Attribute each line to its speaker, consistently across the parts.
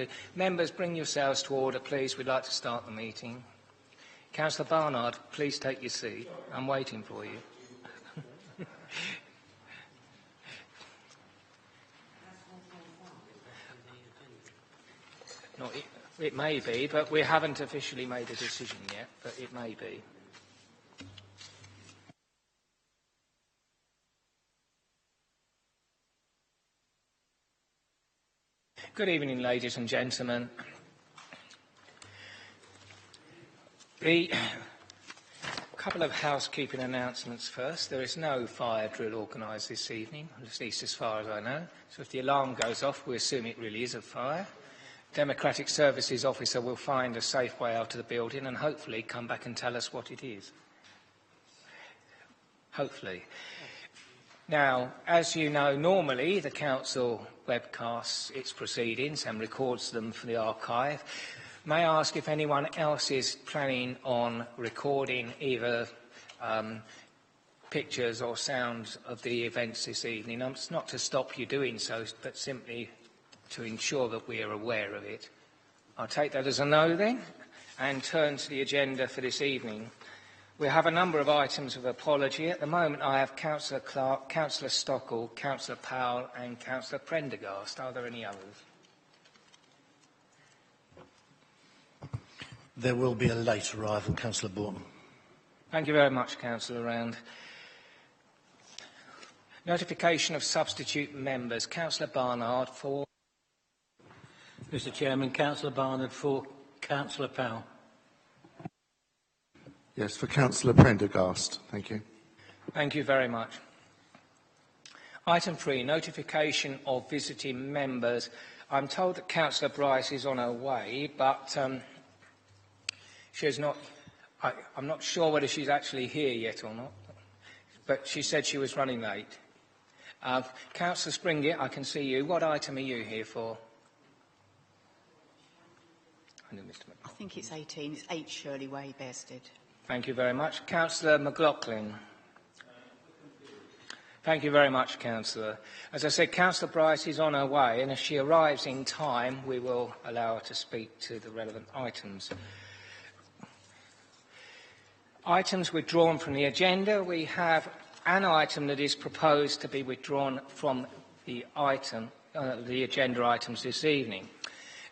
Speaker 1: to. Members, bring yourselves to order, please. We'd like to start the meeting. Councillor Barnard, please take your seat. I'm waiting for you. No, it may be, but we haven't officially made a decision yet, but it may be. Good evening, ladies and gentlemen. A couple of housekeeping announcements first. There is no fire drill organised this evening, at least as far as I know. So if the alarm goes off, we assume it really is a fire. Democratic Services Officer will find a safe way out of the building and hopefully come back and tell us what it is. Hopefully. Now, as you know, normally the Council webcasts its proceedings and records them for the archive. May I ask if anyone else is planning on recording either pictures or sounds of the events this evening? It's not to stop you doing so, but simply to ensure that we are aware of it. I'll take that as a no then, and turn to the agenda for this evening. We have a number of items of apology. At the moment, I have Councillor Clark, Councillor Stockel, Councillor Powell and Councillor Prendergast. Are there any others?
Speaker 2: There will be a late arrival, Councillor Bourne.
Speaker 1: Thank you very much, Councillor Round. Notification of substitute members. Councillor Barnard for...
Speaker 3: Mr Chairman, Councillor Barnard for Councillor Powell.
Speaker 4: Yes, for Councillor Prendergast. Thank you.
Speaker 1: Thank you very much. Item 3, notification of visiting members. I'm told that Councillor Bryce is on her way, but she's not. I'm not sure whether she's actually here yet or not, but she said she was running late. Councillor Springett, I can see you. What item are you here for?
Speaker 5: I think it's 18. It's 8 Shirley Way, Bearsted.
Speaker 1: Thank you very much. Councillor McLaughlin. Thank you very much, Councillor. As I said, Councillor Bryce is on her way, and if she arrives in time, we will allow her to speak to the relevant items. Items withdrawn from the agenda. We have an item that is proposed to be withdrawn from the agenda items this evening.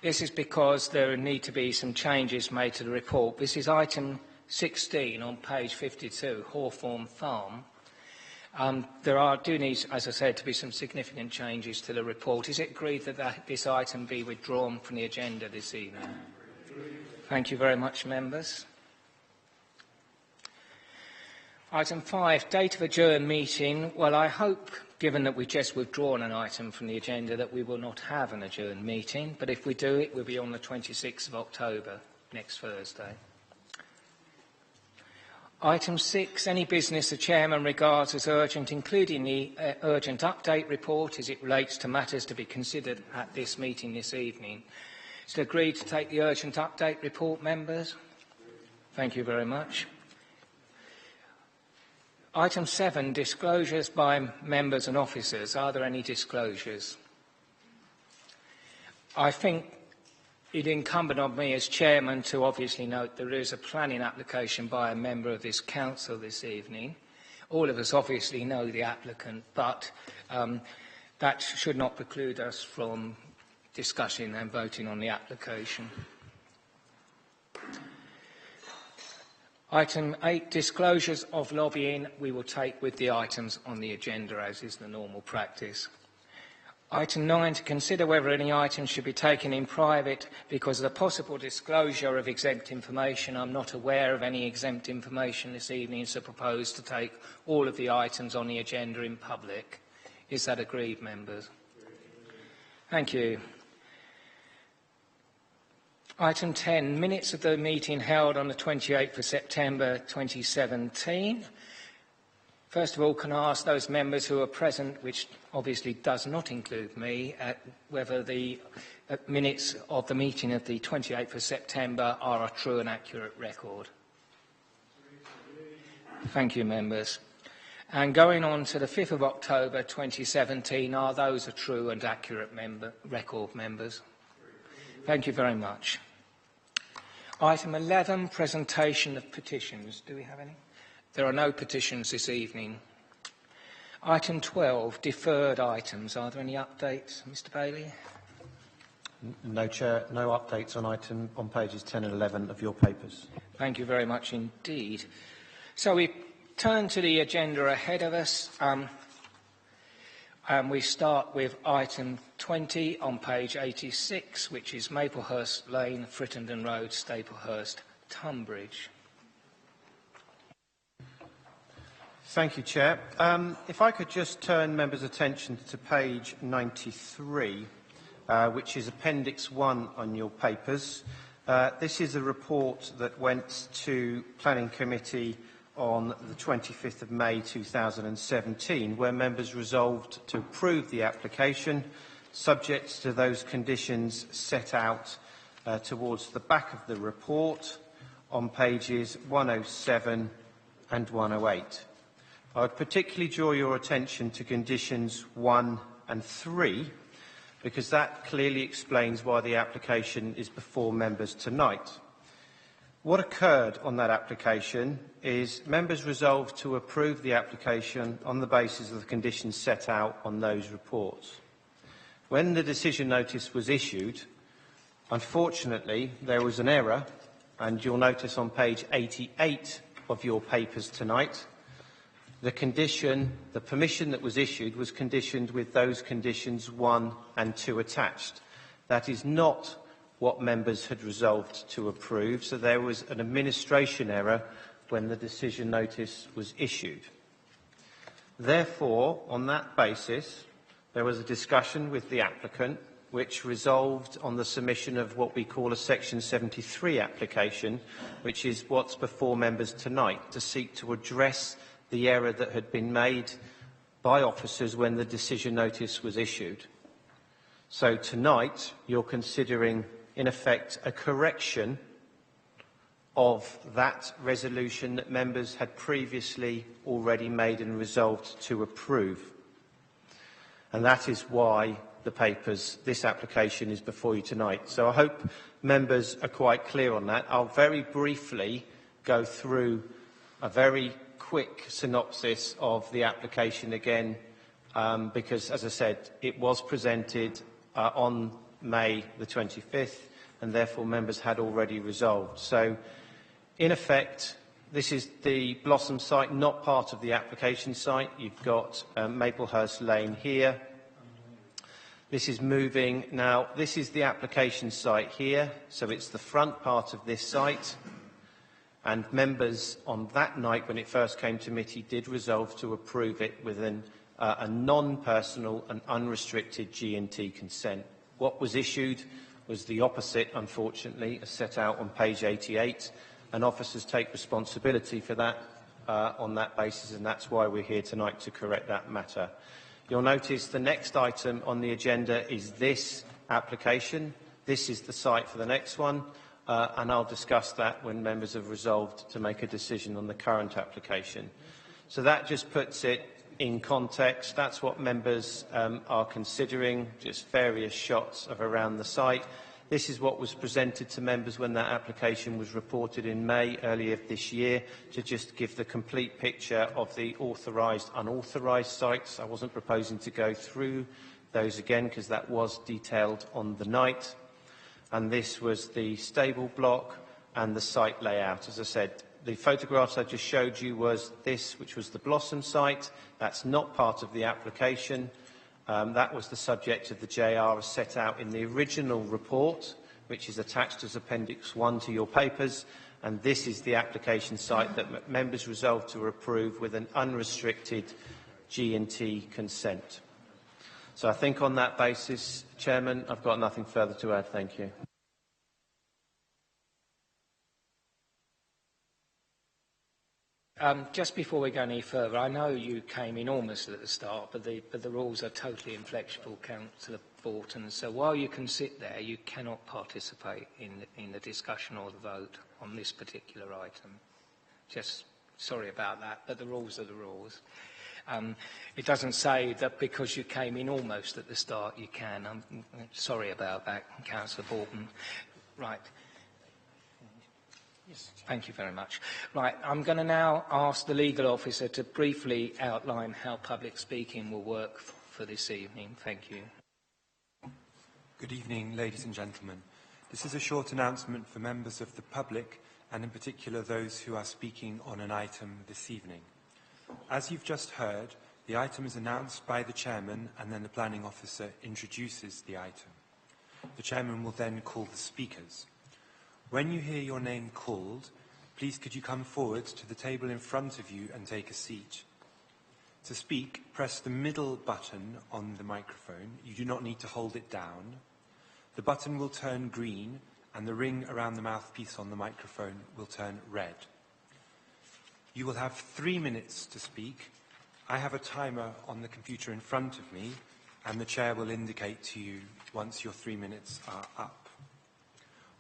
Speaker 1: This is because there need to be some changes made to the report. This is item 16 on page 52, Hawthorne Farm. There do need, as I said, to be some significant changes to the report. Is it agreed that this item be withdrawn from the agenda this evening? Thank you very much, members. Item 5, date of adjourn meeting. Well, I hope, given that we've just withdrawn an item from the agenda, that we will not have an adjourned meeting. But if we do, it will be on the 26th of October, next Thursday. Item 6, any business the Chairman regards as urgent, including the urgent update report as it relates to matters to be considered at this meeting this evening. Is it agreed to take the urgent update report, members? Thank you very much. Item 7, disclosures by members and officers. Are there any disclosures? I think it incumbent on me as Chairman to obviously note there is a planning application by a member of this Council this evening. All of us obviously know the applicant, but that should not preclude us from discussing and voting on the application. Item 8, disclosures of lobbying, we will take with the items on the agenda, as is the normal practice. Item 9, to consider whether any items should be taken in private because of the possible disclosure of exempt information. I'm not aware of any exempt information this evening, so propose to take all of the items on the agenda in public. Is that agreed, members? Thank you. Item 10, minutes of the meeting held on the 28th of September 2017. First of all, can I ask those members who are present, which obviously does not include me, whether the minutes of the meeting of the 28th of September are a true and accurate record? Thank you, members. And going on to the 5th of October 2017, are those a true and accurate record, members? Thank you very much. Item 11, presentation of petitions. Do we have any? There are no petitions this evening. Item 12, deferred items. Are there any updates, Mr. Bailey?
Speaker 6: No, Chair. No updates on pages 10 and 11 of your papers.
Speaker 1: Thank you very much indeed. So we turn to the agenda ahead of us. And we start with item 20 on page 86, which is Maplehurst Lane, Frittenden Road, Staplehurst, Tunbridge.
Speaker 6: Thank you, Chair. If I could just turn members' attention to page 93, which is Appendix 1 on your papers. This is a report that went to Planning Committee on the 25th of May 2017, where members resolved to approve the application, subject to those conditions set out towards the back of the report on pages 107 and 108. I would particularly draw your attention to conditions 1 and 3, because that clearly explains why the application is before members tonight. What occurred on that application is members resolved to approve the application on the basis of the conditions set out on those reports. When the decision notice was issued, unfortunately, there was an error, and you'll notice on page 88 of your papers tonight, the permission that was issued was conditioned with those conditions 1 and 2 attached. That is not what members had resolved to approve, so there was an administration error when the decision notice was issued. Therefore, on that basis, there was a discussion with the applicant which resolved on the submission of what we call a Section 73 application, which is what's before members tonight, to seek to address the error that had been made by officers when the decision notice was issued. So tonight, you're considering, in effect, a correction of that resolution that members had previously already made and resolved to approve. And that is why this application is before you tonight. So I hope members are quite clear on that. I'll very briefly go through a very quick synopsis of the application again, because, as I said, it was presented on May the 25th, and therefore members had already resolved. So, in effect, this is the Blossom site, not part of the application site. You've got Maplehurst Lane here. This is moving. Now, this is the application site here, so it's the front part of this site. And members on that night, when it first came to committee, did resolve to approve it with a non-personal and unrestricted G&T consent. What was issued was the opposite, unfortunately, as set out on page 88, and officers take responsibility for that on that basis, and that's why we're here tonight to correct that matter. You'll notice the next item on the agenda is this application. This is the site for the next one. And I'll discuss that when members have resolved to make a decision on the current application. So that just puts it in context. That's what members are considering, just various shots of around the site. This is what was presented to members when that application was reported in May earlier this year, to just give the complete picture of the authorised, unauthorised sites. I wasn't proposing to go through those again because that was detailed on the night. And this was the stable block and the site layout. As I said, the photographs I just showed you was this, which was the Blossom site. That's not part of the application. That was the subject of the JR as set out in the original report, which is attached as Appendix 1 to your papers. And this is the application site that members resolved to approve with an unrestricted G&T consent. So I think on that basis, Chairman, I've got nothing further to add. Thank you.
Speaker 1: Just before we go any further, I know you came in almost at the start, but the rules are totally inflexible, Councillor Borton. So while you can sit there, you cannot participate in the discussion or the vote on this particular item. Just sorry about that, but the rules are the rules. It doesn't say that because you came in almost at the start you can. I'm sorry about that, Councillor Borton. Right. Yes, thank you very much. Right, I'm going to now ask the legal officer to briefly outline how public speaking will work for this evening. Thank you.
Speaker 7: Good evening, ladies and gentlemen. This is a short announcement for members of the public, and in particular those who are speaking on an item this evening. As you've just heard, the item is announced by the chairman, and then the planning officer introduces the item. The chairman will then call the speakers. When you hear your name called, please could you come forward to the table in front of you and take a seat. To speak, press the middle button on the microphone. You do not need to hold it down. The button will turn green, and the ring around the mouthpiece on the microphone will turn red. You will have 3 minutes to speak. I have a timer on the computer in front of me, and the chair will indicate to you once your 3 minutes are up.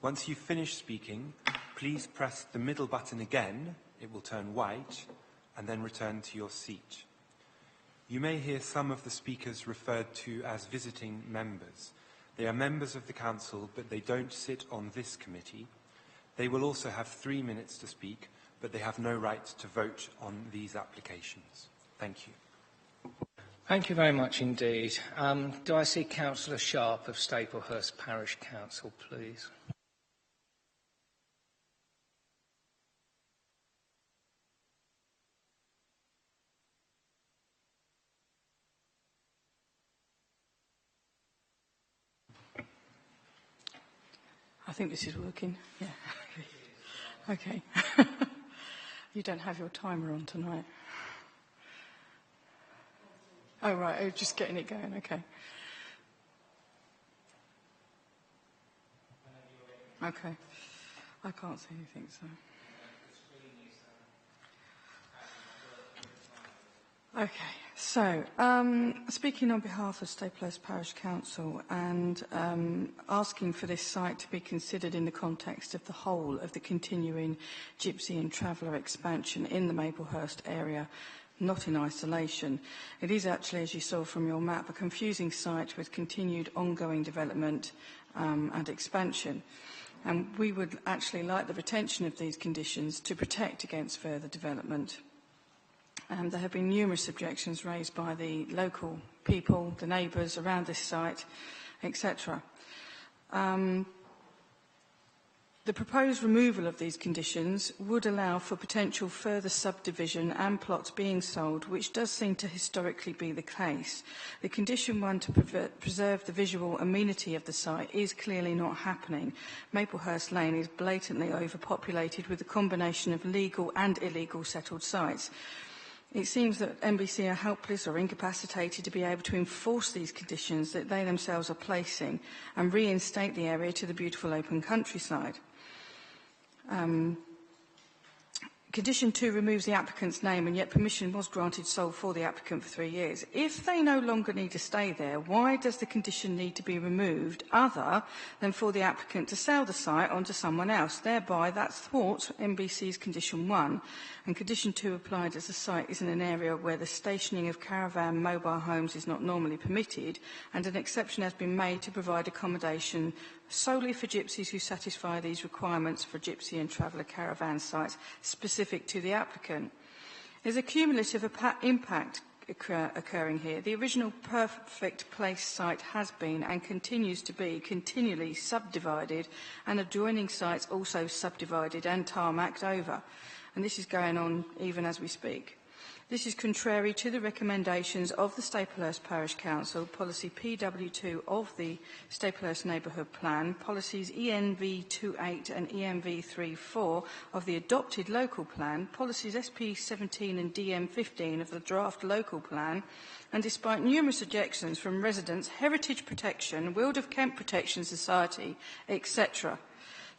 Speaker 7: Once you've finished speaking, please press the middle button again. It will turn white, and then return to your seat. You may hear some of the speakers referred to as visiting members. They are members of the council, but they don't sit on this committee. They will also have 3 minutes to speak, but they have no right to vote on these applications. Thank you.
Speaker 1: Thank you very much indeed. Do I see Councillor Sharp of Staplehurst Parish Council, please?
Speaker 5: I think this is working. Yeah. Okay. You don't have your timer on tonight. Oh, right. Oh, just getting it going. Okay. Okay. I can't see anything, so. Okay, so speaking on behalf of Staplehurst Parish Council and asking for this site to be considered in the context of the whole of the continuing Gypsy and Traveller expansion in the Maplehurst area, not in isolation. It is actually, as you saw from your map, a confusing site with continued ongoing development and expansion. And we would actually like the retention of these conditions to protect against further development. There have been numerous objections raised by the local people, the neighbours around this site, etc. The proposed removal of these conditions would allow for potential further subdivision and plots being sold, which does seem to historically be the case. The condition 1 to preserve the visual amenity of the site is clearly not happening. Maplehurst Lane is blatantly overpopulated with a combination of legal and illegal settled sites. It seems that MBC are helpless or incapacitated to be able to enforce these conditions that they themselves are placing and reinstate the area to the beautiful open countryside. Condition 2 removes the applicant's name, and yet permission was granted sole for the applicant for 3 years. If they no longer need to stay there, why does the condition need to be removed other than for the applicant to sell the site on to someone else? Thereby, that's thwart MBC's condition 1, and condition 2 applied as the site is in an area where the stationing of caravan mobile homes is not normally permitted, and an exception has been made to provide accommodation solely for gypsies who satisfy these requirements for gypsy and traveller caravan sites specific to the applicant. There's a cumulative impact occurring here. The original Perfect Place site has been and continues to be continually subdivided, and adjoining sites also subdivided and tarmacked over. And this is going on even as we speak. This is contrary to the recommendations of the Staplehurst Parish Council, policy PW2 of the Staplehurst Neighbourhood Plan, policies ENV28 and ENV34 of the adopted local plan, policies SP17 and DM15 of the draft local plan, and despite numerous objections from residents, Heritage Protection, Weald of Kent Protection Society, etc.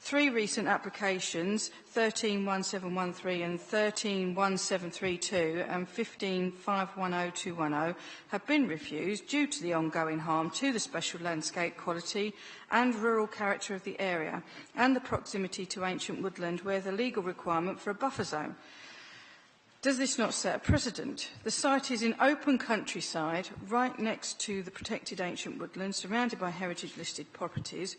Speaker 5: 3 recent applications, 131713 and 131732 and 15510-210, have been refused due to the ongoing harm to the special landscape quality and rural character of the area and the proximity to ancient woodland where the legal requirement for a buffer zone. Does this not set a precedent? The site is in open countryside, right next to the protected ancient woodlands, surrounded by heritage-listed properties.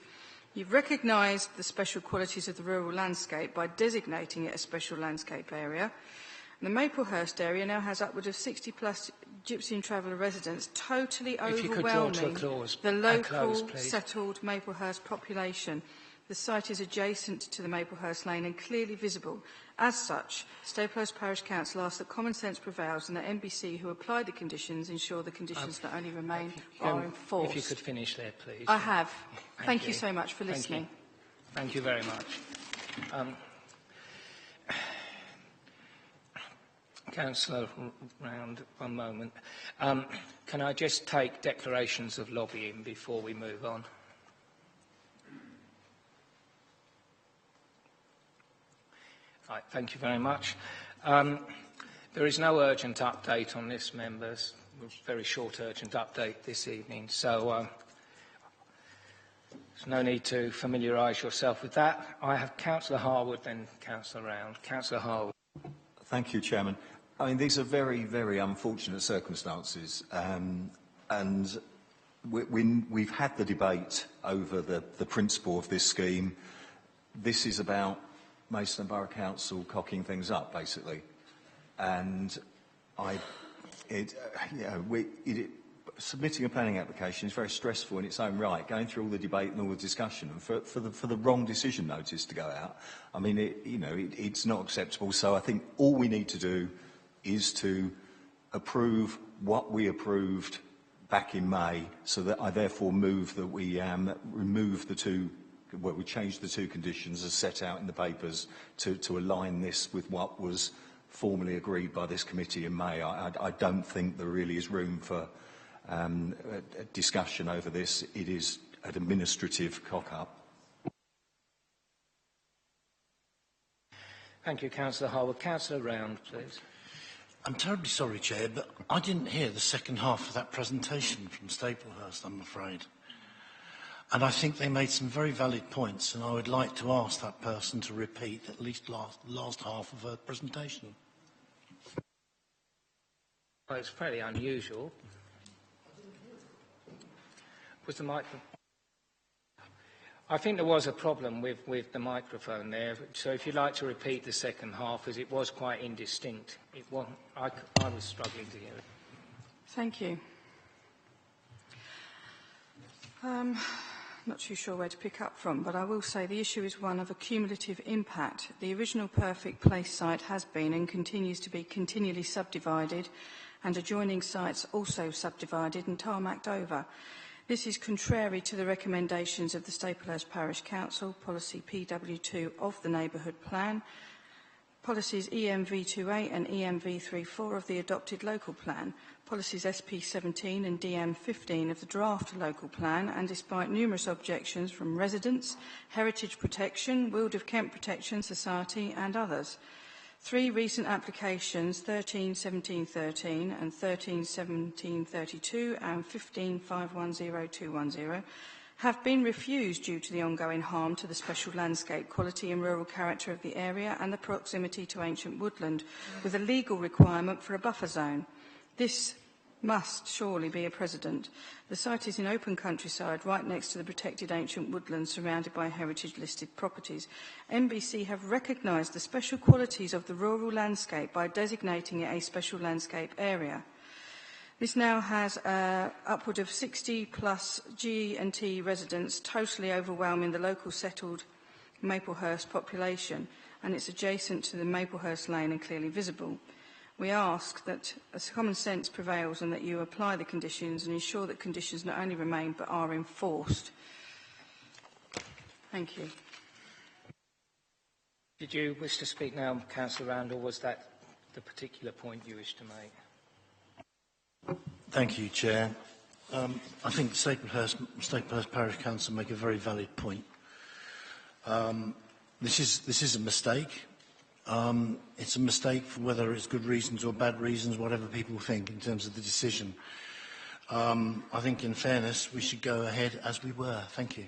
Speaker 5: You've recognised the special qualities of the rural landscape by designating it a special landscape area. The Maplehurst area now has upward of 60-plus Gypsy and Traveller residents, totally overwhelming the local settled Maplehurst population. The site is adjacent to the Maplehurst Lane and clearly visible. As such, Staplehurst Parish Council asks that common sense prevails and that NBC, who apply the conditions, ensure the conditions not only remain but are enforced.
Speaker 1: If you could finish there, please.
Speaker 5: I have. Thank you so much for listening.
Speaker 1: Thank you very much. Councillor Round, one moment. Can I just take declarations of lobbying before we move on? Right, thank you very much. There is no urgent update on this, members. Very short urgent update this evening, so there's no need to familiarise yourself with that. I have Councillor Harwood, then Councillor Round. Councillor Harwood.
Speaker 8: Thank you, Chairman. I mean, these are very, very unfortunate circumstances, and we've had the debate over the principle of this scheme. This is about Maidstone Borough Council cocking things up, basically, and submitting a planning application is very stressful in its own right. Going through all the debate and all the discussion, and for the wrong decision notice to go out, I mean, it's not acceptable. So I think all we need to do is to approve what we approved back in May, so that I therefore move that we remove the two. Well, we changed the two conditions as set out in the papers to align this with what was formally agreed by this committee in May. I don't think there really is room for a discussion over this. It is an administrative cock-up.
Speaker 1: Thank you, Councillor Harwood. Councillor Round, please.
Speaker 2: I'm terribly sorry, Chair, but I didn't hear the second half of that presentation from Staplehurst, I'm afraid. And I think they made some very valid points, and I would like to ask that person to repeat at least last half of her presentation.
Speaker 1: Well, it's fairly unusual. Was the microphone? I think there was a problem with the microphone there, so if you'd like to repeat the second half, as it was quite indistinct. It wasn't, I was struggling to hear it.
Speaker 5: Thank you. Not too sure where to pick up from, but I will say the issue is one of a cumulative impact. The original Perfect Place site has been and continues to be continually subdivided, and adjoining sites also subdivided and tarmacked over. This is contrary to the recommendations of the Staplehurst Parish Council, Policy PW2 of the Neighbourhood Plan, Policies EMV28 and EMV34 of the adopted local plan, Policies SP17 and DM15 of the draft local plan, and despite numerous objections from residents, Heritage Protection, Wild of Kent Protection Society and others. Three recent applications, 13-17-13 and 13-17-32 and 15-510210, have been refused due to the ongoing harm to the special landscape quality and rural character of the area and the proximity to ancient woodland, with a legal requirement for a buffer zone. This must surely be a precedent. The site is in open countryside, right next to the protected ancient woodlands surrounded by heritage-listed properties. NBC have recognised the special qualities of the rural landscape by designating it a special landscape area. This now has upward of 60-plus G&T residents, totally overwhelming the local settled Maplehurst population, and it's adjacent to the Maplehurst Lane and clearly visible. We ask that common sense prevails and that you apply the conditions and ensure that conditions not only remain but are enforced. Thank you.
Speaker 1: Did you wish to speak now, Councillor Round, or was that the particular point you wish to make?
Speaker 2: Thank you, Chair. I think Staplehurst Parish Council make a very valid point. This is a mistake. It's a mistake for whether it's good reasons or bad reasons, whatever people think in terms of the decision. I think, in fairness, we should go ahead as we were. Thank you.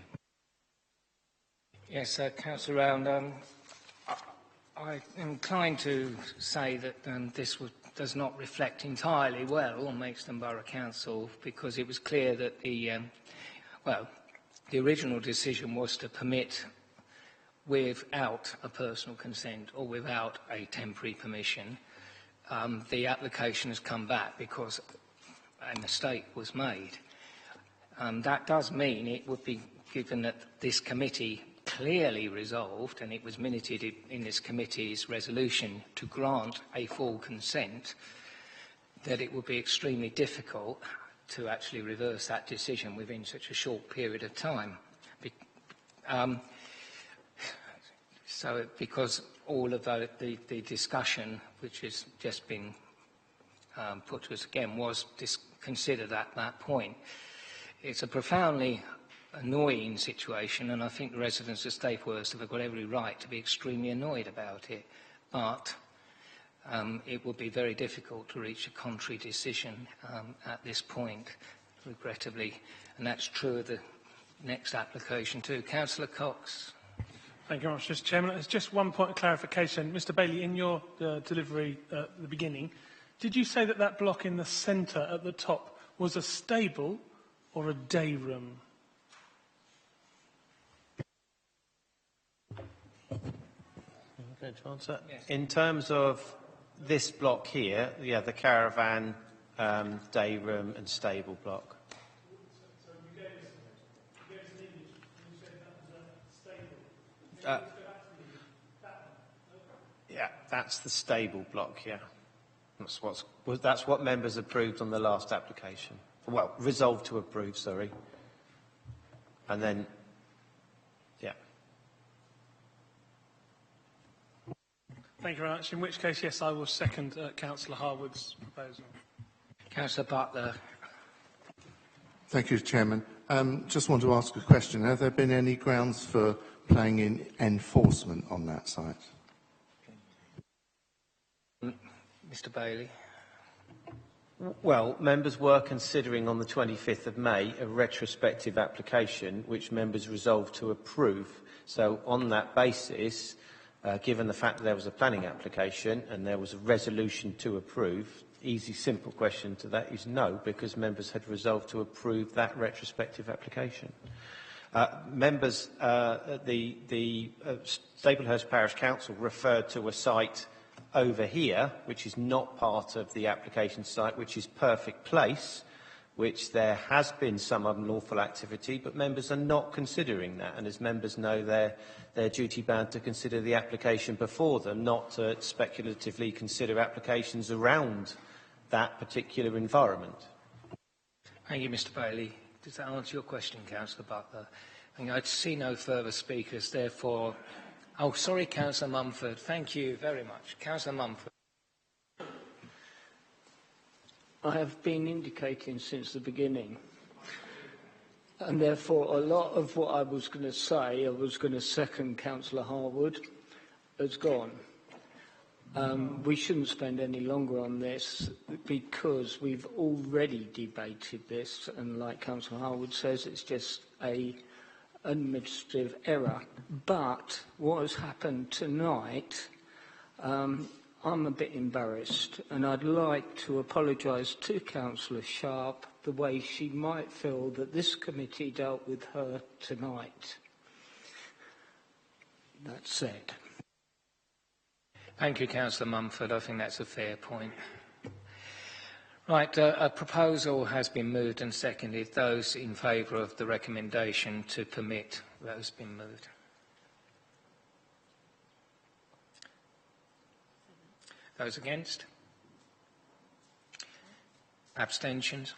Speaker 1: Yes, Councillor Round, I'm inclined to say that this does not reflect entirely well on Maidstone Borough Council, because it was clear that the original decision was to permit without a personal consent or without a temporary permission. The application has come back because a mistake was made. That does mean it would be, given that this committee clearly resolved, and it was minuted in this committee's resolution, to grant a full consent, that it would be extremely difficult to actually reverse that decision within such a short period of time. Because all of the discussion which has just been put to us again was considered at that point. It's a profoundly annoying situation, and I think the residents of Staplehurst have got every right to be extremely annoyed about it. But it would be very difficult to reach a contrary decision at this point, regrettably, and that's true of the next application too. Councillor Cox.
Speaker 9: Thank you very much, Mr. Chairman. There's just one point of clarification. Mr. Bailey, in your delivery at the beginning, did you say that that block in the centre at the top was a stable or a day room?
Speaker 6: Okay, to answer.
Speaker 1: Yes.
Speaker 6: In terms of this block here, yeah, the caravan, day room and stable block.
Speaker 9: So you gave us an image and you said that was a stable.
Speaker 6: Yeah, that's the stable block, yeah. That's what members approved on the last application. Well, resolved to approve, sorry. And then, yeah.
Speaker 9: Thank you very much. In which case, yes, I will second Councillor Harwood's proposal.
Speaker 1: Councillor Butler.
Speaker 4: Thank you, Chairman. Just want to ask a question. Have there been any grounds for playing in enforcement on that site?
Speaker 1: Mr. Bailey.
Speaker 6: Well, members were considering on the 25th of May a retrospective application which members resolved to approve. So on that basis, given the fact that there was a planning application and there was a resolution to approve, easy, simple question to that is no, because members had resolved to approve that retrospective application. Members, the Staplehurst Parish Council referred to a site over here, which is not part of the application site, which is Perfect Place, which there has been some unlawful activity, but members are not considering that. And as members know, they're duty-bound to consider the application before them, not to speculatively consider applications around that particular environment.
Speaker 1: Thank you, Mr. Bailey. Does that answer your question, Councillor Butler? I see no further speakers, therefore... Oh, sorry, Councillor Mumford. Thank you very much. Councillor Mumford.
Speaker 10: I have been indicating since the beginning, and therefore a lot of what I was going to say, I was going to second Councillor Harwood, has gone. We shouldn't spend any longer on this because we've already debated this, and like Councillor Harwood says, it's just an administrative error. But what has happened tonight, I'm a bit embarrassed, and I'd like to apologise to Councillor Sharp the way she might feel that this committee dealt with her tonight. That said.
Speaker 1: Thank you, Councillor Mumford. I think that's a fair point. Right, a proposal has been moved and seconded. Those in favour of the recommendation to permit, that has been moved. Those against? Abstentions?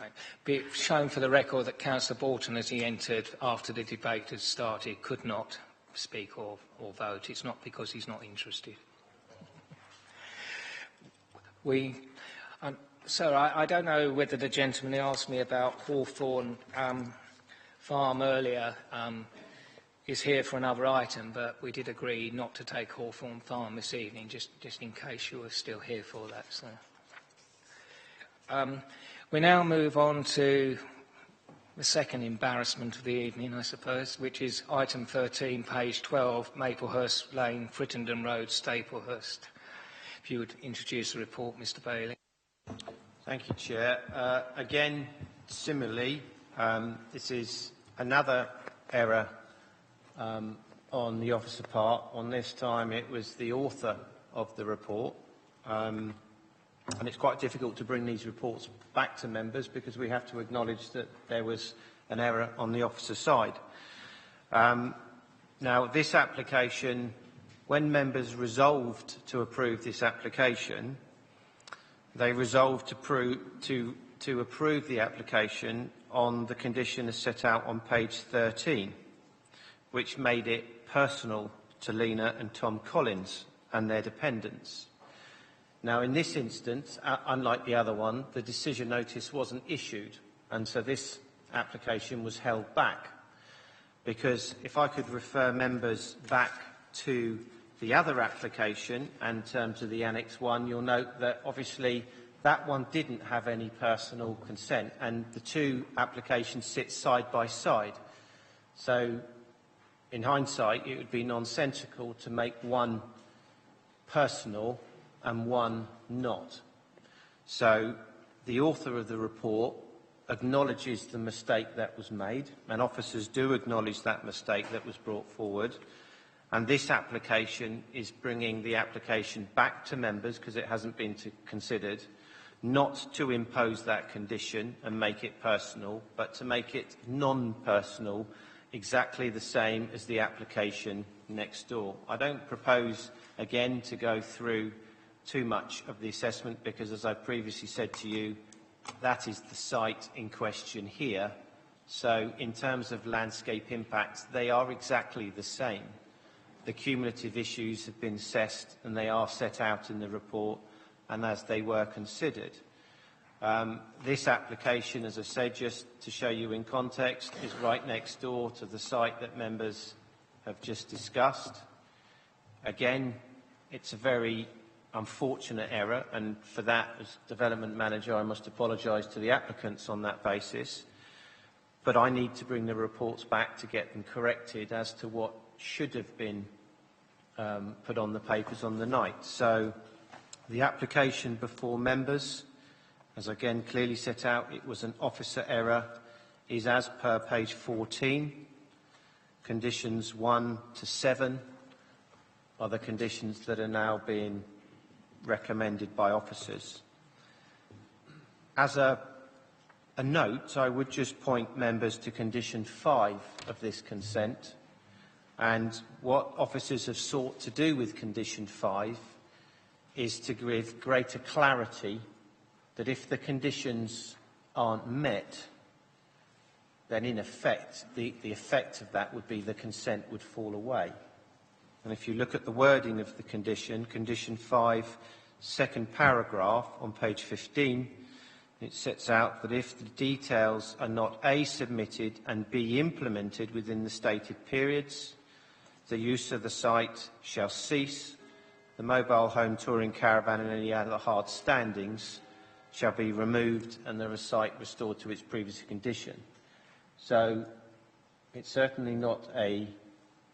Speaker 1: Right. Be it shown for the record that Councillor Borton, as he entered after the debate had started, could not speak or vote. It's not because he's not interested. Sir, I don't know whether the gentleman who asked me about Hawthorne Farm earlier is here for another item, but we did agree not to take Hawthorne Farm this evening, just in case you were still here for that. So, we now move on to the second embarrassment of the evening, I suppose, which is item 13, page 12, Maplehurst Lane, Frittenden Road, Staplehurst. If you would introduce the report, Mr. Bailey.
Speaker 6: Thank you, Chair. Again, similarly, this is another error on the officer part. On this time, it was the author of the report. And it's quite difficult to bring these reports back to members because we have to acknowledge that there was an error on the officer side. Now, this application, when members resolved to approve this application, they resolved to approve the application on the condition as set out on page 13, which made it personal to Lena and Tom Collins and their dependents. Now, in this instance, unlike the other one, the decision notice wasn't issued, and so this application was held back. Because if I could refer members back to the other application and in terms of the Annex 1, you'll note that obviously that one didn't have any personal consent, and the two applications sit side by side. So, in hindsight, it would be nonsensical to make one personal and one not. So the author of the report acknowledges the mistake that was made, and officers do acknowledge that mistake that was brought forward, and this application is bringing the application back to members because it hasn't been considered, not to impose that condition and make it personal, but to make it non-personal, exactly the same as the application next door. I don't propose, again, to go through too much of the assessment because, as I previously said to you, that is the site in question here. So in terms of landscape impacts, they are exactly the same. The cumulative issues have been assessed and they are set out in the report and as they were considered. This application, as I said, just to show you in context, is right next door to the site that members have just discussed. Again, it's a very unfortunate error, and for that, as Development Manager, I must apologise to the applicants on that basis. But I need to bring the reports back to get them corrected as to what should have been put on the papers on the night. So the application before members, as again clearly set out, it was an officer error, is as per page 14. Conditions 1 to 7 are the conditions that are now being recommended by officers. As a note, I would just point members to condition 5 of this consent, and what officers have sought to do with condition 5 is to give greater clarity that if the conditions aren't met, then in effect, the effect of that would be the consent would fall away. And if you look at the wording of the condition, condition 5, second paragraph on page 15, it sets out that if the details are not A, submitted and B, implemented within the stated periods, the use of the site shall cease, the mobile home touring caravan and any other hard standings shall be removed and the site restored to its previous condition. So it's certainly not a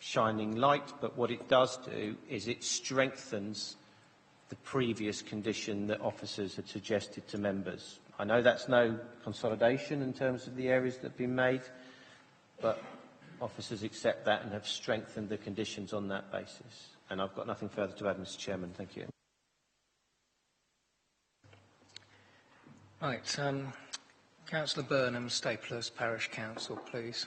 Speaker 6: shining light, but what it does do is it strengthens the previous condition that officers had suggested to members. I know that's no consolidation in terms of the areas that have been made, but officers accept that and have strengthened the conditions on that basis. And I've got nothing further to add, Mr. Chairman. Thank you.
Speaker 1: Right, Councillor Burnham, Staplehurst Parish Council, please.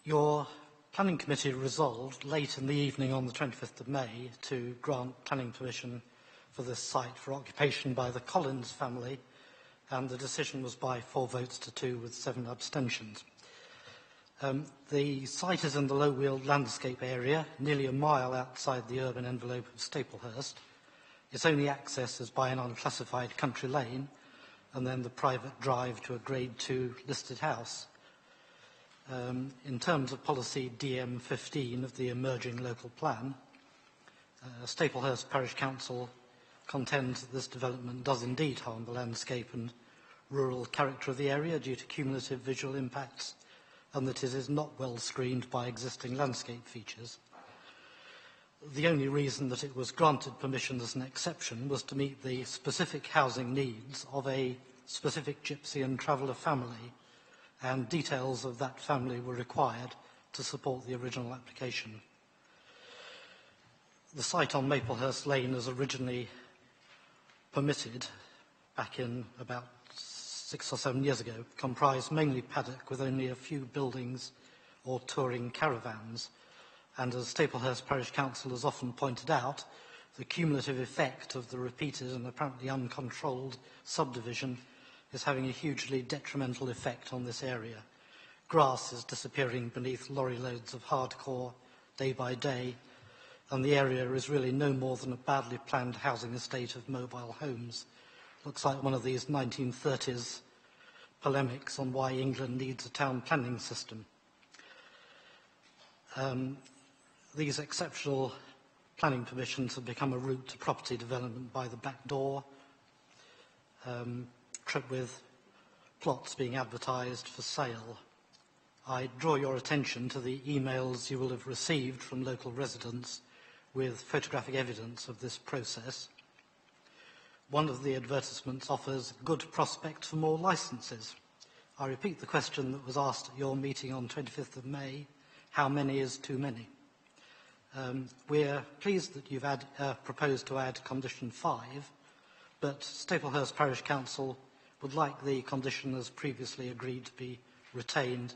Speaker 2: Your Planning Committee resolved late in the evening on the 25th of May to grant planning permission for this site for occupation by the Collins family, and the decision was by 4 votes to 2 with 7 abstentions. The site is in the low-wheeled landscape area, nearly a mile outside the urban envelope of Staplehurst. Its only access is by an unclassified country lane,
Speaker 11: and then the private drive to a Grade 2 listed house. In terms of policy DM15 of the emerging local plan, Staplehurst Parish Council contends that this development does indeed harm the landscape and rural character of the area due to cumulative visual impacts, and that it is not well screened by existing landscape features. The only reason that it was granted permission as an exception was to meet the specific housing needs of a specific gypsy and traveller family, and details of that family were required to support the original application. The site on Maplehurst Lane was originally permitted back in about 6 or 7 years ago, comprised mainly paddock with only a few buildings or touring caravans. And as Staplehurst Parish Council has often pointed out, the cumulative effect of the repeated and apparently uncontrolled subdivision is having a hugely detrimental effect on this area. Grass is disappearing beneath lorry loads of hardcore day by day, and the area is really no more than a badly planned housing estate of mobile homes. Looks like one of these 1930s polemics on why England needs a town planning system. These exceptional planning permissions have become a route to property development by the back door, with plots being advertised for sale. I draw your attention to the emails you will have received from local residents with photographic evidence of this process. One of the advertisements offers good prospect for more licences. I repeat the question that was asked at your meeting on 25th of May, how many is too many? We're pleased that you've proposed to add condition 5, but Staplehurst Parish Council would like the condition as previously agreed to be retained,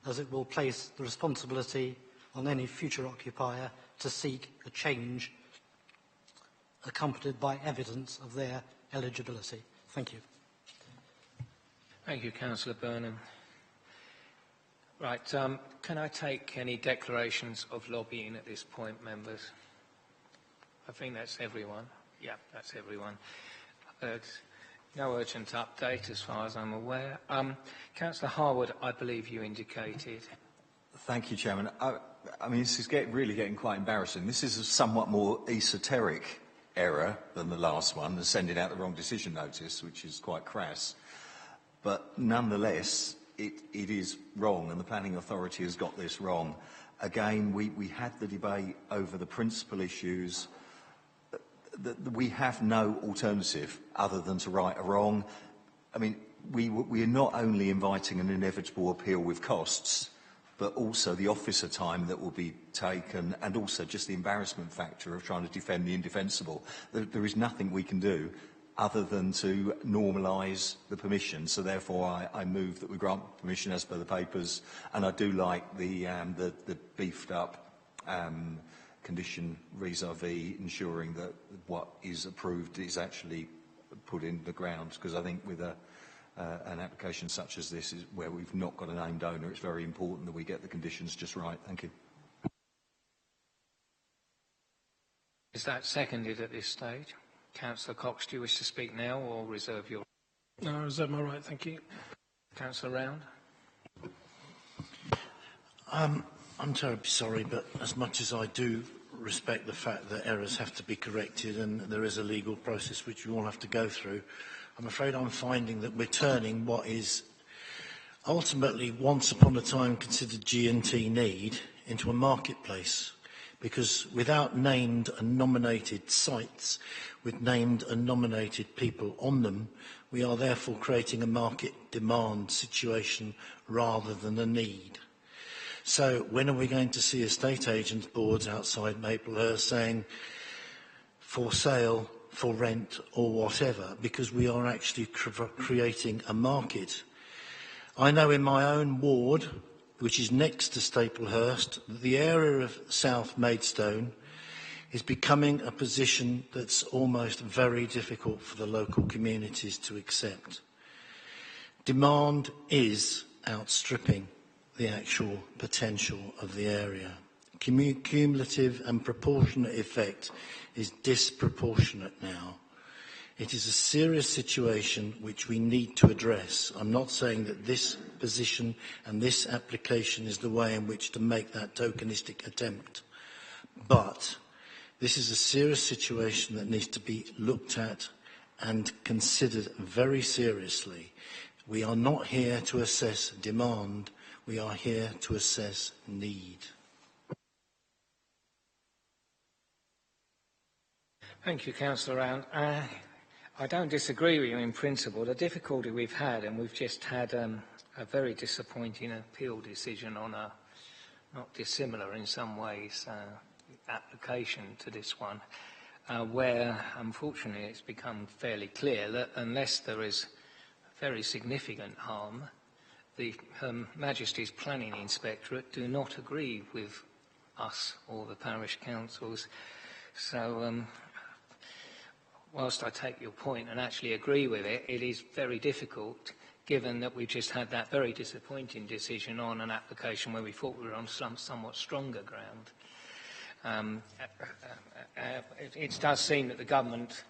Speaker 11: as it will place the responsibility on any future occupier to seek a change accompanied by evidence of their eligibility. Thank you.
Speaker 1: Thank you, Councillor Burnham. Right, can I take any declarations of lobbying at this point, members? I think that's everyone. Yeah, that's everyone. No urgent update as far as I'm aware. Councillor Harwood, I believe you indicated.
Speaker 8: Thank you, Chairman. I mean, this is really getting quite embarrassing. This is a somewhat more esoteric error than the last one, the sending out the wrong decision notice, which is quite crass. But nonetheless, it is wrong, and the planning authority has got this wrong. Again, we had the debate over the principal issues. We have no alternative other than to right a wrong. I mean, we are not only inviting an inevitable appeal with costs, but also the officer time that will be taken, and also just the embarrassment factor of trying to defend the indefensible. There is nothing we can do other than to normalise the permission. So therefore, I move that we grant permission as per the papers, and I do like the beefed up condition vis-à-vis ensuring that what is approved is actually put in the ground, because I think with an application such as this, is where we've not got a named owner, it's very important that we get the conditions just right. Thank you.
Speaker 1: Is that seconded at this stage? Councillor Cox, do you wish to speak now or reserve your...
Speaker 9: No, I reserve my right, thank you.
Speaker 1: Councillor Round?
Speaker 2: I'm terribly sorry, but as much as I do respect the fact that errors have to be corrected and there is a legal process which we all have to go through, I'm afraid I'm finding that we're turning what is ultimately once upon a time considered G&T need into a marketplace. Because without named and nominated sites, with named and nominated people on them, we are therefore creating a market demand situation rather than a need. So when are we going to see estate agents' boards outside Maplehurst saying for sale, for rent or whatever, because we are actually creating a market. I know in my own ward, which is next to Staplehurst, the area of South Maidstone is becoming a position that's almost very difficult for the local communities to accept. Demand is outstripping the actual potential of the area. Cumulative and proportionate effect is disproportionate now. It is a serious situation which we need to address. I'm not saying that this position and this application is the way in which to make that tokenistic attempt. But this is a serious situation that needs to be looked at and considered very seriously. We are not here to assess demand, we are here to assess need.
Speaker 1: Thank you, Councillor Round. I don't disagree with you in principle. The difficulty we've had, and we've just had a very disappointing appeal decision on a, not dissimilar in some ways, application to this one, where unfortunately it's become fairly clear that unless there is very significant harm, the Her Majesty's Planning Inspectorate do not agree with us or the parish councils. So whilst I take your point and actually agree with it, it is very difficult given that we just had that very disappointing decision on an application where we thought we were on some somewhat stronger ground. It does seem that the governments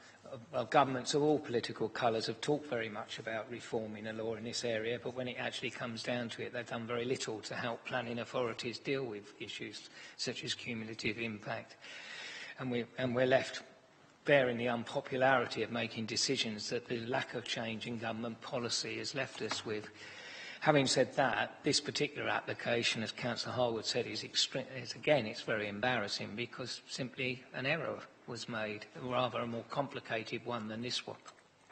Speaker 1: of all political colours have talked very much about reforming the law in this area, but when it actually comes down to it, they've done very little to help planning authorities deal with issues such as cumulative impact. And we're left bearing the unpopularity of making decisions that the lack of change in government policy has left us with. Having said that, this particular application, as Councillor Harwood said, is again, it's very embarrassing because simply an error was made, rather a more complicated one than this one,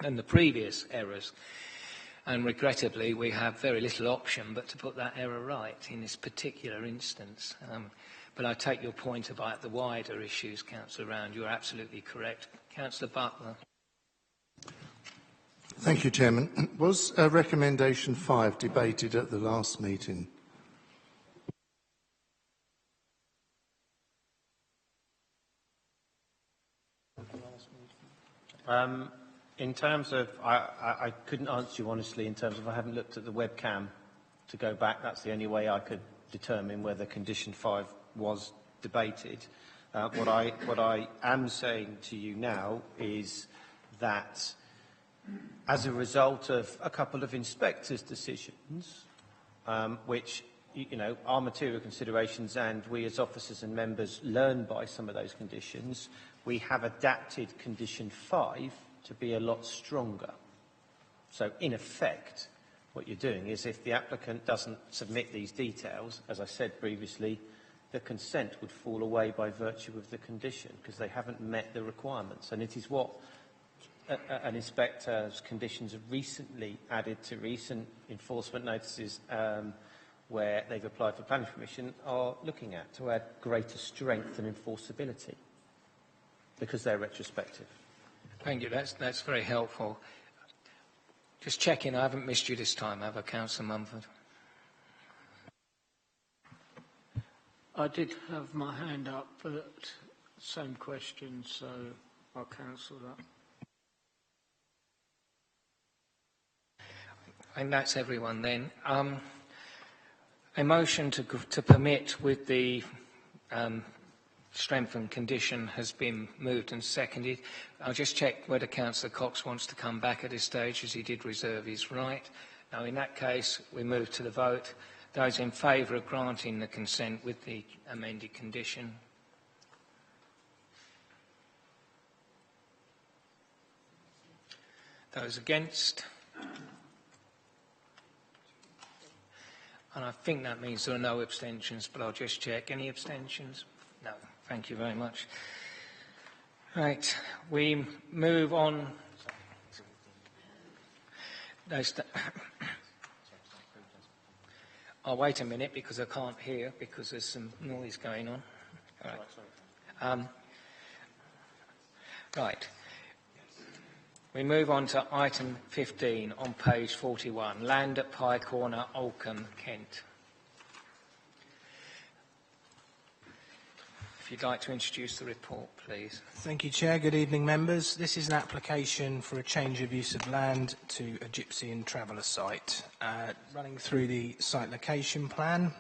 Speaker 1: than the previous errors. And regrettably, we have very little option but to put that error right in this particular instance. But I take your point about the wider issues, Councillor Round. You're absolutely correct. Councillor Butler.
Speaker 4: Thank you, Chairman. Was recommendation 5 debated at the last meeting?
Speaker 6: In terms of, I couldn't answer you honestly in terms of I haven't looked at the webcam to go back. That's the only way I could determine whether condition 5 was debated. What I am saying to you now is that as a result of a couple of inspectors' decisions, which are material considerations and we as officers and members learn by some of those conditions, we have adapted condition 5 to be a lot stronger. So in effect, what you're doing is if the applicant doesn't submit these details, as I said previously, the consent would fall away by virtue of the condition because they haven't met the requirements. And it is what an inspector's conditions have recently added to recent enforcement notices where they've applied for planning permission are looking at to add greater strength and enforceability because they're retrospective.
Speaker 1: Thank you. That's very helpful. Just checking, I haven't missed you this time, have I, Councillor Mumford?
Speaker 10: I did have my hand up, but same question, so I'll cancel that.
Speaker 1: And that's everyone then. A motion to permit with the strengthened condition has been moved and seconded. I'll just check whether Councillor Cox wants to come back at this stage, as he did reserve his right. Now, in that case, we move to the vote. Those in favour of granting the consent with the amended condition. Those against? And I think that means there are no abstentions, but I'll just check. Any abstentions? No. Thank you very much. Right. We move on. I'll wait a minute because I can't hear because there's some noise going on. Right. Right. We move on to item 15 on page 41, Land at Pye Corner, Oldcombe, Kent. If you'd like to introduce the report, please.
Speaker 12: Thank you, Chair. Good evening, members. This is an application for a change of use of land to a gypsy and traveller site. Running through the site location plan,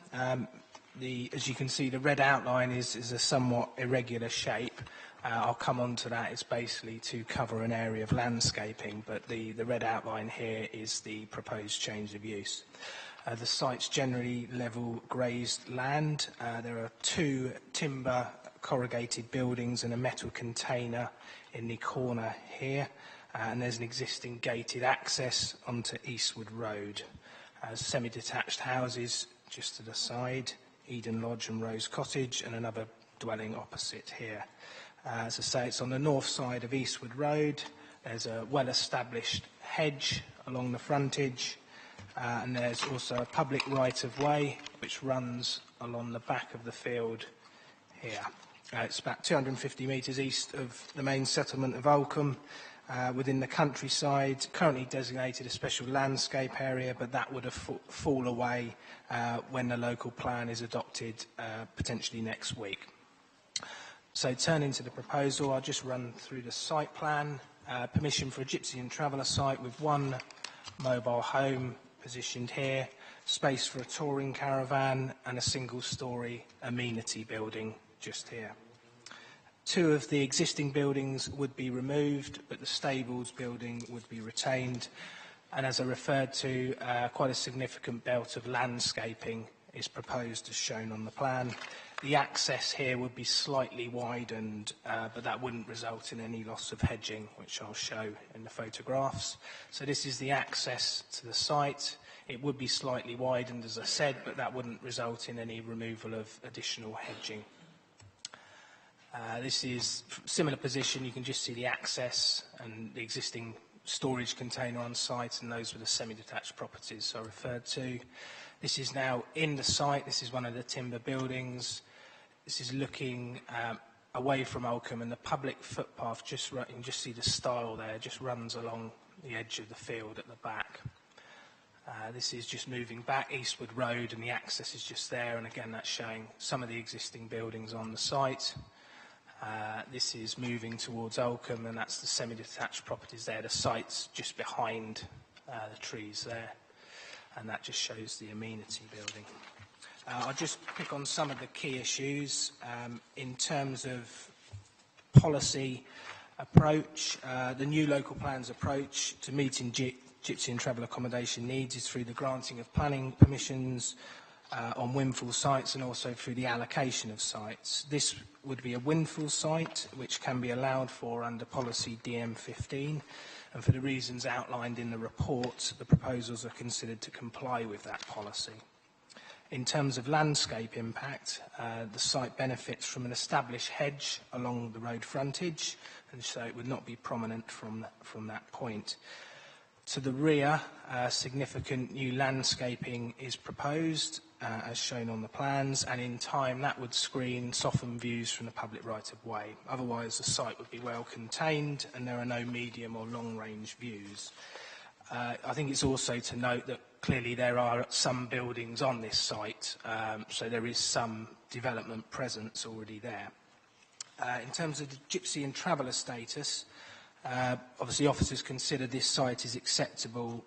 Speaker 12: as you can see, the red outline is a somewhat irregular shape. I'll come on to that. It's basically to cover an area of landscaping, but the red outline here is the proposed change of use. The site's generally level grazed land. There are 2 timber corrugated buildings and a metal container in the corner here, and there's an existing gated access onto Eastwood Road. Semi-detached houses just to the side, Eden Lodge and Rose Cottage, and another dwelling opposite here. As I say, it's on the north side of Eastwood Road. There's a well-established hedge along the frontage, and there's also a public right-of-way which runs along the back of the field here. It's about 250 metres east of the main settlement of Oldcombe, within the countryside, currently designated a special landscape area, but that would fall away when the local plan is adopted, potentially next week. So turning to the proposal, I'll just run through the site plan. Permission for a gypsy and traveller site with 1 mobile home positioned here, space for a touring caravan and a single-storey amenity building just here. 2 of the existing buildings would be removed, but the stables building would be retained. And as I referred to, quite a significant belt of landscaping is proposed as shown on the plan. The access here would be slightly widened, but that wouldn't result in any loss of hedging, which I'll show in the photographs. So this is the access to the site. It would be slightly widened, as I said, but that wouldn't result in any removal of additional hedging. This is a similar position. You can just see the access and the existing storage container on site, and those were the semi-detached properties I referred to. This is now in the site. This is one of the timber buildings. This is looking away from Oldcombe, and the public footpath, you can just see the style there, just runs along the edge of the field at the back. This is just moving back Eastwood Road, and the access is just there, and again that's showing some of the existing buildings on the site. This is moving towards Oldcombe, and that's the semi-detached properties there. The site's just behind the trees there, and that just shows the amenity building. I'll just pick on some of the key issues. In terms of policy approach, the new local plan's approach to meeting gypsy and travel accommodation needs is through the granting of planning permissions on windfall sites and also through the allocation of sites. This would be a windfall site which can be allowed for under policy DM15, and for the reasons outlined in the report, the proposals are considered to comply with that policy. In terms of landscape impact, the site benefits from an established hedge along the road frontage, and so it would not be prominent from that point. To the rear, significant new landscaping is proposed, as shown on the plans, and in time that would screen soften views from the public right-of-way. Otherwise, the site would be well contained and there are no medium or long-range views. I think it's also to note that clearly there are some buildings on this site, so there is some development presence already there. In terms of the gypsy and traveller status, obviously officers consider this site is acceptable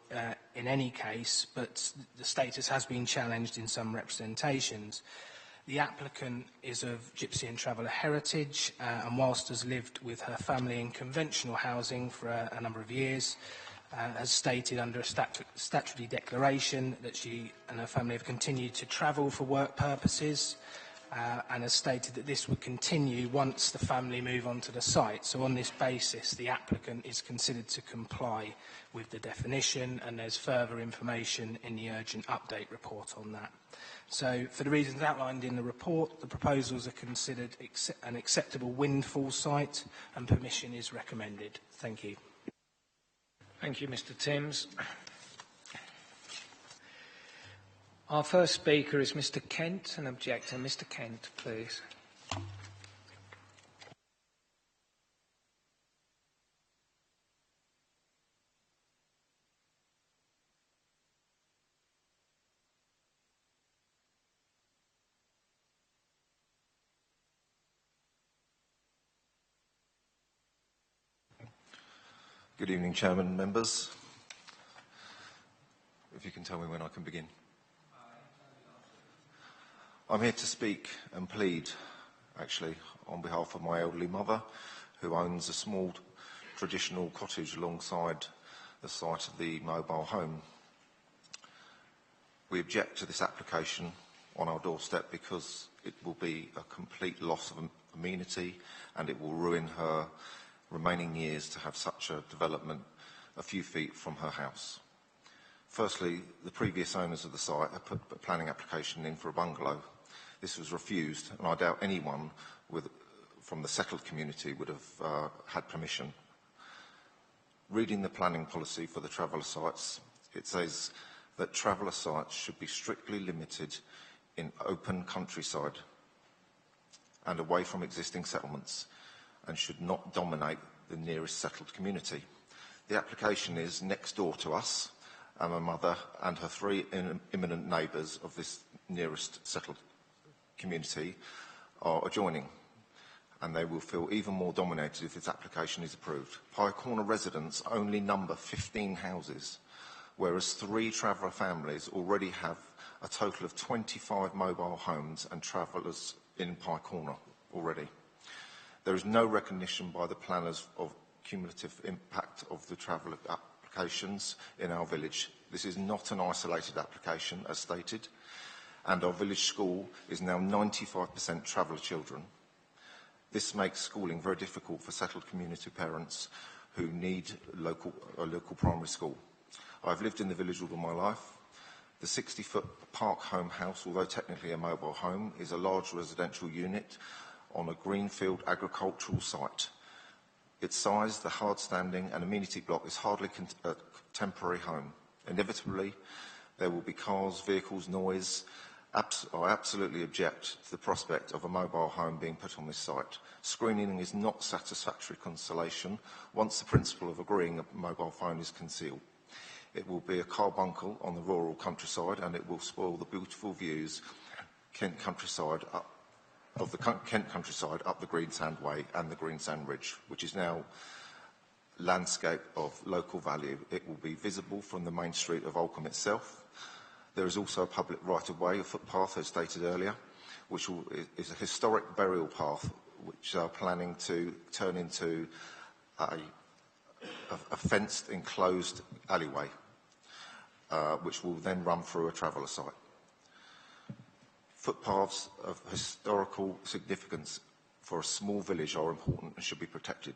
Speaker 12: in any case, but the status has been challenged in some representations. The applicant is of gypsy and traveller heritage, and whilst has lived with her family in conventional housing for a number of years, has stated under a statutory declaration that she and her family have continued to travel for work purposes, and has stated that this would continue once the family move onto the site. So on this basis, the applicant is considered to comply with the definition, and there's further information in the urgent update report on that. So for the reasons outlined in the report, the proposals are considered an acceptable windfall site, and permission is recommended. Thank you.
Speaker 1: Thank you, Mr. Timms. Our first speaker is Mr. Kent, an objector. Mr. Kent, please.
Speaker 13: Good evening, Chairman and members. If you can tell me when I can begin. I'm here to speak and plead, actually, on behalf of my elderly mother, who owns a small traditional cottage alongside the site of the mobile home. We object to this application on our doorstep because it will be a complete loss of amenity and it will ruin her remaining years to have such a development a few feet from her house. Firstly, the previous owners of the site have put a planning application in for a bungalow. This was refused, and I doubt anyone from the settled community would have had permission. Reading the planning policy for the traveller sites, it says that traveller sites should be strictly limited in open countryside and away from existing settlements and should not dominate the nearest settled community. The application is next door to us, and my mother and her three imminent neighbours of this nearest settled community are adjoining, and they will feel even more dominated if this application is approved. Pye Corner residents only number 15 houses, whereas 3 traveller families already have a total of 25 mobile homes and travellers in Pye Corner already. There is no recognition by the planners of cumulative impact of the travel applications in our village. This is not an isolated application, as stated, and our village school is now 95% traveller children. This makes schooling very difficult for settled community parents who need a local primary school. I've lived in the village all of my life. The 60-foot park home house, although technically a mobile home, is a large residential unit on a greenfield agricultural site. Its size, the hard standing and amenity block is hardly a temporary home. Inevitably, there will be cars, vehicles, noise. I absolutely object to the prospect of a mobile home being put on this site. Screening is not satisfactory consolation once the principle of agreeing a mobile phone is concealed. It will be a carbuncle on the rural countryside and it will spoil the beautiful views Kent countryside up the Greensand Way and the Greensand Ridge, which is now landscape of local value. It will be visible from the main street of Oldcombe itself. There is also a public right-of-way, a footpath, as stated earlier, which is a historic burial path, which are planning to turn into a fenced, enclosed alleyway, which will then run through a traveller site. Footpaths of historical significance for a small village are important and should be protected.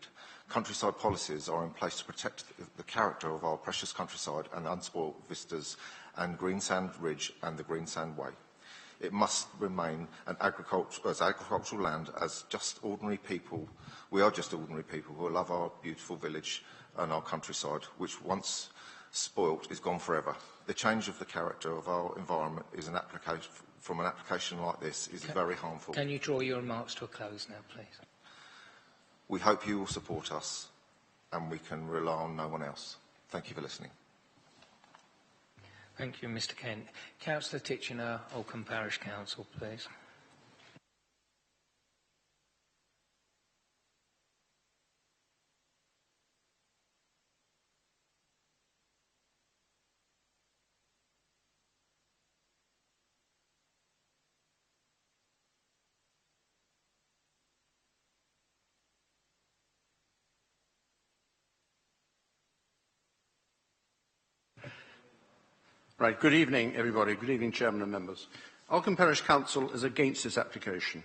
Speaker 13: Countryside policies are in place to protect the character of our precious countryside and unspoilt vistas and Greensand Ridge and the Greensand Way. It must remain as agricultural land as just ordinary people. We are just ordinary people who love our beautiful village and our countryside, which once spoilt is gone forever. The change of the character of our environment is an application from an application like this is very harmful.
Speaker 1: Can you draw your remarks to a close now, please?
Speaker 13: We hope you will support us and we can rely on no one else. Thank you for listening.
Speaker 1: Thank you, Mr. Kent. Councillor Titchener, Oldcombe Parish Council, please.
Speaker 14: Right, good evening, everybody. Good evening, Chairman and members. Oldcombe Parish Council is against this application.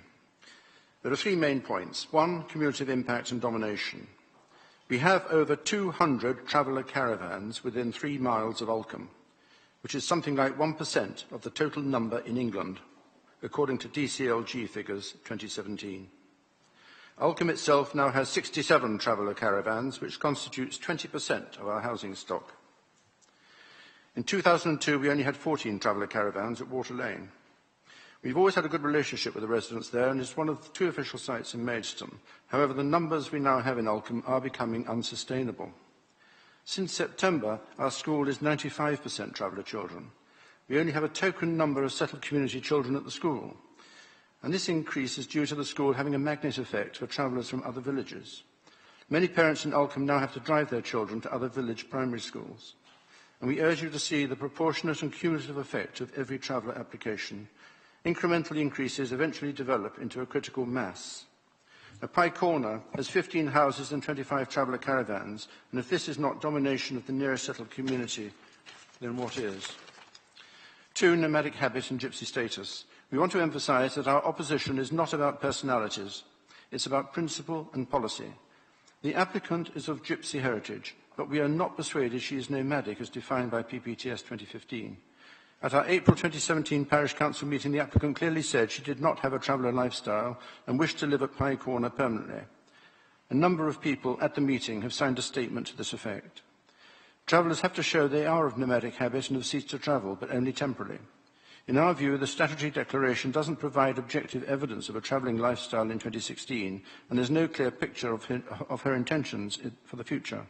Speaker 14: There are 3 main points. 1, cumulative impact and domination. We have over 200 traveller caravans within 3 miles of Oldcombe, which is something like 1% of the total number in England, according to DCLG figures 2017. Oldcombe itself now has 67 traveller caravans, which constitutes 20% of our housing stock. In 2002, we only had 14 traveller caravans at Water Lane. We've always had a good relationship with the residents there, and it's one of the 2 official sites in Maidstone. However, the numbers we now have in Oldcombe are becoming unsustainable. Since September, our school is 95% traveller children. We only have a token number of settled community children at the school, and this increase is due to the school having a magnet effect for travellers from other villages. Many parents in Oldcombe now have to drive their children to other village primary schools. And we urge you to see the proportionate and cumulative effect of every traveller application Incremental increases eventually develop into a critical mass. A Pye Corner has 15 houses and 25 traveller caravans, and if this is not domination of the nearest settled community, then what is? 2, nomadic habit and gypsy status. We want to emphasise that our opposition is not about personalities. It's about principle and policy. The applicant is of gypsy heritage, but we are not persuaded she is nomadic as defined by PPTS 2015. At our April 2017 Parish Council meeting, the applicant clearly said she did not have a traveller lifestyle and wished to live at Pye Corner permanently. A number of people at the meeting have signed a statement to this effect. Travellers have to show they are of nomadic habit and have ceased to travel, but only temporarily. In our view, the statutory declaration doesn't provide objective evidence of a travelling lifestyle in 2016, and there's no clear picture of her intentions for the future.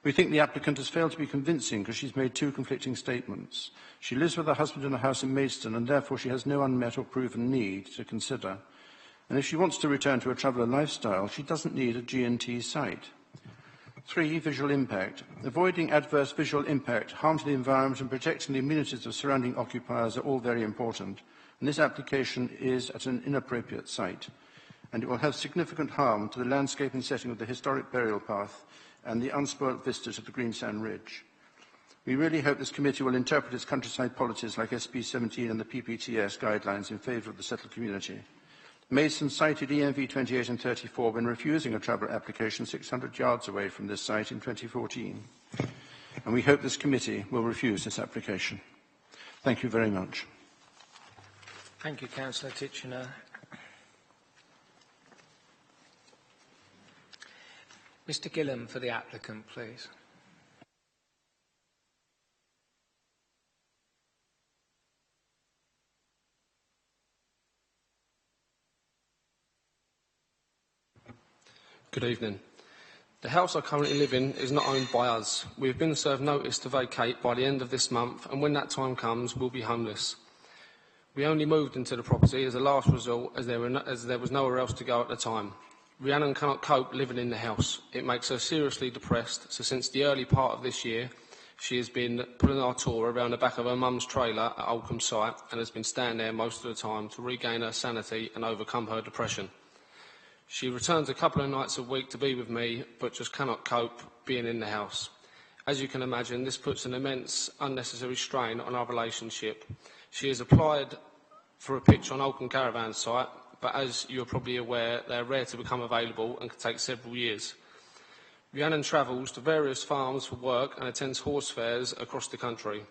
Speaker 14: We think the applicant has failed to be convincing because she's made 2 conflicting statements. She lives with her husband in a house in Maidstone, and therefore she has no unmet or proven need to consider. And if she wants to return to a traveller lifestyle, she doesn't need a G&T site. 3, visual impact. Avoiding adverse visual impact, harm to the environment and protecting the amenities of surrounding occupiers are all very important. And this application is at an inappropriate site. And it will have significant harm to the landscape and setting of the historic burial path and the unspoilt vista to the Greensand Ridge. We really hope this committee will interpret its countryside policies like SB 17 and the PPTS guidelines in favour of the settled community. Maidstone cited ENV 28 and 34 when refusing a travel application 600 yards away from this site in 2014. And we hope this committee will refuse this application. Thank you very much.
Speaker 1: Thank you, Councillor Titchener. Mr Gillam for the applicant, please.
Speaker 15: Good evening. The house I currently live in is not owned by us. We have been served notice to vacate by the end of this month, and when that time comes, we'll be homeless. We only moved into the property as a last resort, as there was nowhere else to go at the time. Rhiannon cannot cope living in the house. It makes her seriously depressed, so since the early part of this year, she has been pulling our tour around the back of her mum's trailer at Oldcombe site and has been standing there most of the time to regain her sanity and overcome her depression. She returns a couple of nights a week to be with me, but just cannot cope being in the house. As you can imagine, this puts an immense, unnecessary strain on our relationship. She has applied for a pitch on Oldcombe Caravan site, but as you are probably aware, they are rare to become available and can take several years. Rhiannon travels to various farms for work and attends horse fairs across the country.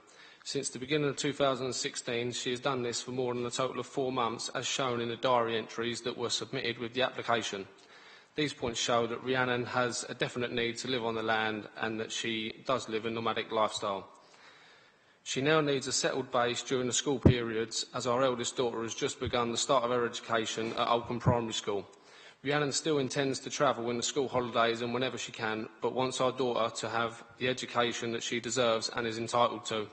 Speaker 15: Since the beginning of 2016, she has done this for more than a total of 4 months, as shown in the diary entries that were submitted with the application. These points show that Rhiannon has a definite need to live on the land and that she does live a nomadic lifestyle. She now needs a settled base during the school periods, as our eldest daughter has just begun the start of her education at Oldcombe Primary School. Rhiannon still intends to travel in the school holidays and whenever she can, but wants our daughter to have the education that she deserves and is entitled to.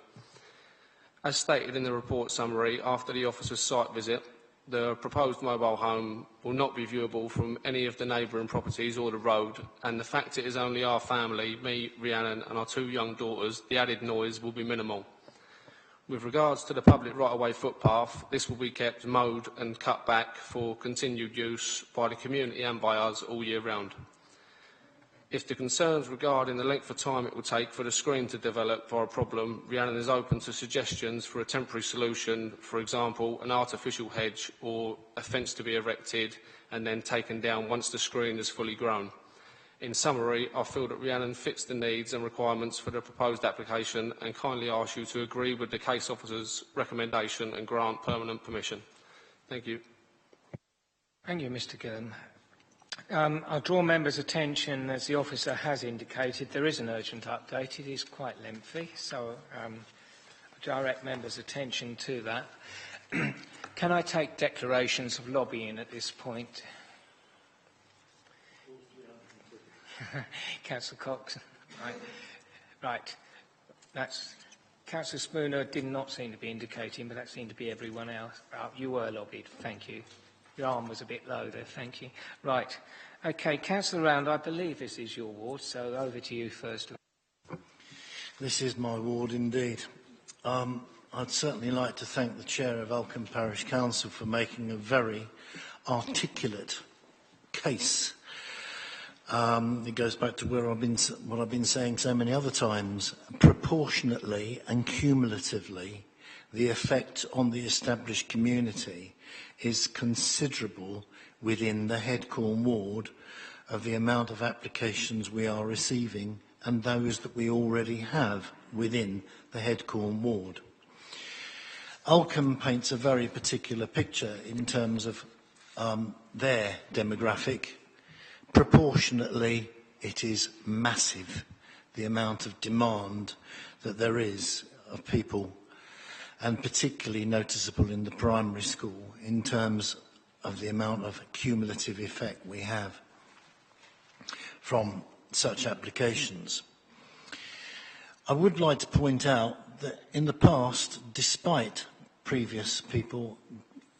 Speaker 15: As stated in the report summary, after the officer's site visit, the proposed mobile home will not be viewable from any of the neighbouring properties or the road, and the fact it is only our family, me, Rhiannon and our 2 young daughters, the added noise will be minimal. With regards to the public right-of-way footpath, this will be kept mowed and cut back for continued use by the community and by us all year round. If the concerns regarding the length of time it will take for the screen to develop are a problem, Rhiannon is open to suggestions for a temporary solution, for example, an artificial hedge or a fence to be erected and then taken down once the screen is fully grown. In summary, I feel that Rhiannon fits the needs and requirements for the proposed application and kindly ask you to agree with the case officer's recommendation and grant permanent permission. Thank you.
Speaker 1: Thank you, Mr Gillam. I'll draw members' attention, as the officer has indicated, there is an urgent update. It is quite lengthy, so I direct members' attention to that. Can I take declarations of lobbying at this point? Councillor Cox. Right. That's Councillor Spooner did not seem to be indicating, but that seemed to be everyone else. You were lobbied. Thank you. Your arm was a bit low there. Thank you. Right. Okay, Councillor Round, I believe this is your ward, so over to you first.
Speaker 2: This is my ward indeed. I'd certainly like to thank the Chair of Alcombe Parish Council for making a very articulate case. It goes back to what I've been saying so many other times. Proportionately and cumulatively, the effect on the established community is considerable within the Headcorn ward of the amount of applications we are receiving and those that we already have within the Headcorn ward. Alcombe paints a very particular picture in terms of their demographic. Proportionately, it is massive, the amount of demand that there is of people, and particularly noticeable in the primary school in terms of the amount of cumulative effect we have from such applications. I would like to point out that in the past, despite previous people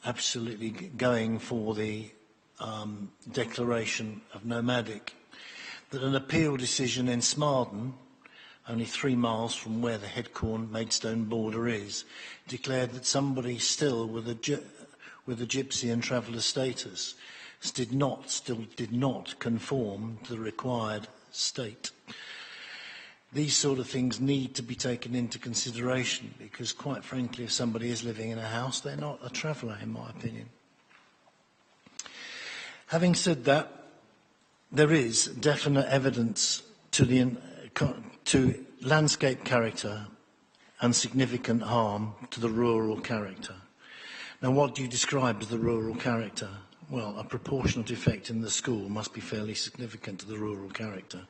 Speaker 2: absolutely going for the declaration of nomadic, that an appeal decision in Smarden, only 3 miles from where the Headcorn Maidstone border is, declared that somebody still with a gypsy and traveller status still did not conform to the required state. These sort of things need to be taken into consideration because, quite frankly, if somebody is living in a house, they're not a traveller, in my opinion. Having said that, there is definite evidence to landscape character and significant harm to the rural character. Now, what do you describe as the rural character? Well, a proportionate effect in the school must be fairly significant to the rural character.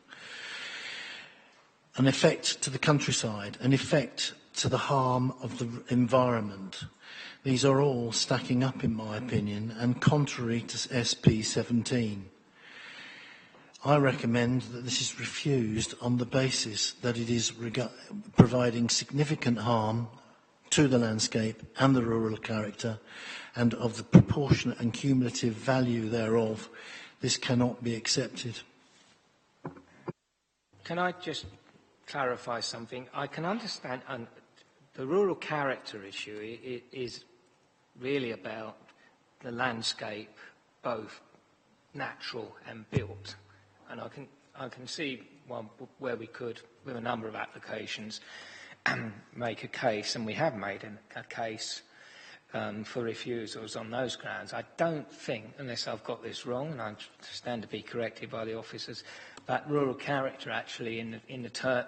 Speaker 2: An effect to the countryside, an effect to the harm of the environment. These are all stacking up, in my opinion, and contrary to SP 17. I recommend that this is refused on the basis that it is providing significant harm to the landscape and the rural character, and of the proportionate and cumulative value thereof. This cannot be accepted.
Speaker 1: Can I just clarify something? I can understand the rural character issue is really about the landscape, both natural and built. And I can see where we could, with a number of applications, make a case, and we have made a case for refusals on those grounds. I don't think, unless I've got this wrong, and I stand to be corrected by the officers, that rural character actually in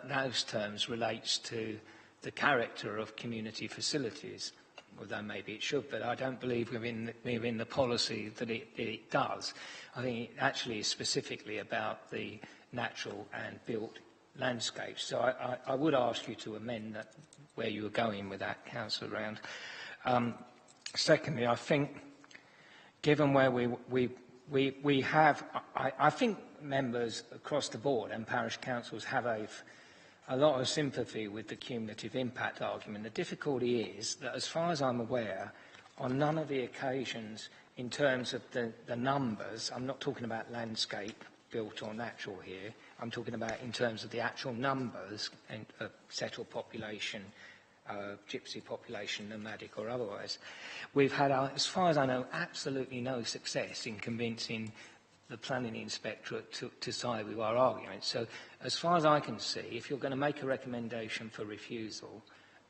Speaker 1: those terms relates to the character of community facilities, although maybe it should, but I don't believe within the policy that it does. I think it actually is specifically about the natural and built landscapes. So I would ask you to amend that, where you were going with that, Councillor Round. Secondly, I think, given where we have, I think members across the board and parish councils have a lot of sympathy with the cumulative impact argument. The difficulty is that, as far as I'm aware, on none of the occasions, in terms of the numbers, I'm not talking about landscape, built or natural here, I'm talking about in terms of the actual numbers of settled population, gypsy population, nomadic or otherwise. We've had, as far as I know, absolutely no success in convincing the planning inspectorate to side with our argument. So, as far as I can see, if you're going to make a recommendation for refusal,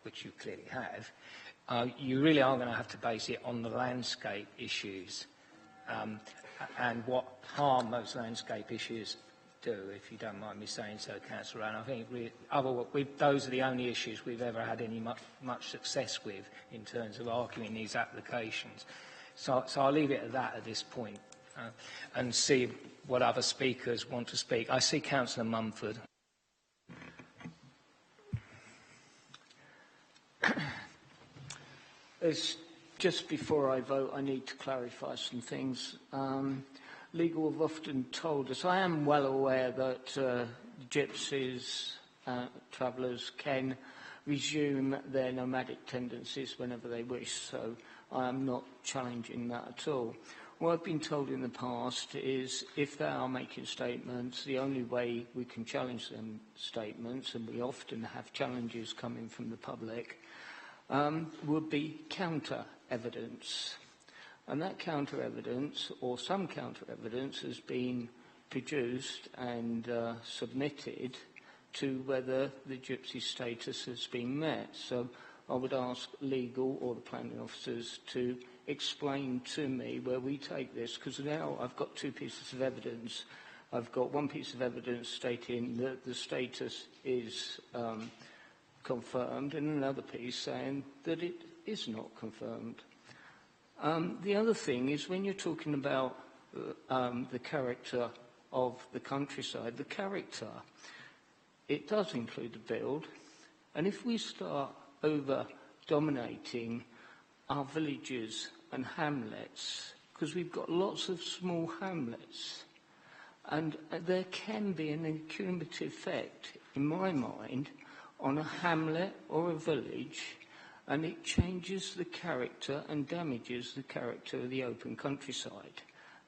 Speaker 1: which you clearly have, you really are going to have to base it on the landscape issues and what harm those landscape issues do, if you don't mind me saying so, Councillor Rowan. I think those are the only issues we've ever had any much success with in terms of arguing these applications. So I'll leave it at that at this point. And see what other speakers want to speak. I see Councillor Mumford.
Speaker 10: Just before I vote, I need to clarify some things. Legal have often told us, I am well aware that gypsies, travellers can resume their nomadic tendencies whenever they wish, so I am not challenging that at all. What I've been told in the past is if they are making statements, the only way we can challenge them statements, and we often have challenges coming from the public, would be counter-evidence. And that counter-evidence, or some counter-evidence, has been produced and submitted to whether the gypsy status has been met. So I would ask legal or the planning officers to explain to me where we take this, because now I've got two pieces of evidence. I've got one piece of evidence stating that the status is confirmed, and another piece saying that it is not confirmed. The other thing is when you're talking about the character of the countryside, the character, it does include the build, and if we start over-dominating our villages and hamlets, because we've got lots of small hamlets, and there can be an accumulative effect, in my mind, on a hamlet or a village, and it changes the character and damages the character of the open countryside.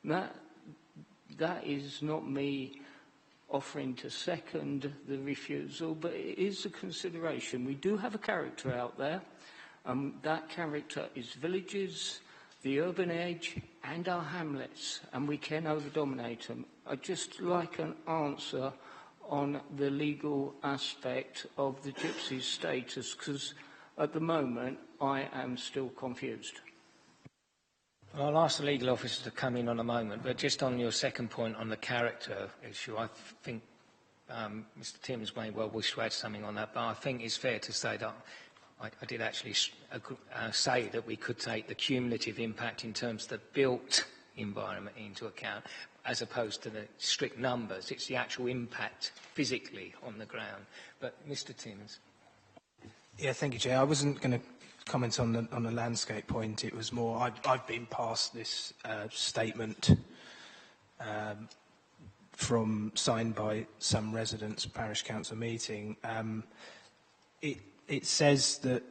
Speaker 10: That is not me offering to second the refusal, but it is a consideration. We do have a character out there. That character is villages, the urban edge, and our hamlets, and we can over-dominate them. I'd just like an answer on the legal aspect of the gypsy status, because at the moment I am still confused.
Speaker 1: I'll ask the legal officer to come in on a moment, but just on your second point on the character issue, I think Mr. Timms may well wish to add something on that, but I think it's fair to say that I did actually say that we could take the cumulative impact in terms of the built environment into account, as opposed to the strict numbers. It's the actual impact physically on the ground. But Mr. Timms.
Speaker 12: Yeah, thank you, Chair. I wasn't going to comment on the landscape point. It was more, I've been passed this statement signed by some residents, parish council meeting. It says that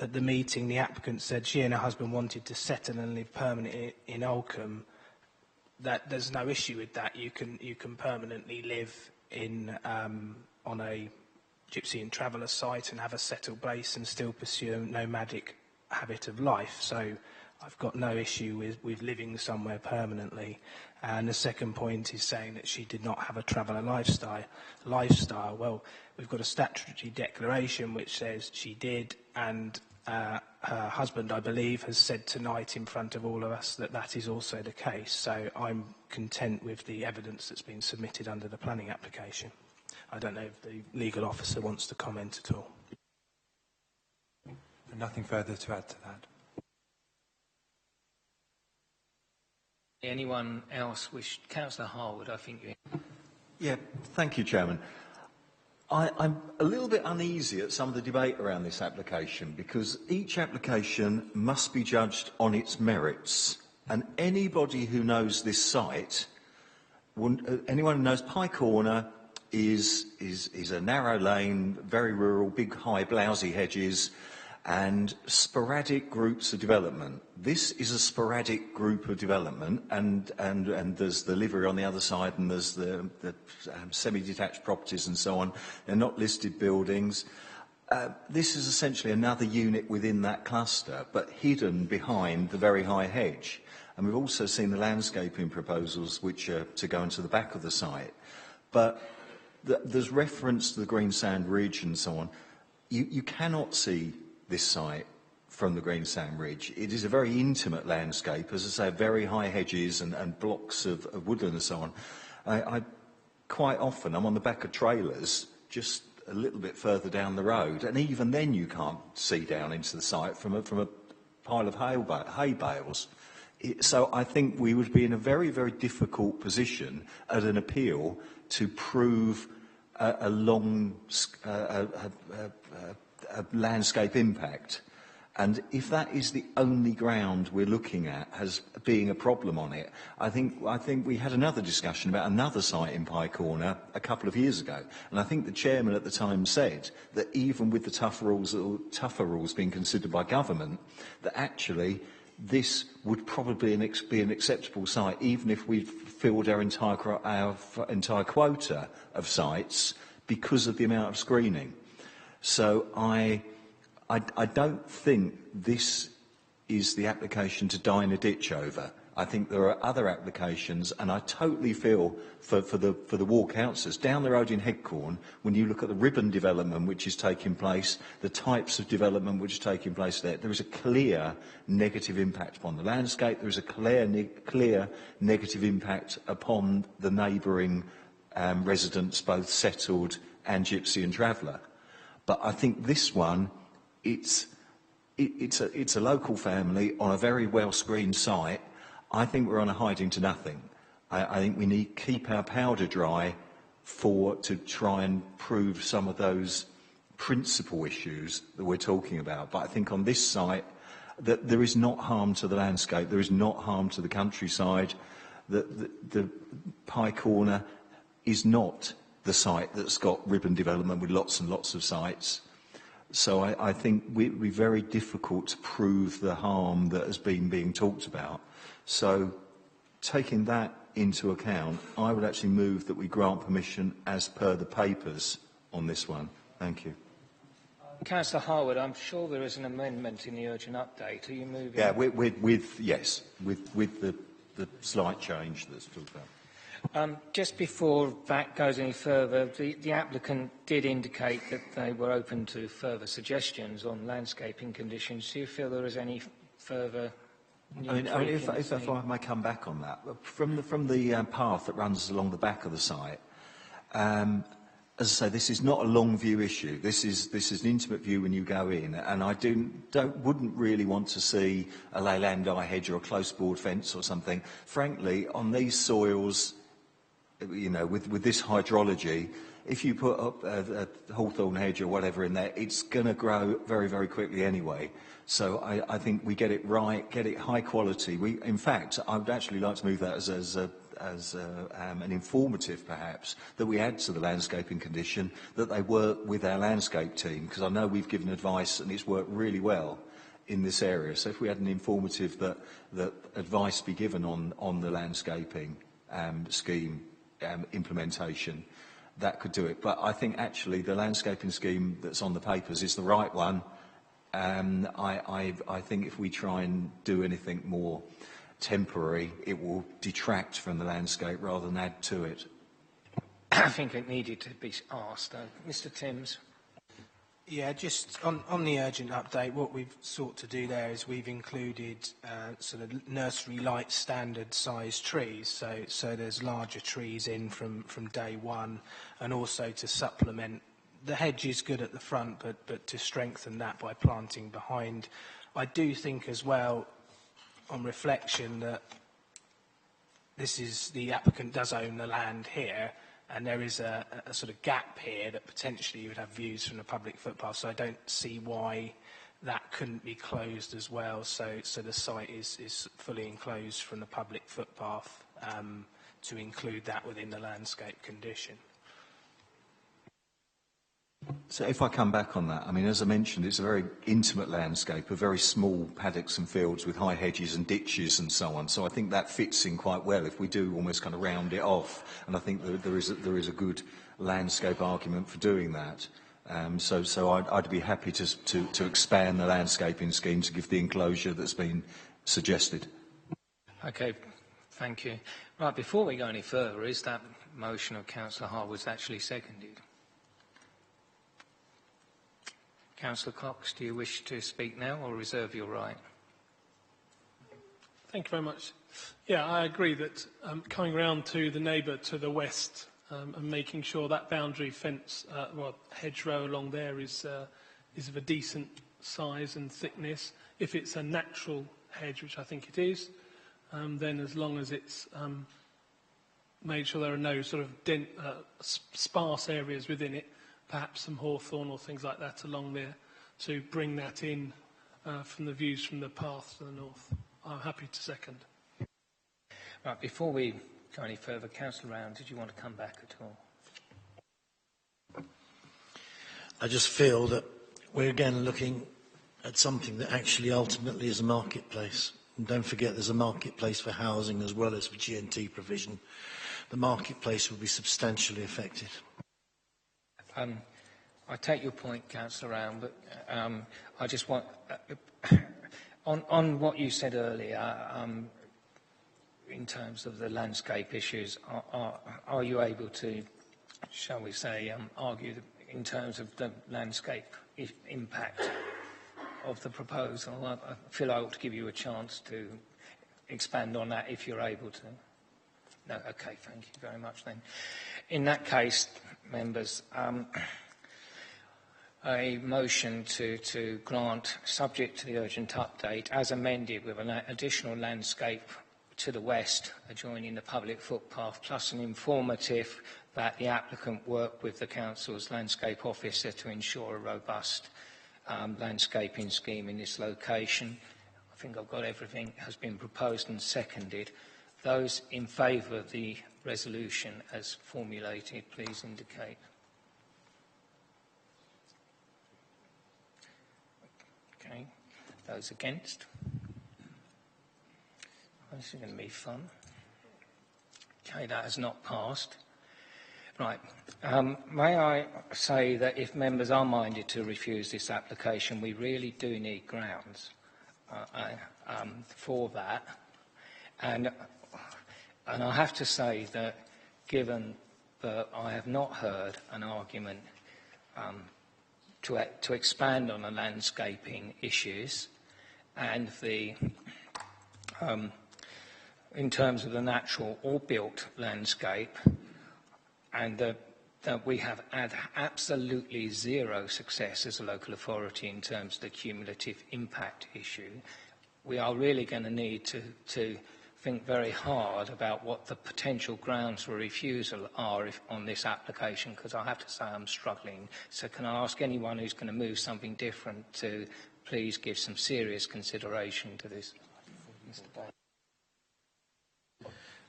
Speaker 12: at the meeting, the applicant said she and her husband wanted to settle and live permanently in Oldcombe. That there's no issue with that. You can permanently live in on a gypsy and traveller site and have a settled base and still pursue a nomadic habit of life. So I've got no issue with living somewhere permanently. And the second point is saying that she did not have a traveller lifestyle. Well, we've got a statutory declaration which says she did, and her husband, I believe, has said tonight in front of all of us that that is also the case. So I'm content with the evidence that's been submitted under the planning application. I don't know if the legal officer wants to comment at all.
Speaker 7: Nothing further to add to that.
Speaker 1: Anyone else wish? Councillor Harwood, I think you.
Speaker 8: Yeah, thank you, Chairman. I'm a little bit uneasy at some of the debate around this application, because each application must be judged on its merits, and anybody who knows this site, anyone who knows Pye Corner is a narrow lane, very rural, big high blousy hedges, and sporadic groups of development. This is a sporadic group of development, and there's the livery on the other side, and there's the semi-detached properties and so on. They're not listed buildings. This is essentially another unit within that cluster, but hidden behind the very high hedge. And we've also seen the landscaping proposals which are to go into the back of the site. But there's reference to the Green Sand Ridge and so on. You cannot see this site from the Green Sand Ridge. It is a very intimate landscape, as I say, very high hedges and blocks of woodland and so on. I quite often, I'm on the back of trailers just a little bit further down the road, and even then you can't see down into the site from a pile of hay bales. So I think we would be in a very, very difficult position at an appeal to prove a landscape impact. And if that is the only ground we're looking at as being a problem on it, I think we had another discussion about another site in Pye Corner a couple of years ago, and I think the chairman at the time said that even with the tougher rules being considered by government, that actually this would probably be an acceptable site, even if we've filled our entire quota of sites because of the amount of screening. So I I don't think this is the application to dine a ditch over. I think there are other applications, and I totally feel for the ward councillors. Down the road in Headcorn, when you look at the ribbon development which is taking place, the types of development which are taking place there, there is a clear negative impact upon the landscape. There is a clear negative impact upon the neighbouring residents, both settled and gypsy and traveller. But I think this one, it's a local family on a very well-screened site. I think we're on a hiding to nothing. I think we need to keep our powder dry to try and prove some of those principal issues that we're talking about. But I think on this site, that there is not harm to the landscape, there is not harm to the countryside. The Pie Corner is not the site that's got ribbon development with lots and lots of sites. So I think it would be very difficult to prove the harm that has been being talked about. So taking that into account, I would actually move that we grant permission as per the papers on this one. Thank you.
Speaker 1: Councillor Harwood, I'm sure there is an amendment in the urgent update. Are you moving?
Speaker 8: Yeah, with the slight change that's talked about.
Speaker 1: Just before that goes any further, the applicant did indicate that they were open to further suggestions on landscaping conditions. Do you feel there is any further?
Speaker 8: If I may come back on that, from the path that runs along the back of the site, as I say, this is not a long view issue. This is an intimate view when you go in, and I wouldn't really want to see a leylandii hedge or a close board fence or something. Frankly, on these soils, you know, with this hydrology, if you put up a hawthorn hedge or whatever in there, it's going to grow very, very quickly anyway. So I think we get it right, get it high quality. In fact, I would actually like to move that as an informative, perhaps, that we add to the landscaping condition, that they work with our landscape team, because I know we've given advice and it's worked really well in this area. So if we had an informative that advice be given on the landscaping scheme implementation, that could do it. But I think actually the landscaping scheme that's on the papers is the right one. I think if we try and do anything more temporary, it will detract from the landscape rather than add to it.
Speaker 1: I think it needed to be asked. Mr. Timms.
Speaker 12: Yeah, just on the urgent update, what we've sought to do there is we've included sort of nursery light standard size trees, so there's larger trees in from day one, and also to supplement. The hedge is good at the front, but to strengthen that by planting behind. I do think as well, on reflection, that the applicant does own the land here, and there is a sort of gap here that potentially you would have views from the public footpath, so I don't see why that couldn't be closed as well. So the site is fully enclosed from the public footpath to include that within the landscape condition.
Speaker 8: So if I come back on that, I mean, as I mentioned, it's a very intimate landscape, of very small paddocks and fields with high hedges and ditches and so on. So I think that fits in quite well if we do almost kind of round it off. And I think there is a good landscape argument for doing that. So I'd be happy to expand the landscaping scheme to give the enclosure that's been suggested.
Speaker 1: Okay, thank you. Right, before we go any further, is that motion of Councillor Harwood's actually seconded? Councillor Cox, do you wish to speak now or reserve your right?
Speaker 9: Thank you very much. Yeah, I agree that coming round to the neighbour to the west and making sure that boundary fence, hedgerow along there is of a decent size and thickness. If it's a natural hedge, which I think it is, then as long as it's made sure there are no sort of sparse areas within it, perhaps some hawthorn or things like that along there to bring that in from the views from the path to the north. I'm happy to second.
Speaker 1: Right, before we go any further, Councillor Round, did you want to come back at all?
Speaker 2: I just feel that we're again looking at something that actually ultimately is a marketplace. And don't forget there's a marketplace for housing as well as for G&T provision. The marketplace will be substantially affected.
Speaker 1: I take your point, Councillor Round, but I just want, on what you said earlier, in terms of the landscape issues, are you able to, shall we say, argue in terms of the landscape impact of the proposal? I feel I ought to give you a chance to expand on that if you're able to. No, okay, thank you very much then. In that case, members, a motion to grant, subject to the urgent update, as amended with an additional landscape to the west adjoining the public footpath, plus an informative that the applicant work with the council's landscape officer to ensure a robust landscaping scheme in this location. I think I've got everything has been proposed and seconded. Those in favour of the resolution as formulated, please indicate. Okay. Those against? This is going to be fun. Okay, that has not passed. Right. May I say that if members are minded to refuse this application, we really do need grounds for that. And I have to say that given that I have not heard an argument to expand on the landscaping issues and the in terms of the natural or built landscape, and that we have had absolutely zero success as a local authority in terms of the cumulative impact issue, we are really going to need to think very hard about what the potential grounds for refusal are on this application, because I have to say I'm struggling. So can I ask anyone who's going to move something different to please give some serious consideration to this?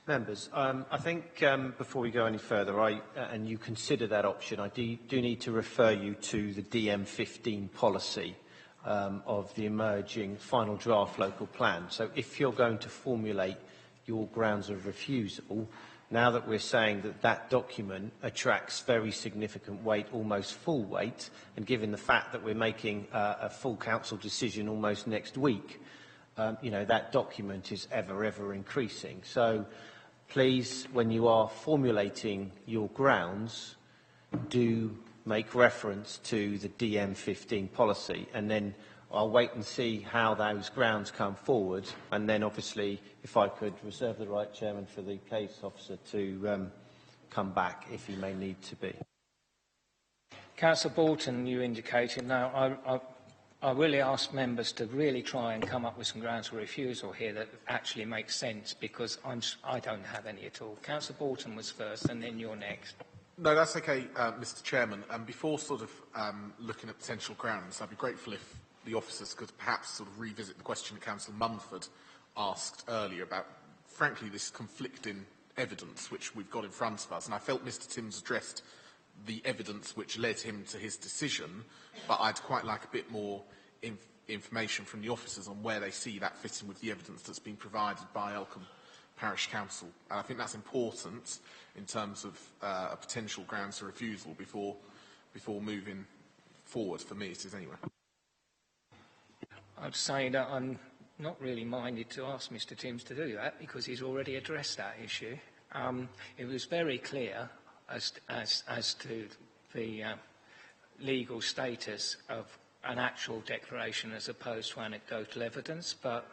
Speaker 6: Members, I think before we go any further, and you consider that option, I do need to refer you to the DM15 policy of the emerging final draft local plan. So if you're going to formulate your grounds of refusal, now that we're saying that that document attracts very significant weight, almost full weight, and given the fact that we're making a full council decision almost next week, you know, that document is ever increasing. So please, when you are formulating your grounds, do make reference to the DM15 policy, and then I'll wait and see how those grounds come forward, and then obviously, if I could reserve the right, Chairman, for the case officer to come back if he may need to be.
Speaker 1: Councillor Bolton, you indicated. Now, I really ask members to really try and come up with some grounds for refusal here that actually make sense, because I don't have any at all. Councillor Bolton was first, and then you're next.
Speaker 16: No, that's okay, Mr. Chairman. Before sort of looking at potential grounds, I'd be grateful if the officers could perhaps sort of revisit the question that Councillor Mumford asked earlier about, frankly, this conflicting evidence which we've got in front of us. And I felt Mr. Timms addressed the evidence which led him to his decision, but I'd quite like a bit more information from the officers on where they see that fitting with the evidence that's been provided by Elcombe Parish Council. And I think that's important in terms of a potential grounds for refusal before moving forward. For me, it is anyway.
Speaker 1: I'd say that I'm not really minded to ask Mr. Timms to do that, because he's already addressed that issue. It was very clear as to the legal status of an actual declaration as opposed to anecdotal evidence, but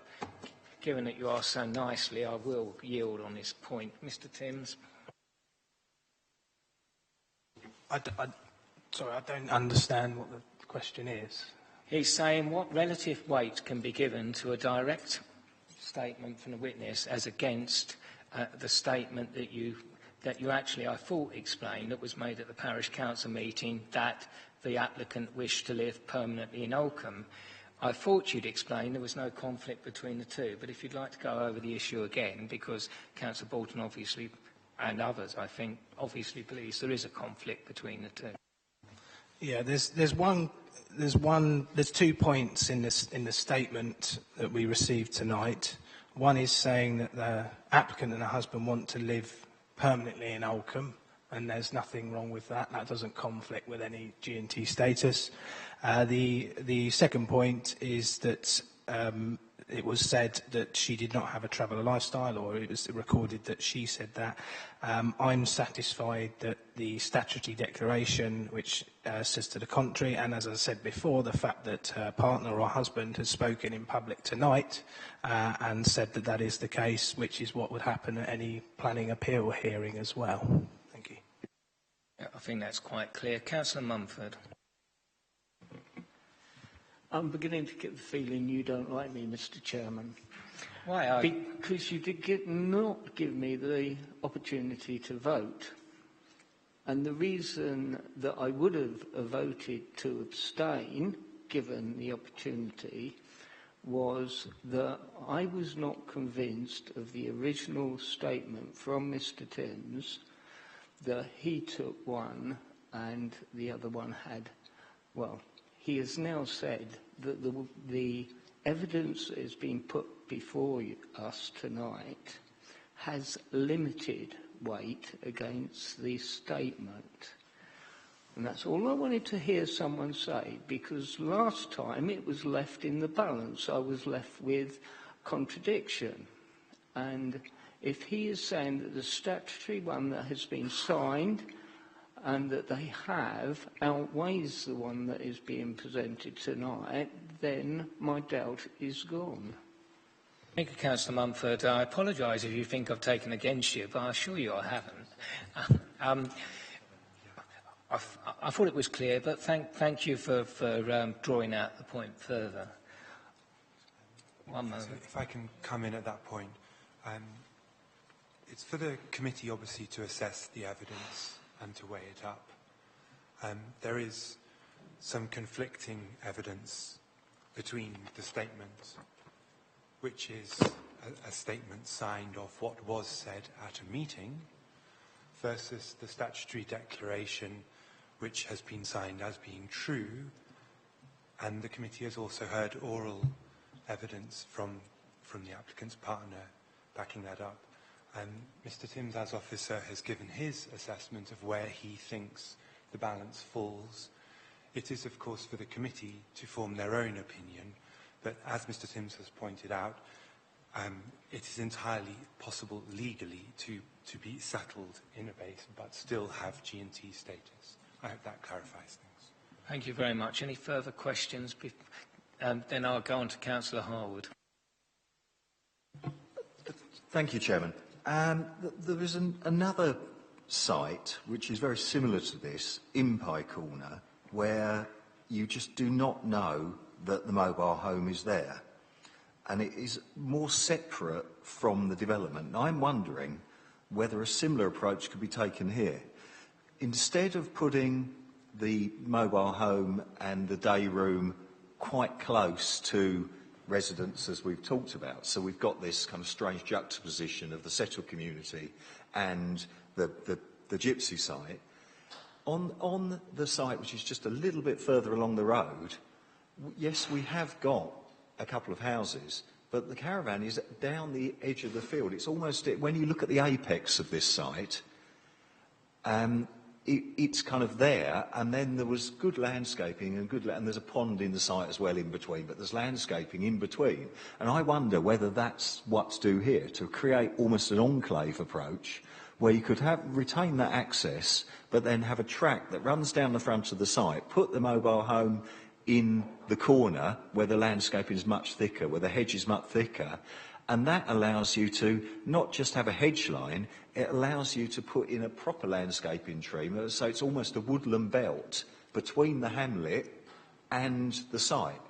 Speaker 1: given that you asked so nicely, I will yield on this point. Mr. Timms.
Speaker 12: Sorry, I don't understand what the question is.
Speaker 1: He's saying what relative weight can be given to a direct statement from the witness as against the statement that you actually, I thought, explained, that was made at the parish council meeting, that the applicant wished to live permanently in Olcombe. I thought you'd explain there was no conflict between the two, but if you'd like to go over the issue again, because Councillor Bolton obviously, and others, I think, obviously believes there is a conflict between the two.
Speaker 12: Yeah, there's 2 points in the statement that we received tonight. One is saying that the applicant and her husband want to live permanently in Olcombe, and there's nothing wrong with that. That doesn't conflict with any G&T status. The second point is that it was said that she did not have a traveller lifestyle, or it was recorded that she said that. I'm satisfied that the statutory declaration, which says to the contrary, and as I said before, the fact that her partner or husband has spoken in public tonight and said that that is the case, which is what would happen at any planning appeal hearing as well. Thank you.
Speaker 1: Yeah, I think that's quite clear. Councillor Mumford.
Speaker 10: I'm beginning to get the feeling you don't like me, Mr. Chairman.
Speaker 1: Why?
Speaker 10: Because you did not give me the opportunity to vote. And the reason that I would have voted to abstain, given the opportunity, was that I was not convinced of the original statement from Mr. Timms that he took one and the other one had, well, he has now said that the evidence that is being put before us tonight has limited weight against the statement. And that's all I wanted to hear someone say, because last time it was left in the balance. I was left with contradiction. And if he is saying that the statutory one that has been signed and that they have outweighs the one that is being presented tonight, then my doubt is gone.
Speaker 1: Thank you, Councillor Mumford. I apologise if you think I've taken against you, but I assure you I haven't. I thought it was clear, but thank you for drawing out the point further. One moment.
Speaker 7: So if I can come in at that point. It's for the committee, obviously, to assess the evidence and to weigh it up. There is some conflicting evidence between the statements, which is a statement signed off what was said at a meeting, versus the statutory declaration, which has been signed as being true, and the committee has also heard oral evidence from the applicant's partner backing that up. Mr. Timms, as officer, has given his assessment of where he thinks the balance falls. It is, of course, for the committee to form their own opinion, but as Mr. Timms has pointed out, it is entirely possible legally to be settled in a base but still have G&T status. I hope that clarifies things.
Speaker 1: Thank you very much. Any further questions? Then I'll go on to Councillor Harwood.
Speaker 8: Thank you, Chairman. There is another site which is very similar to this, Impey Corner, where you just do not know that the mobile home is there. And it is more separate from the development. And I'm wondering whether a similar approach could be taken here. Instead of putting the mobile home and the day room quite close to residents, as we've talked about, so we've got this kind of strange juxtaposition of the settled community and the gypsy site. On the site, which is just a little bit further along the road, yes, we have got a couple of houses, but the caravan is down the edge of the field. It's almost, when you look at the apex of this site, it's kind of there, and then there was good landscaping and there's a pond in the site as well in between, but there's landscaping in between. And I wonder whether that's what to do here, to create almost an enclave approach where you could retain that access, but then have a track that runs down the front of the site, put the mobile home in the corner where the landscaping is much thicker, where the hedge is much thicker, and that allows you to not just have a hedge line, it allows you to put in a proper landscaping tree, so it's almost a woodland belt between the hamlet and the site.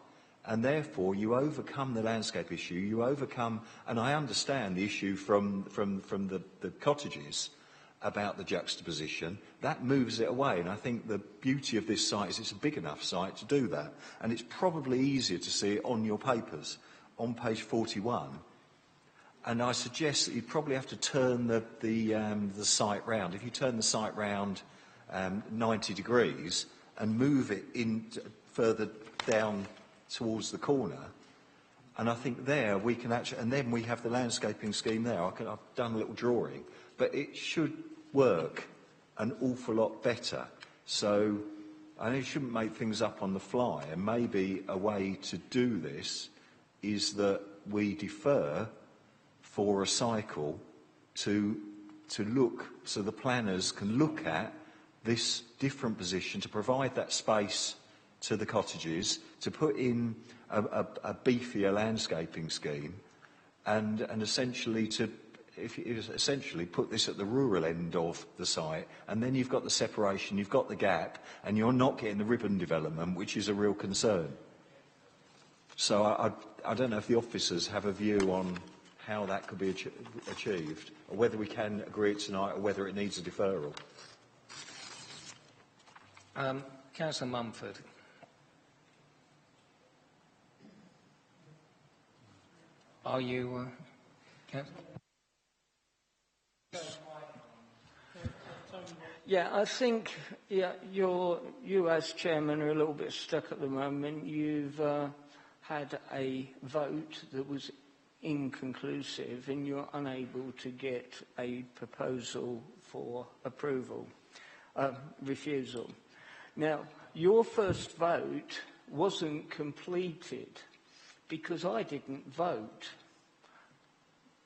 Speaker 8: And therefore you overcome the landscape issue, you overcome, and I understand the issue from the cottages about the juxtaposition, that moves it away. And I think the beauty of this site is it's a big enough site to do that. And it's probably easier to see it on your papers, on page 41. And I suggest that you probably have to turn the site round. If you turn the site round 90 degrees and move it in further down towards the corner, and I think there we can actually, and then we have the landscaping scheme there. I've done a little drawing, but it should work an awful lot better. So I know you shouldn't make things up on the fly, and maybe a way to do this is that we defer for a cycle to look, so the planners can look at this different position to provide that space to the cottages, to put in a beefier landscaping scheme, and essentially essentially put this at the rural end of the site, and then you've got the separation, you've got the gap, and you're not getting the ribbon development, which is a real concern. So I don't know if the officers have a view on how that could be achieved, or whether we can agree it tonight, or whether it needs a deferral.
Speaker 1: Councillor Mumford. Are you...
Speaker 10: Yeah, I think you as chairman are a little bit stuck at the moment. You've had a vote that was inconclusive and you're unable to get a proposal for approval, refusal. Now, your first vote wasn't completed because I didn't vote.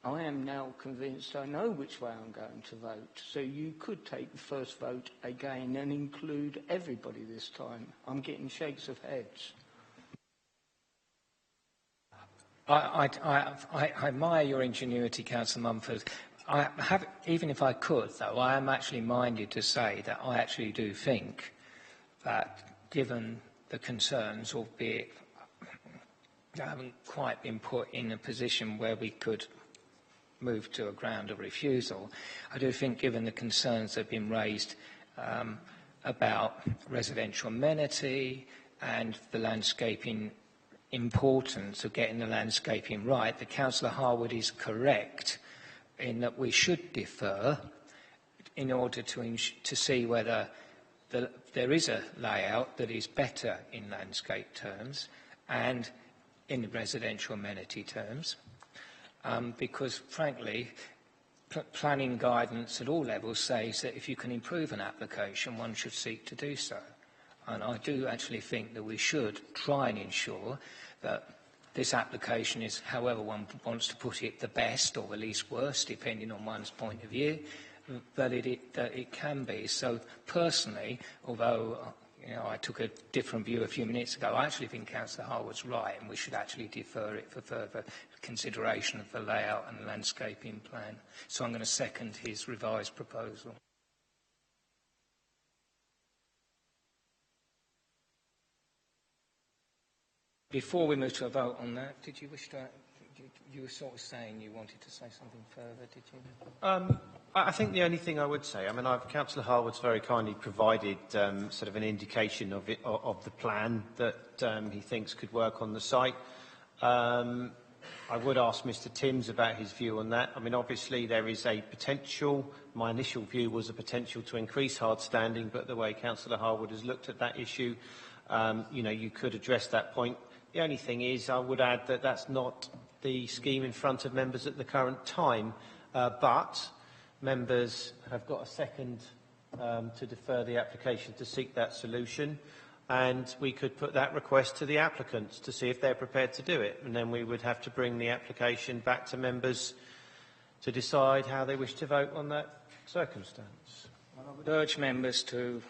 Speaker 10: I am now convinced I know which way I'm going to vote. So you could take the first vote again and include everybody this time. I'm getting shakes of heads.
Speaker 1: I admire your ingenuity, Councillor Mumford. Even if I could, though, I am actually minded to say that I actually do think that, given the concerns, albeit I haven't quite been put in a position where we could move to a ground of refusal, I do think, given the concerns that have been raised about residential amenity and the landscaping importance of getting the landscaping right, that Councillor Harwood is correct in that we should defer in order to see whether there is a layout that is better in landscape terms and in residential amenity terms. Because, frankly, planning guidance at all levels says that if you can improve an application, one should seek to do so. And I do actually think that we should try and ensure that this application is, however one wants to put it, the best or the least worst, depending on one's point of view, that it can be. So, personally, although I took a different view a few minutes ago, I actually think Councillor Harwood's right, and we should actually defer it for further consideration of the layout and landscaping plan. So I'm going to second his revised proposal. Before we move to a vote on that, did you wish to... You were sort of saying you wanted to say something further, did you?
Speaker 6: I think the only thing I would say, Councillor Harwood's very kindly provided sort of an indication of the plan that he thinks could work on the site. I would ask Mr Timms about his view on that. Obviously there is a potential, my initial view was a potential to increase hard standing, but the way Councillor Harwood has looked at that issue, you could address that point. The only thing is, I would add that that's not the scheme in front of members at the current time, but members have got a second to defer the application to seek that solution, and we could put that request to the applicants to see if they're prepared to do it, and then we would have to bring the application back to members to decide how they wish to vote on that circumstance.
Speaker 1: I would urge members to...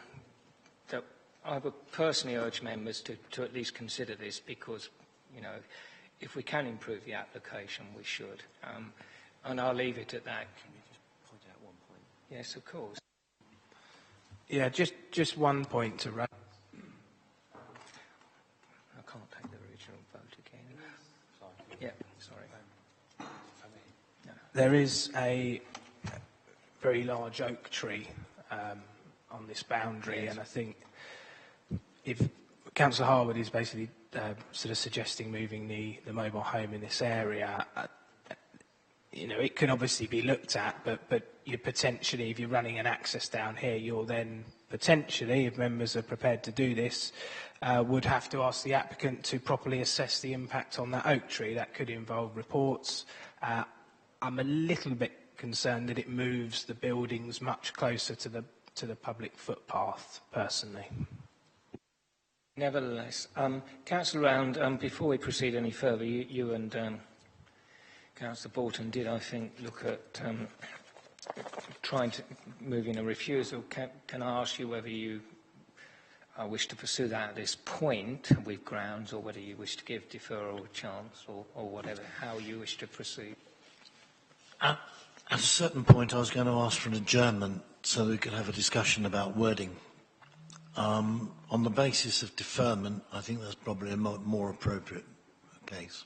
Speaker 1: I would personally urge members to at least consider this because, if we can improve the application, we should. And I'll leave it at that. Can you just point out one point? Yes, of course.
Speaker 12: Yeah, just one point to raise.
Speaker 1: I can't take the original vote again. Sorry. Yeah, sorry.
Speaker 12: There is a very large oak tree on this boundary, yes. And I think if Councillor Harwood is basically sort of suggesting moving the mobile home in this area, it can obviously be looked at, but you potentially, if you're running an access down here, you're then potentially, if members are prepared to do this, would have to ask the applicant to properly assess the impact on that oak tree. That could involve reports. I'm a little bit concerned that it moves the buildings much closer to the to the public footpath, personally.
Speaker 1: Nevertheless, Councillor Round, before we proceed any further, you and Councillor Borton did, I think, look at trying to move in a refusal. Can I ask you whether you wish to pursue that at this point with grounds, or whether you wish to give deferral a chance, or whatever, how you wish to proceed?
Speaker 2: At a certain point, I was going to ask for an adjournment so we could have a discussion about wording. On the basis of deferment, I think that's probably a more appropriate case.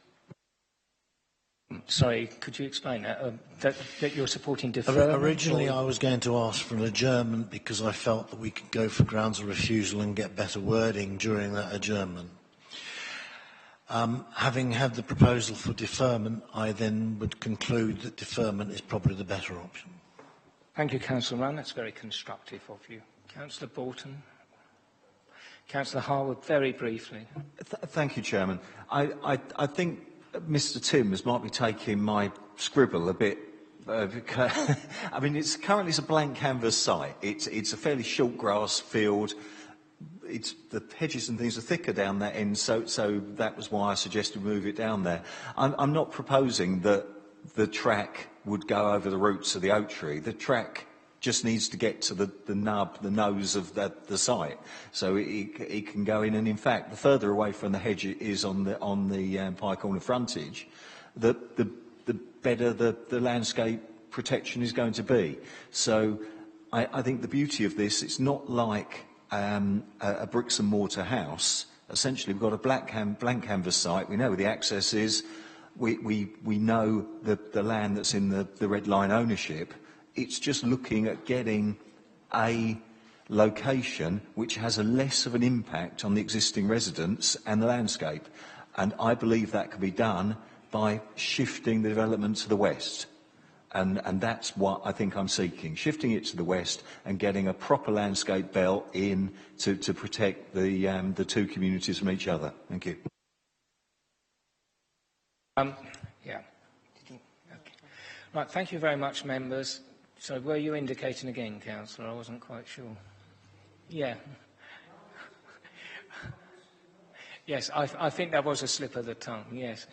Speaker 1: Sorry, could you explain that? That you're supporting deferment?
Speaker 2: Originally, I was going to ask for an adjournment because I felt that we could go for grounds of refusal and get better wording during that adjournment. Having had the proposal for deferment, I then would conclude that deferment is probably the better option.
Speaker 1: Thank you, Councillor Mann. That's very constructive of you. Councillor Borton. Councillor Harwood, very briefly.
Speaker 8: Thank you, Chairman. I think Mr Timms might be taking my scribble a bit. I mean, currently it's a blank canvas site. It's a fairly short grass field. The hedges and things are thicker down that end, so that was why I suggested move it down there. I'm not proposing that the track would go over the roots of the oak tree. The track just needs to get to the nose of the site, so it can go in. And in fact, the further away from the hedge it is on the Pye Corner frontage, the better the landscape protection is going to be. So I think the beauty of this, it's not like a bricks and mortar house. Essentially, we've got a blank canvas site. We know where the access is. We know the land that's in the red line ownership. It's just looking at getting a location which has a less of an impact on the existing residents and the landscape. And I believe that can be done by shifting the development to the west. And that's what I think I'm seeking, shifting it to the west and getting a proper landscape belt in to protect the two communities from each other. Thank you.
Speaker 1: Yeah. Okay. Right, thank you very much, members. So were you indicating again, Councillor? I wasn't quite sure. Yeah. Yes, I think that was a slip of the tongue, yes.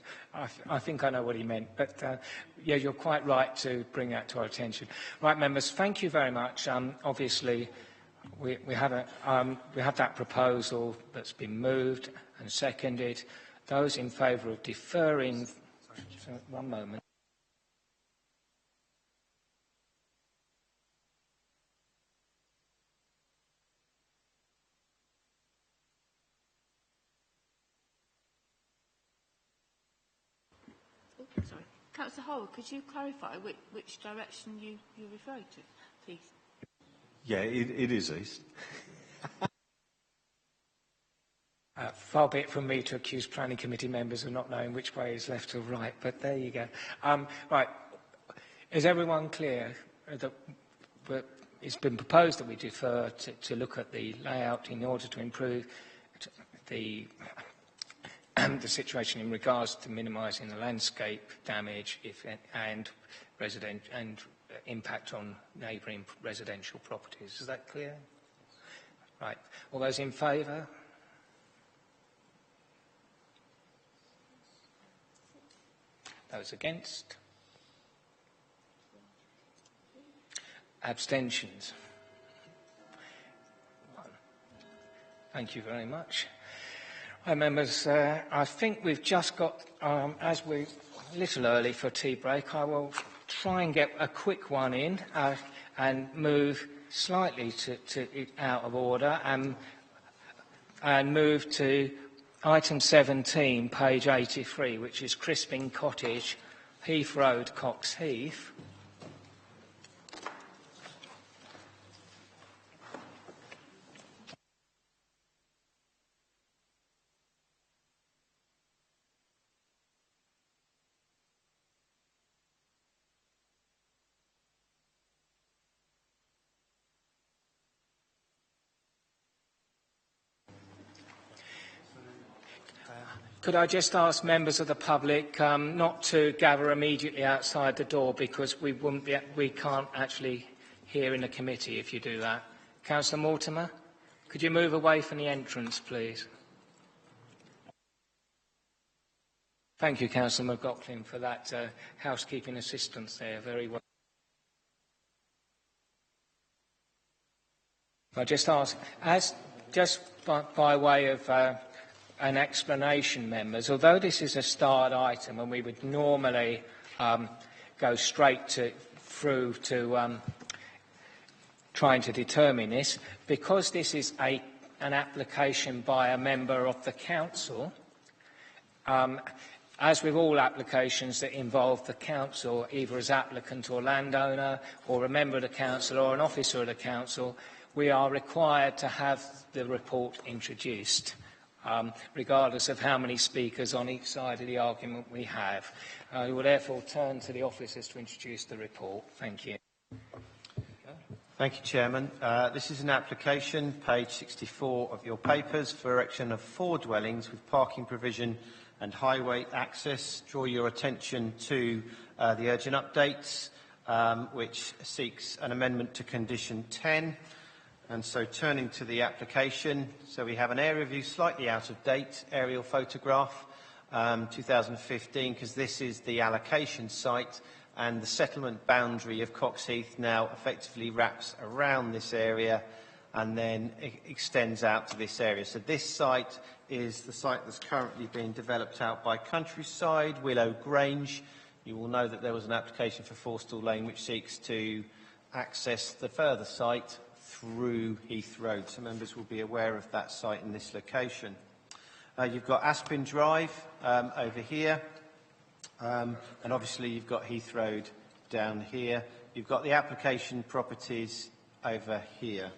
Speaker 1: I think I know what he meant. But, yeah, you're quite right to bring that to our attention. Right, members, thank you very much. Obviously, we have that proposal that's been moved and seconded. Those in favour of deferring... One moment.
Speaker 17: Sorry. Councillor Howard, could you clarify which direction you refer to, please?
Speaker 8: Yeah, it is east.
Speaker 1: Far be it from me to accuse planning committee members of not knowing which way is left or right, but there you go. Right. Is everyone clear that it's been proposed that we defer to look at the layout in order to improve the situation in regards to minimising the landscape damage and impact on neighbouring residential properties? Is that clear? Right. All those in favour? Those against? Abstentions? Thank you very much. Right, members, I think we've just got, as we're a little early for tea break, I will try and get a quick one in and move slightly out of order and move to item 17, page 83, which is Crispin Cottage, Heath Road, Cox Heath. Could I just ask members of the public not to gather immediately outside the door, because we can't actually hear in the committee if you do that. Councillor Mortimer, could you move away from the entrance, please? Thank you, Councillor McLaughlin, for that housekeeping assistance there. Very well. I just ask, by way of an explanation, members, although this is a starred item and we would normally go straight through to trying to determine this, because this is an application by a member of the council, as with all applications that involve the council, either as applicant or landowner, or a member of the council or an officer of the council, we are required to have the report introduced, regardless of how many speakers on each side of the argument we have. I will therefore turn to the officers to introduce the report. Thank you.
Speaker 6: Thank you, Chairman. This is an application, page 64 of your papers, for erection of 4 dwellings with parking provision and highway access. Draw your attention to the urgent updates, which seeks an amendment to condition 10. And so turning to the application, so we have an area view slightly out of date, aerial photograph, 2015, because this is the allocation site, and the settlement boundary of Coxheath now effectively wraps around this area and then extends out to this area. So this site is the site that's currently being developed out by Countryside, Willow Grange. You will know that there was an application for Forstall Lane which seeks to access the further site through Heath Road. So members will be aware of that site in this location. You've got Aspin Drive over here, and obviously you've got Heath Road down here. You've got the application properties over here.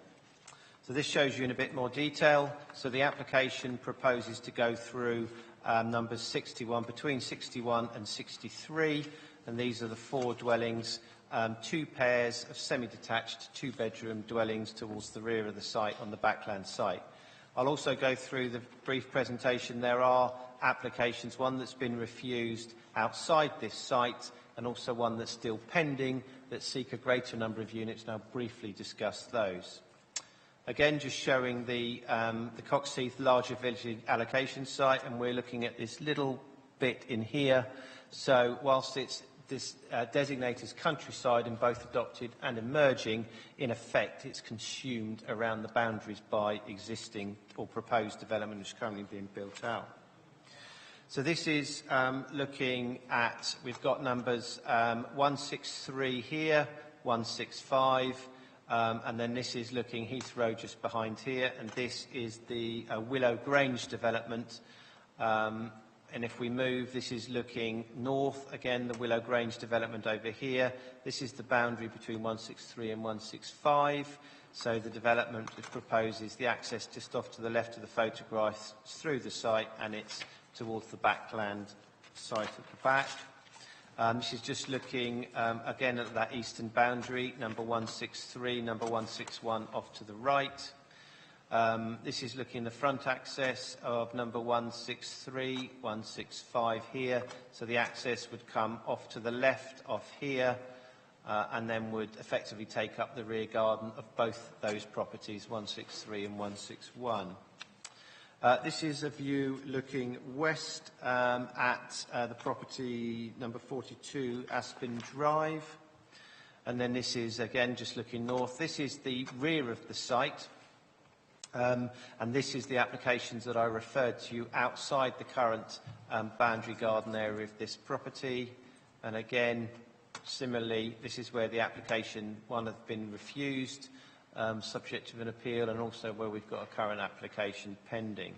Speaker 6: So this shows you in a bit more detail. So the application proposes to go through numbers 61, between 61 and 63, and these are the 4 dwellings, 2 pairs of semi-detached 2-bedroom dwellings towards the rear of the site on the backland site. I'll also go through the brief presentation. There are applications, one that's been refused outside this site and also one that's still pending that seek a greater number of units, and I'll briefly discuss those. Again, just showing the Coxheath larger village allocation site, and we're looking at this little bit in here. So whilst it's this designated as Countryside in both adopted and emerging, in effect it's consumed around the boundaries by existing or proposed development which is currently being built out. So this is looking at, we've got numbers 163 here, 165, and then this is looking Heath Road just behind here, and this is the Willow Grange development. And if we move, this is looking north, again the Willow Grange development over here. This is the boundary between 163 and 165. So the development that proposes the access just off to the left of the photographs through the site, and it's towards the backland site at the back. This is just looking again at that eastern boundary, number 163, number 161 off to the right. This is looking the front access of number 163, 165 here. So the access would come off to the left off here and then would effectively take up the rear garden of both those properties, 163 and 161. This is a view looking west at the property number 42, Aspin Drive. And then this is again just looking north. This is the rear of the site. And this is the applications that I referred to you outside the current boundary garden area of this property. And again, similarly, this is where the application one has been refused, subject to an appeal, and also where we've got a current application pending.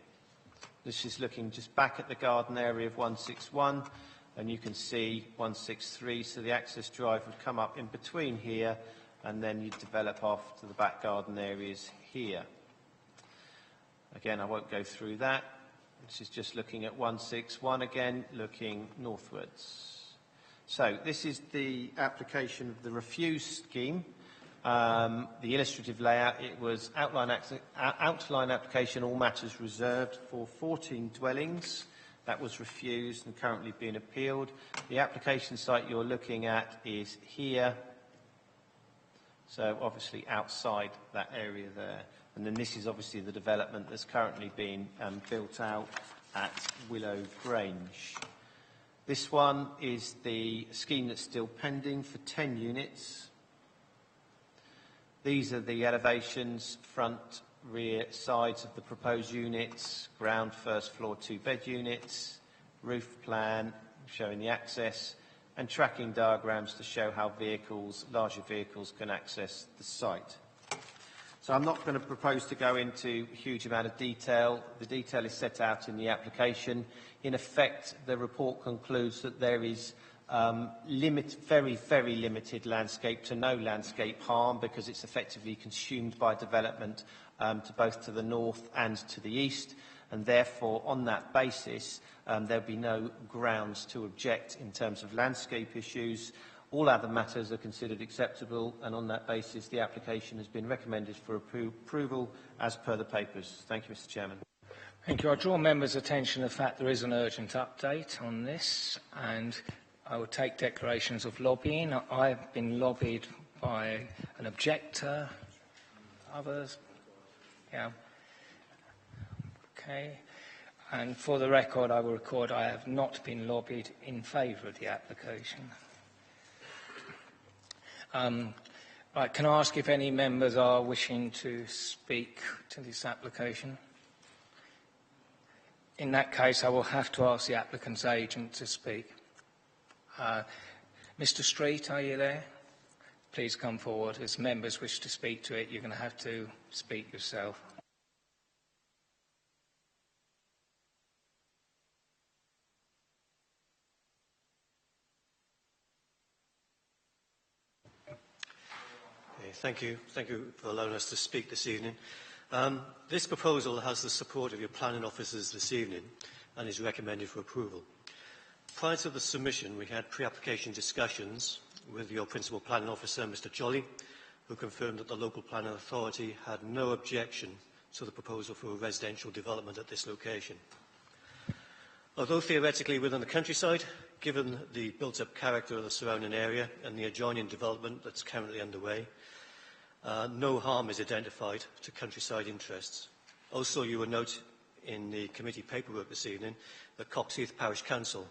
Speaker 6: This is looking just back at the garden area of 161, and you can see 163, so the access drive would come up in between here, and then you'd develop off to the back garden areas here. Again, I won't go through that. This is just looking at 161 again, looking northwards. So this is the application of the refused scheme. The illustrative layout, it was outline application, all matters reserved for 14 dwellings. That was refused and currently being appealed. The application site you're looking at is here. So obviously outside that area there. And then this is obviously the development that's currently being built out at Willow Grange. This one is the scheme that's still pending for 10 units. These are the elevations, front, rear, sides of the proposed units, ground, first floor, 2-bed units, roof plan showing the access, and tracking diagrams to show how vehicles, larger vehicles, can access the site. So I'm not going to propose to go into a huge amount of detail. The detail is set out in the application. In effect, the report concludes that there is very, very limited landscape to no landscape harm because it's effectively consumed by development to both to the north and to the east. And therefore, on that basis, there'll be no grounds to object in terms of landscape issues. All other matters are considered acceptable, and on that basis, the application has been recommended for approval as per the papers. Thank you, Mr. Chairman.
Speaker 1: Thank you. I draw members' attention to the fact there is an urgent update on this, and I will take declarations of lobbying. I've been lobbied by an objector. Others? Yeah. Okay. And for the record, I will record I have not been lobbied in favour of the application. Right, can I ask if any members are wishing to speak to this application? In that case, I will have to ask the applicant's agent to speak. Mr. Street, are you there? Please come forward. As members wish to speak to it, you're going to have to speak yourself.
Speaker 18: Thank you. Thank you for allowing us to speak this evening. This proposal has the support of your planning officers this evening and is recommended for approval. Prior to the submission, we had pre-application discussions with your principal planning officer, Mr. Jolly, who confirmed that the local planning authority had no objection to the proposal for a residential development at this location. Although theoretically within the countryside, given the built-up character of the surrounding area and the adjoining development that's currently underway, no harm is identified to countryside interests. Also, you will note in the committee paperwork this evening that Coxheath Parish Council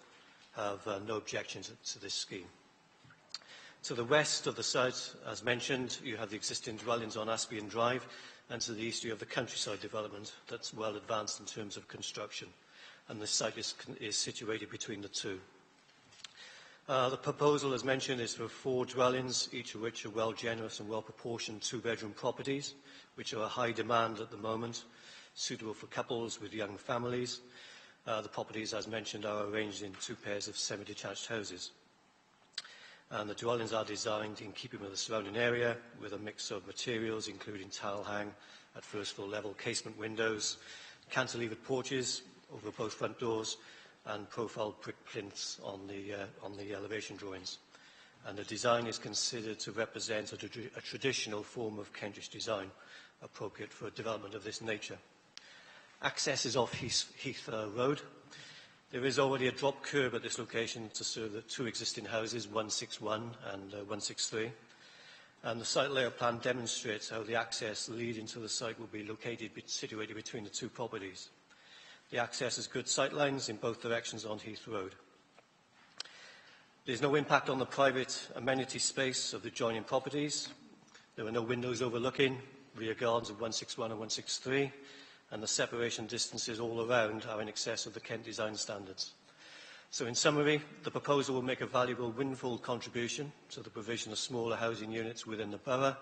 Speaker 18: have no objections to this scheme. To the west of the site, as mentioned, you have the existing dwellings on Aspian Drive, and to the east you have the countryside development that's well advanced in terms of construction, and the site is situated between the two. The proposal, as mentioned, is for 4 dwellings, each of which are well-generous and well-proportioned 2-bedroom properties, which are a high demand at the moment, suitable for couples with young families. The properties, as mentioned, are arranged in 2 pairs of semi-detached houses. And the dwellings are designed in keeping with the surrounding area, with a mix of materials, including tile hang at first floor level, casement windows, cantilevered porches over both front doors, and profile brick plinths on the elevation drawings. And the design is considered to represent a traditional form of Kentish design, appropriate for a development of this nature. Access is off Heath Road. There is already a drop curb at this location to serve the 2 existing houses, 161 and 163. And the site layout plan demonstrates how the access leading to the site will be situated between the 2 properties. The access has good sight lines in both directions on Heath Road. There's no impact on the private amenity space of the adjoining properties. There are no windows overlooking rear gardens of 161 and 163, and the separation distances all around are in excess of the Kent design standards. So in summary, the proposal will make a valuable windfall contribution to the provision of smaller housing units within the borough.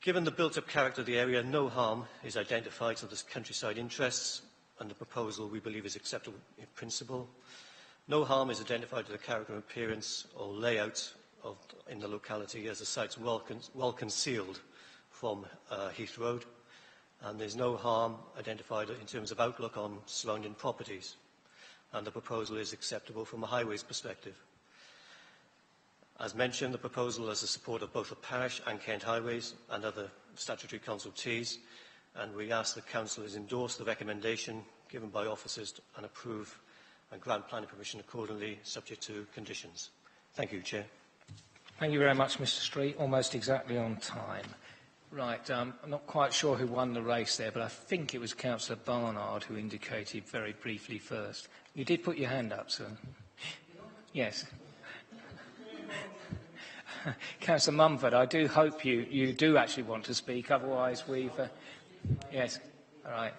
Speaker 18: Given the built-up character of the area, no harm is identified to the countryside interests, and the proposal, we believe, is acceptable in principle. No harm is identified to the character and appearance or layout in the locality, as the site's well concealed from Heath Road, and there's no harm identified in terms of outlook on surrounding properties, and the proposal is acceptable from a highways perspective. As mentioned, the proposal has the support of both the parish and Kent Highways and other statutory consultees, and we ask that councillors endorse the recommendation given by officers and approve and grant planning permission accordingly, subject to conditions. Thank you, Chair.
Speaker 1: Thank you very much, Mr. Street. Almost exactly on time. Right, I'm not quite sure who won the race there, but I think it was Councillor Barnard who indicated very briefly first. You did put your hand up, sir. Yes. Councillor Mumford, I do hope you do actually want to speak, otherwise we've... yes, all right.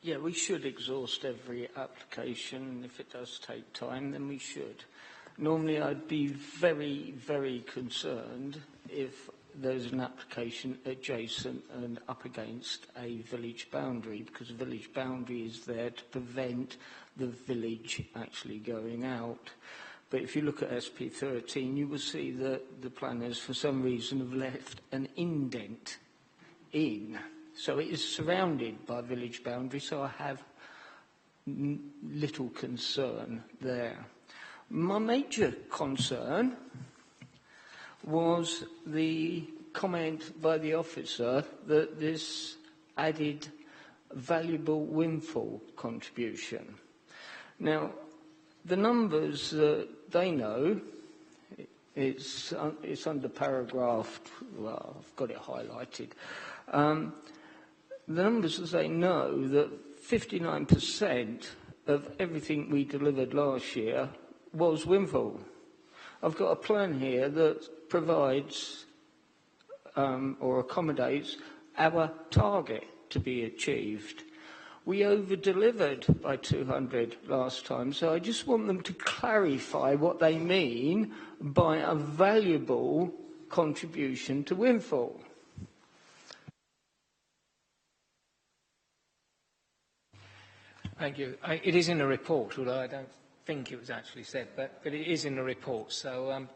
Speaker 10: Yeah, we should exhaust every application. If it does take time, then we should. Normally, I'd be very, very concerned if there's an application adjacent and up against a village boundary, because a village boundary is there to prevent the village actually going out. But if you look at SP13, you will see that the planners, for some reason, have left an indent in. So it is surrounded by village boundary, so I have little concern there. My major concern was the comment by the officer that this added valuable windfall contribution. Now, the numbers that they know, it's under paragraph, well, I've got it highlighted. The numbers that they know that 59% of everything we delivered last year was windfall. I've got a plan here that provides or accommodates our target to be achieved. We over-delivered by 200 last time, so I just want them to clarify what they mean by a valuable contribution to windfall.
Speaker 1: Thank you. It is in the report, although I don't think it was actually said, but it is in the report. So,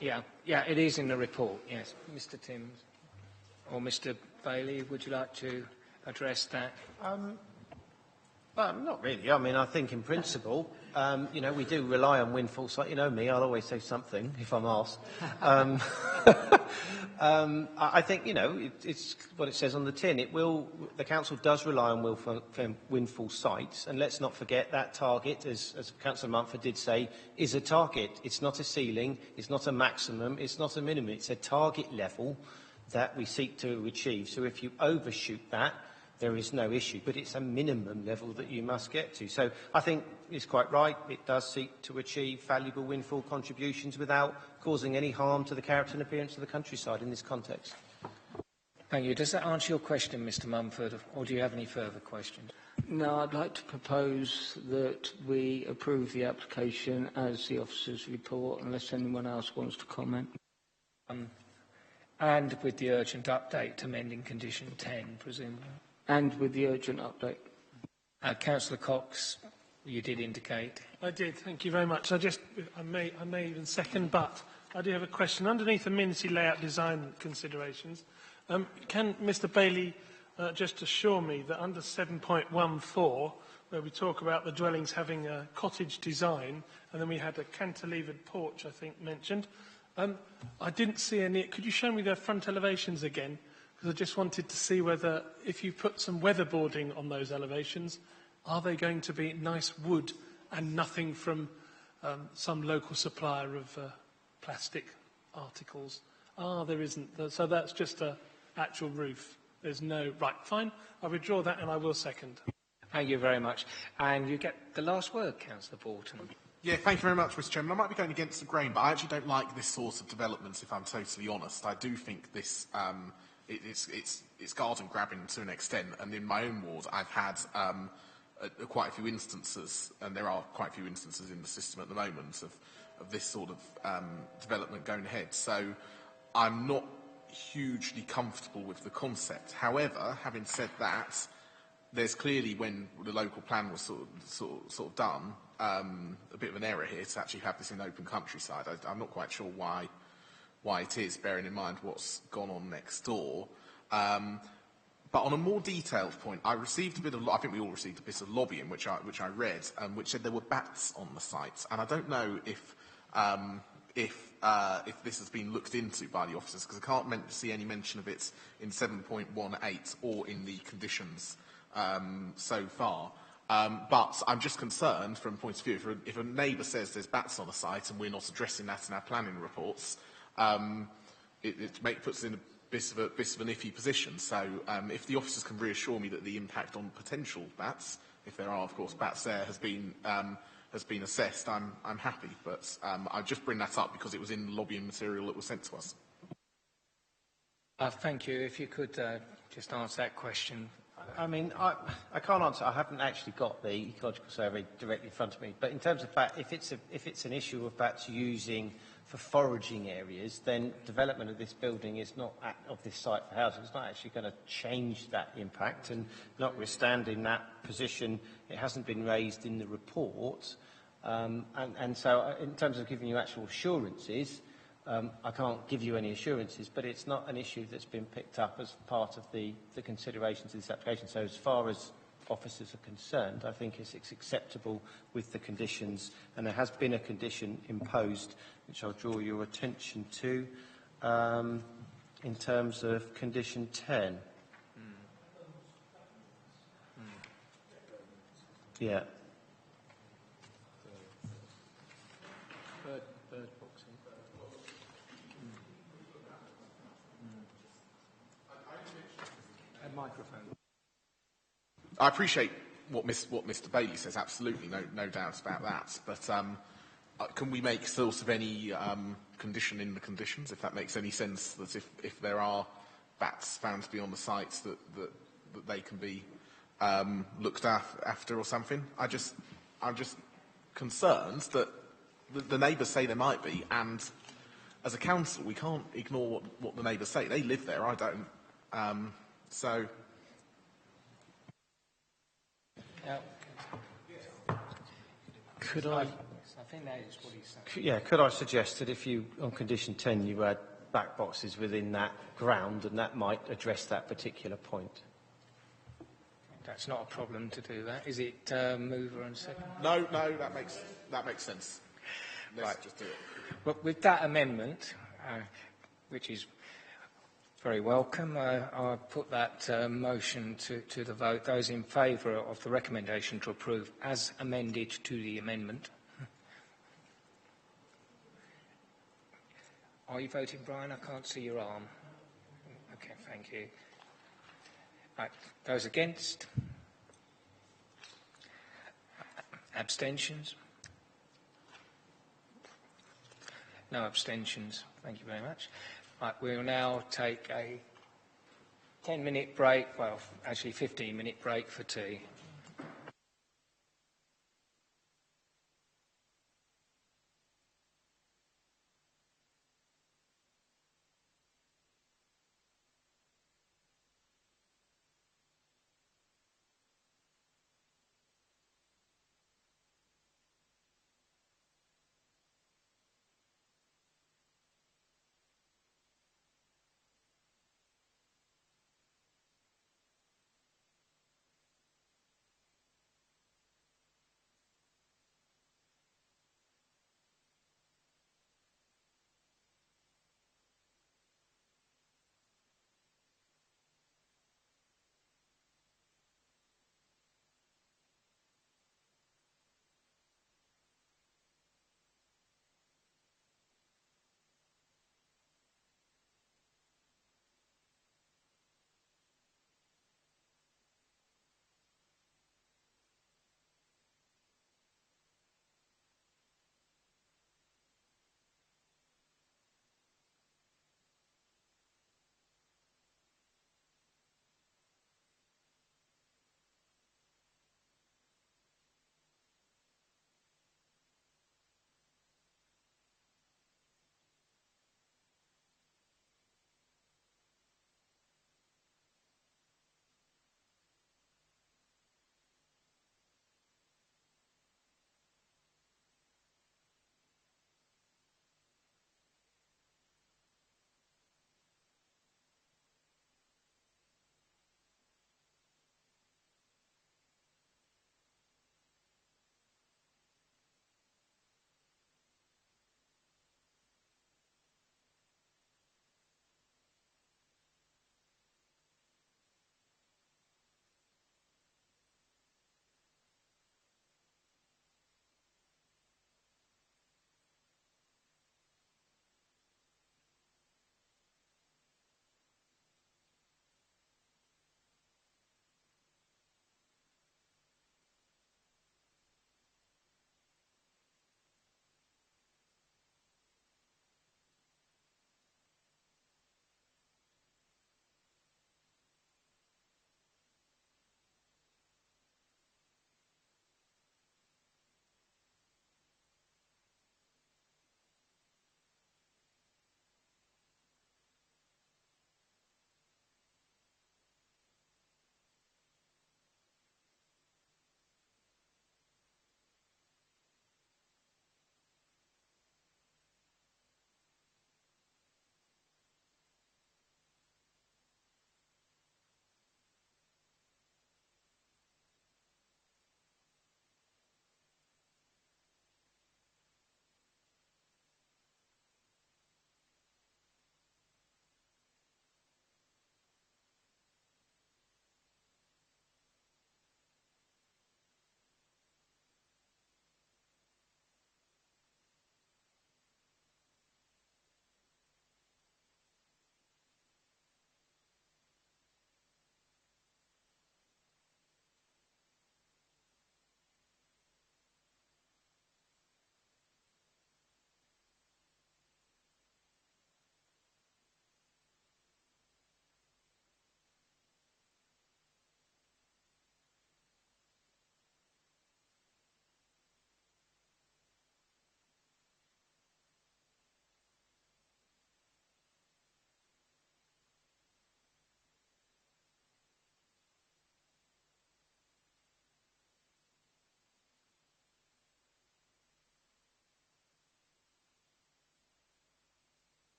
Speaker 1: yeah, it is in the report, yes. Mr. Timms or Mr. Bailey, would you like to address that?
Speaker 6: Well, not really. I mean, I think in principle, you know, we do rely on windfall sites. You know me, I'll always say something if I'm asked. I think, you know, it's what it says on the tin. The council does rely on windfall sites, and let's not forget that target, as Councillor Mumford did say, is a target. It's not a ceiling, it's not a maximum, it's not a minimum. It's a target level that we seek to achieve. So if you overshoot that, there is no issue, but it's a minimum level that you must get to. So I think it's quite right. It does seek to achieve valuable windfall contributions without causing any harm to the character and appearance of the countryside in this context.
Speaker 1: Thank you. Does that answer your question, Mr. Mumford, or do you have any further questions?
Speaker 10: No, I'd like to propose that we approve the application as the officer's report, unless anyone else wants to comment.
Speaker 1: And with the urgent update amending condition 10, presumably.
Speaker 10: And with the urgent update.
Speaker 1: Councillor Cox, you did indicate.
Speaker 9: I did. Thank you very much. I may even second, but I do have a question. Underneath amenity layout design considerations, can Mr. Bailey just assure me that under 7.14, where we talk about the dwellings having a cottage design, and then we had a cantilevered porch, I think, mentioned, I didn't see any. Could you show me the front elevations again? Because I just wanted to see whether, if you put some weatherboarding on those elevations, are they going to be nice wood and nothing from some local supplier of plastic articles? There isn't. So that's just an actual roof. There's no... Right, fine. I'll withdraw that and I will second.
Speaker 1: Thank you very much. And you get the last word, Councillor Borton.
Speaker 16: Yeah, thank you very much, Mr. Chairman. I might be going against the grain, but I actually don't like this sort of development, if I'm totally honest. I do think this... It's garden grabbing to an extent, and in my own ward I've had quite a few instances, and there are quite a few instances in the system at the moment of this sort of development going ahead. So I'm not hugely comfortable with the concept. However, having said that, there's clearly, when the local plan was sort of done, a bit of an error here to actually have this in open countryside. I'm not quite sure why it is, bearing in mind what's gone on next door. But on a more detailed point, I received a bit of, I think we all received a bit of lobbying, which I read, which said there were bats on the site, and I don't know if this has been looked into by the officers, because I can't see any mention of it in 7.18 or in the conditions so far. But I'm just concerned from a point of view, if a neighbour says there's bats on the site and we're not addressing that in our planning reports, it puts us in a bit of an iffy position. So if the officers can reassure me that the impact on potential bats, if there are, of course, bats there, has been assessed, I'm happy. But I just bring that up because it was in the lobbying material that was sent to us.
Speaker 1: Thank you. If you could just answer that question.
Speaker 6: I mean, I can't answer. I haven't actually got the ecological survey directly in front of me. But in terms of bat, if it's an issue of bats using for foraging areas, then development of this building is not of this site for housing. It's not actually going to change that impact. And notwithstanding that position, it hasn't been raised in the report. And so, in terms of giving you actual assurances, I can't give you any assurances, but it's not an issue that's been picked up as part of the considerations of this application. So as far as officers are concerned, I think it's acceptable with the conditions, and there has been a condition imposed, which I'll draw your attention to, in terms of condition 10. Yeah.
Speaker 1: Microphone.
Speaker 16: I appreciate what Mr. Bailey says, absolutely, no doubt about that. But can we make sort of any condition in the conditions, if that makes any sense, that if there are bats found to be on the sites that they can be looked after or something? I'm just concerned that the neighbours say there might be, and as a council we can't ignore what the neighbours say. They live there, I don't. So.
Speaker 6: Could I?
Speaker 1: I think that is what he's saying.
Speaker 6: Yeah. Could I suggest that if you, on condition 10, you add back boxes within that ground, and that might address that particular point.
Speaker 1: That's not a problem to do that. Is it mover and second?
Speaker 16: No, that makes sense. Let's just do it.
Speaker 1: Well, with that amendment, which is very welcome, I'll put that motion to the vote. Those in favour of the recommendation to approve as amended to the amendment. Are you voting, Brian? I can't see your arm. Okay, thank you. Right, those against? Abstentions? No abstentions. Thank you very much. Right, we'll now take a 10-minute break, well, actually 15-minute break for tea.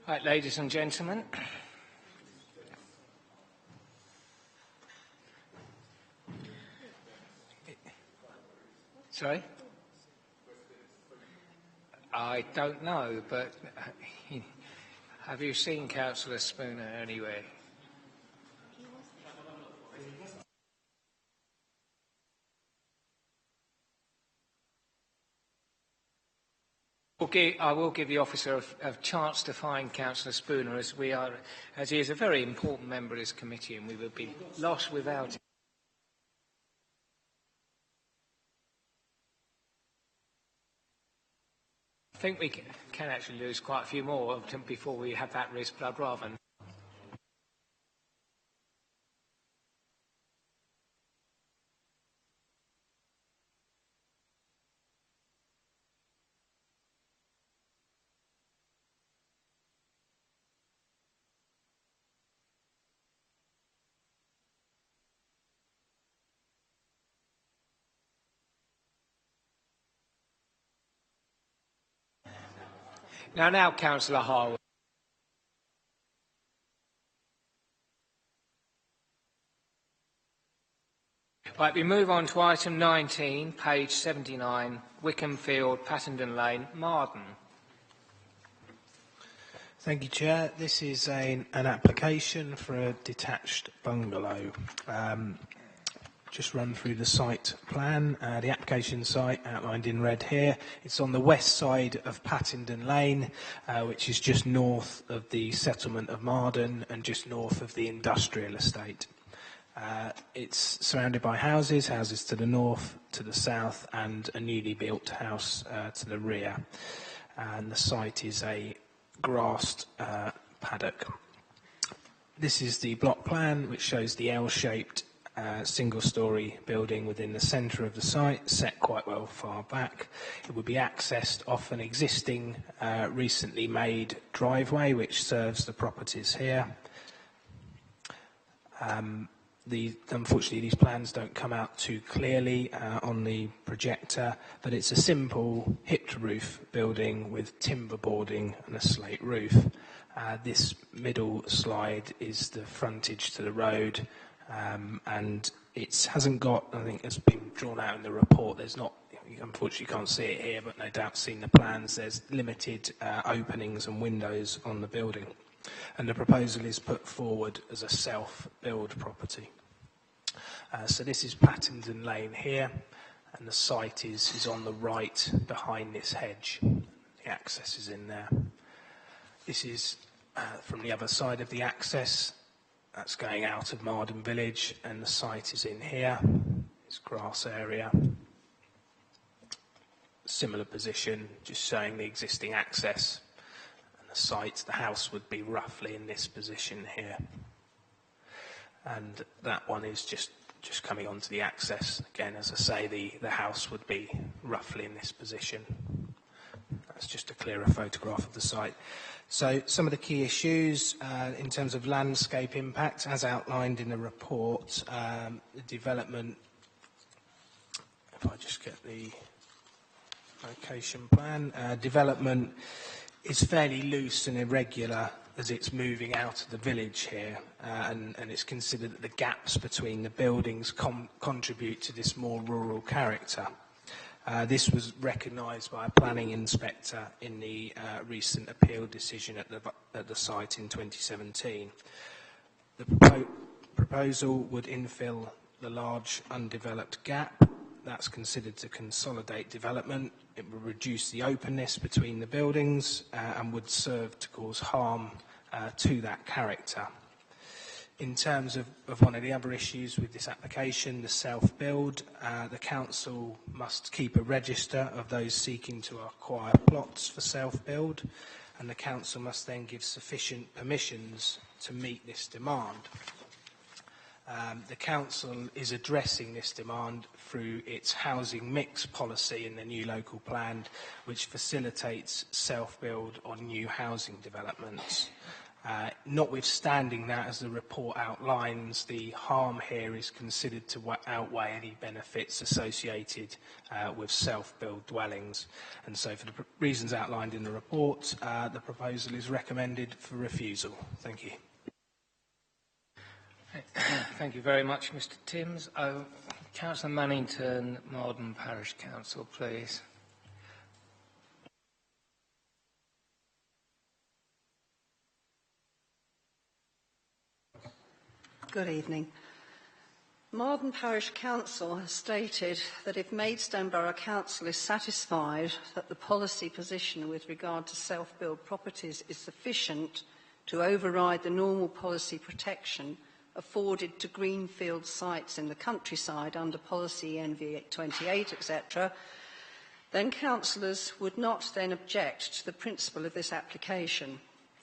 Speaker 1: Right, ladies and gentlemen. Sorry? I don't know, but have you seen Councillor Spooner anywhere? I will give the officer a chance to find Councillor Spooner, as he is a very important member of this committee, and we would be lost without him. I think we can actually lose quite a few more before we have that risk, but I'd rather. Now, Councillor Harwood. Right, we move on to item 19, page 79, Wickham Field, Pattendon Lane, Marden.
Speaker 12: Thank you, Chair. This is an application for a detached bungalow. Just run through the site plan. The application site outlined in red here. It's on the west side of Pattendon Lane, which is just north of the settlement of Marden and just north of the industrial estate. It's surrounded by houses to the north, to the south, and a newly built house to the rear. And the site is a grassed paddock. This is the block plan, which shows the L-shaped single-storey building within the centre of the site, set quite well far back. It would be accessed off an existing, recently made driveway, which serves the properties here. Unfortunately, these plans don't come out too clearly on the projector, but it's a simple hipped roof building with timber boarding and a slate roof. This middle slide is the frontage to the road, and it hasn't got, I think it's been drawn out in the report, there's not, unfortunately you can't see it here, but no doubt seen the plans, there's limited openings and windows on the building. And the proposal is put forward as a self-build property. So this is Pattendon Lane here, and the site is on the right behind this hedge. The access is in there. This is from the other side of the access. That's going out of Marden Village, and the site is in here. This grass area. Similar position, just showing the existing access. And the site, the house would be roughly in this position here. And that one is just coming onto the access. Again, as I say, the house would be roughly in this position. That's just a clearer photograph of the site. So some of the key issues in terms of landscape impact, as outlined in the report, the development, if I just get the location plan, development is fairly loose and irregular as it's moving out of the village here, and it's considered that the gaps between the buildings contribute to this more rural character. This was recognised by a planning inspector in the recent appeal decision at the site in 2017. The proposal would infill the large undeveloped gap. That's considered to consolidate development. It would reduce the openness between the buildings and would serve to cause harm to that character. In terms of one of the other issues with this application, the self-build, the council must keep a register of those seeking to acquire plots for self-build, and the council must then give sufficient permissions to meet this demand. The council is addressing this demand through its housing mix policy in the new local plan, which facilitates self-build on new housing developments. Notwithstanding that, as the report outlines, the harm here is considered to outweigh any benefits associated with self-build dwellings. And so for the reasons outlined in the report, the proposal is recommended for refusal. Thank you.
Speaker 1: Thank you very much, Mr Timms. Councillor Mannington, Malden Parish Council, please.
Speaker 19: Good evening. Malden Parish Council has stated that if Maidstone Borough Council is satisfied that the policy position with regard to self-build properties is sufficient to override the normal policy protection afforded to greenfield sites in the countryside under policy NV28, etc., then councillors would not then object to the principle of this application.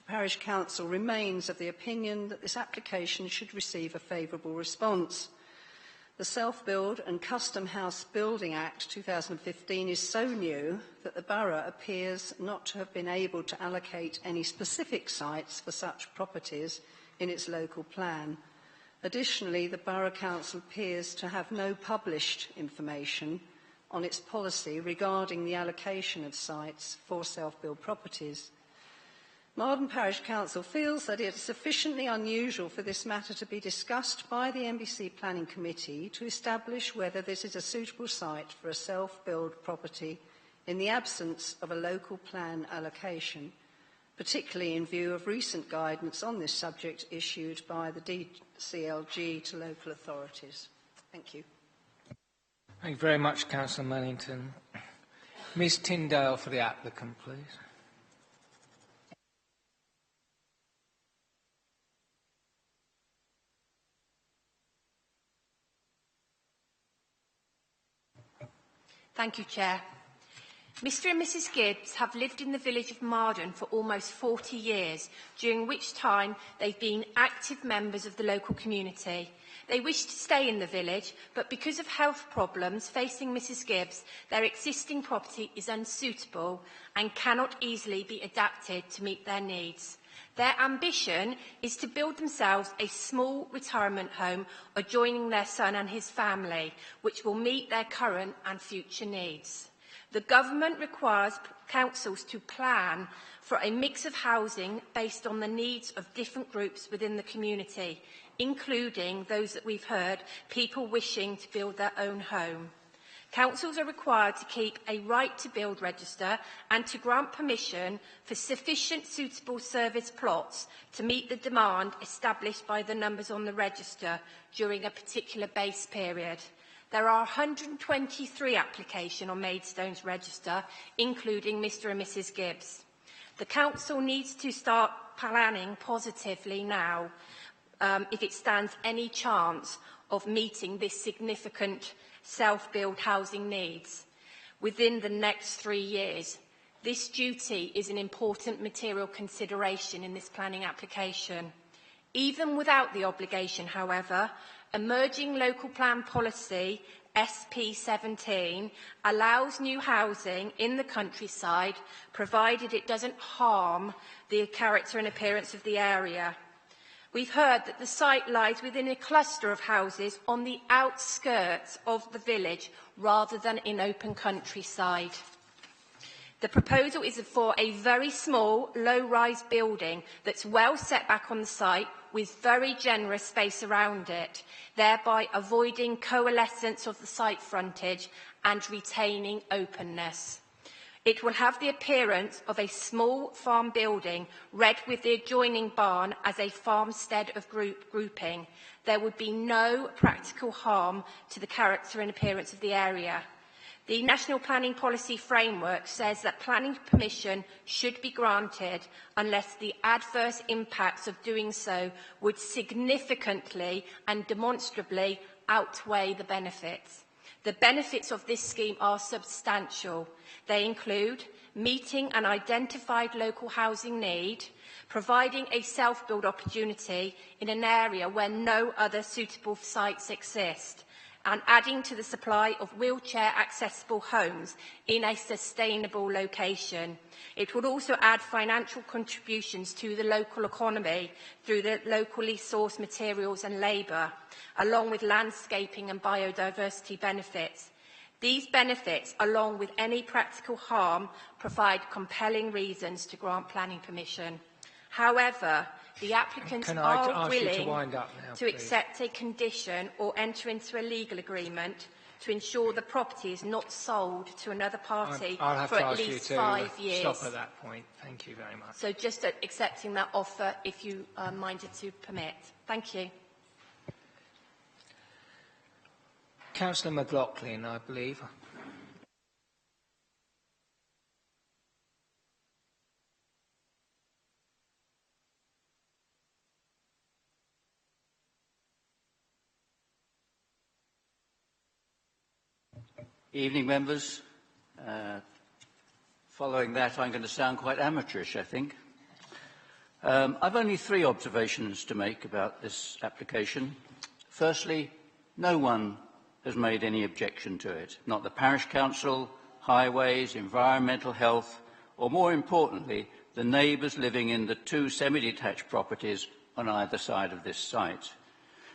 Speaker 19: The Parish Council remains of the opinion that this application should receive a favourable response. The Self-Build and Custom House Building Act 2015 is so new that the Borough appears not to have been able to allocate any specific sites for such properties in its local plan. Additionally, the Borough Council appears to have no published information on its policy regarding the allocation of sites for self-build properties. Malden Parish Council feels that it is sufficiently unusual for this matter to be discussed by the MBC Planning Committee to establish whether this is a suitable site for a self-build property in the absence of a local plan allocation, particularly in view of recent guidance on this subject issued by the DCLG to local authorities. Thank you.
Speaker 1: Thank you very much, Councillor Mannington. Ms Tyndale for the applicant, please.
Speaker 20: Thank you, Chair. Mr and Mrs Gibbs have lived in the village of Marden for almost 40 years, during which time they've been active members of the local community. They wish to stay in the village, but because of health problems facing Mrs Gibbs, their existing property is unsuitable and cannot easily be adapted to meet their needs. Their ambition is to build themselves a small retirement home adjoining their son and his family, which will meet their current and future needs. The government requires councils to plan for a mix of housing based on the needs of different groups within the community, including those that we've heard, people wishing to build their own home. Councils are required to keep a right to build register and to grant permission for sufficient suitable service plots to meet the demand established by the numbers on the register during a particular base period. There are 123 applications on Maidstone's register, including Mr and Mrs Gibbs. The Council needs to start planning positively now if it stands any chance of meeting this significant self-build housing needs within the next 3 years. This duty is an important material consideration in this planning application. Even without the obligation, however, emerging local plan policy SP17 allows new housing in the countryside, provided it doesn't harm the character and appearance of the area. We've heard that the site lies within a cluster of houses on the outskirts of the village rather than in open countryside. The proposal is for a very small, low-rise building that's well set back on the site with very generous space around it, thereby avoiding coalescence of the site frontage and retaining openness. It will have the appearance of a small farm building, read with the adjoining barn as a farmstead of grouping. There would be no practical harm to the character and appearance of the area. The National Planning Policy Framework says that planning permission should be granted unless the adverse impacts of doing so would significantly and demonstrably outweigh the benefits. The benefits of this scheme are substantial. They include meeting an identified local housing need, providing a self-build opportunity in an area where no other suitable sites exist, and adding to the supply of wheelchair-accessible homes in a sustainable location. It would also add financial contributions to the local economy through the locally sourced materials and labour, along with landscaping and biodiversity benefits. These benefits, along with any practical harm, provide compelling reasons to grant planning permission. However, the applicants are willing to accept a condition or enter into a legal agreement to ensure the property is not sold to another party for at least 5 years.
Speaker 1: Stop at that point. Thank you very much.
Speaker 20: So just accepting that offer if you are minded to permit. Thank you.
Speaker 1: Councillor McLaughlin, I believe.
Speaker 21: Evening, members. Following that, I'm going to sound quite amateurish, I think. I've only 3 observations to make about this application. Firstly, no one has made any objection to it. Not the Parish Council, Highways, Environmental Health, or more importantly, the neighbours living in the 2 semi-detached properties on either side of this site.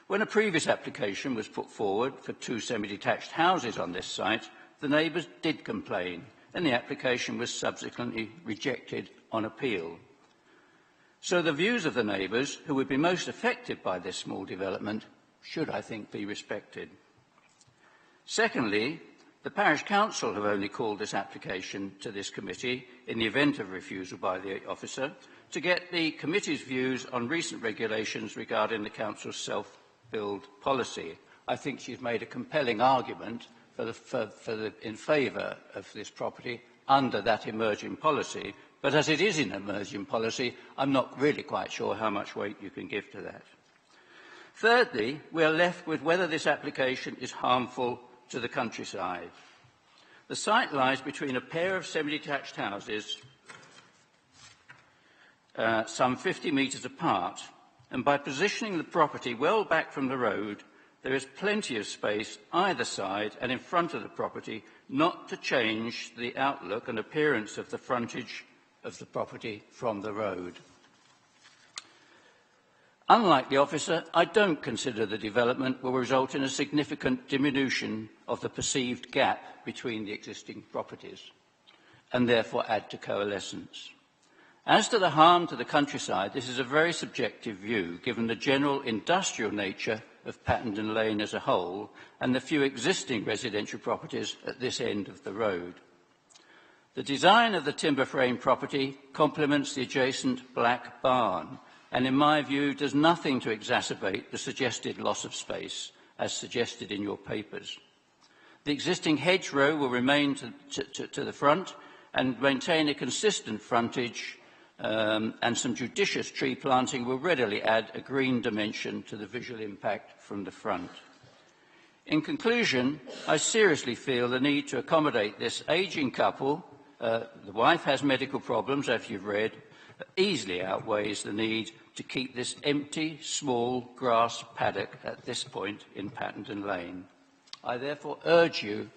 Speaker 21: When a previous application was put forward for 2 semi-detached houses on this site, the neighbours did complain, and the application was subsequently rejected on appeal. So the views of the neighbours, who would be most affected by this small development, should, I think, be respected. Secondly, the Parish Council have only called this application to this committee in the event of refusal by the officer to get the committee's views on recent regulations regarding the Council's self-build policy. I think she's made a compelling argument in favour of this property under that emerging policy, but as it is an emerging policy, I'm not really quite sure how much weight you can give to that. Thirdly, we are left with whether this application is harmful to the countryside. The site lies between a pair of semi-detached houses some 50 metres apart, and by positioning the property well back from the road, there is plenty of space either side and in front of the property not to change the outlook and appearance of the frontage of the property from the road. Unlike the officer, I don't consider the development will result in a significant diminution of the perceived gap between the existing properties and therefore add to coalescence. As to the harm to the countryside, this is a very subjective view given the general industrial nature of Pattendon Lane as a whole and the few existing residential properties at this end of the road. The design of the timber frame property complements the adjacent black barn and, in my view, does nothing to exacerbate the suggested loss of space, as suggested in your papers. The existing hedgerow will remain to the front and maintain a consistent frontage, and some judicious tree planting will readily add a green dimension to the visual impact from the front. In conclusion, I seriously feel the need to accommodate this ageing couple. The wife has medical problems, as you've read, easily outweighs the need to keep this empty, small grass paddock at this point in Pattendon Lane. I therefore urge you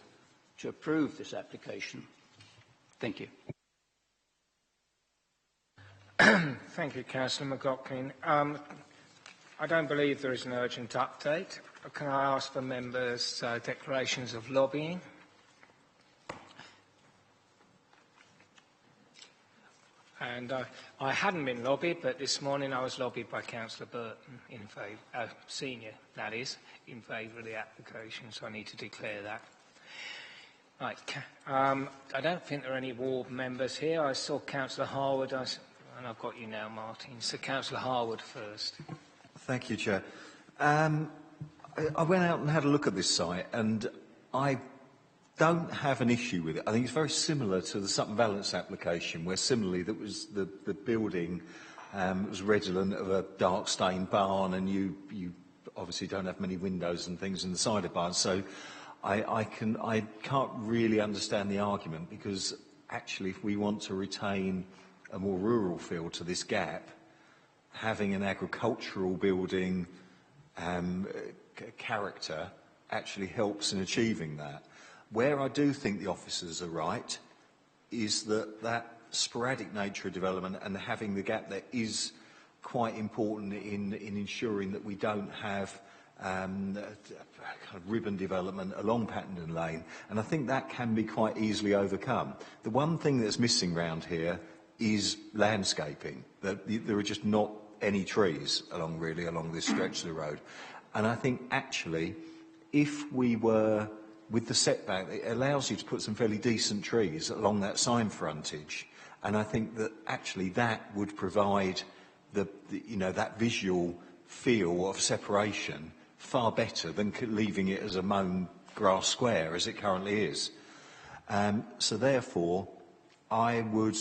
Speaker 21: to approve this application. Thank you.
Speaker 1: Thank you, Councillor McLaughlin. I don't believe there is an urgent update. Can I ask for members' declarations of lobbying? And I hadn't been lobbied, but this morning I was lobbied by Councillor Burton, in favour, senior, that is, in favour of the application, so I need to declare that. Right, I don't think there are any ward members here. I saw Councillor Harwood, and I've got you now, Martin. So Councillor Harwood first.
Speaker 8: Thank you, Chair. I went out and had a look at this site, and I don't have an issue with it. I think it's very similar to the Sutton Valence application, where similarly that was the building was redolent of a dark stained barn, and you obviously don't have many windows and things in the side of barns. So I can't really understand the argument, because actually if we want to retain a more rural feel to this gap, having an agricultural building character actually helps in achieving that. Where I do think the officers are right is that sporadic nature of development and having the gap there is quite important in ensuring that we don't have kind of ribbon development along Pattenden Lane, and I think that can be quite easily overcome. The one thing that's missing round here is landscaping. There are just not any trees along this stretch of the road, and I think actually if we were with the setback, it allows you to put some fairly decent trees along that sign frontage, and I think that actually that would provide that visual feel of separation far better than leaving it as a mown grass square as it currently is. So therefore, I would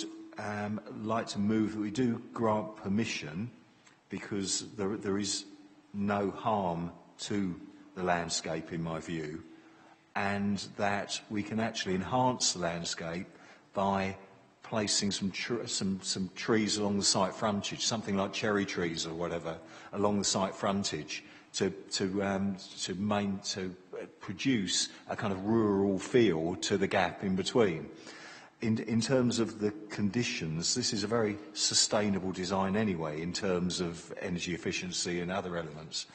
Speaker 8: like to move that we do grant permission, because there is no harm to the landscape in my view, and that we can actually enhance the landscape by placing some trees along the site frontage, something like cherry trees or whatever along the site frontage, to produce a kind of rural feel to the gap in between. In terms of the conditions, this is a very sustainable design anyway in terms of energy efficiency and other elements.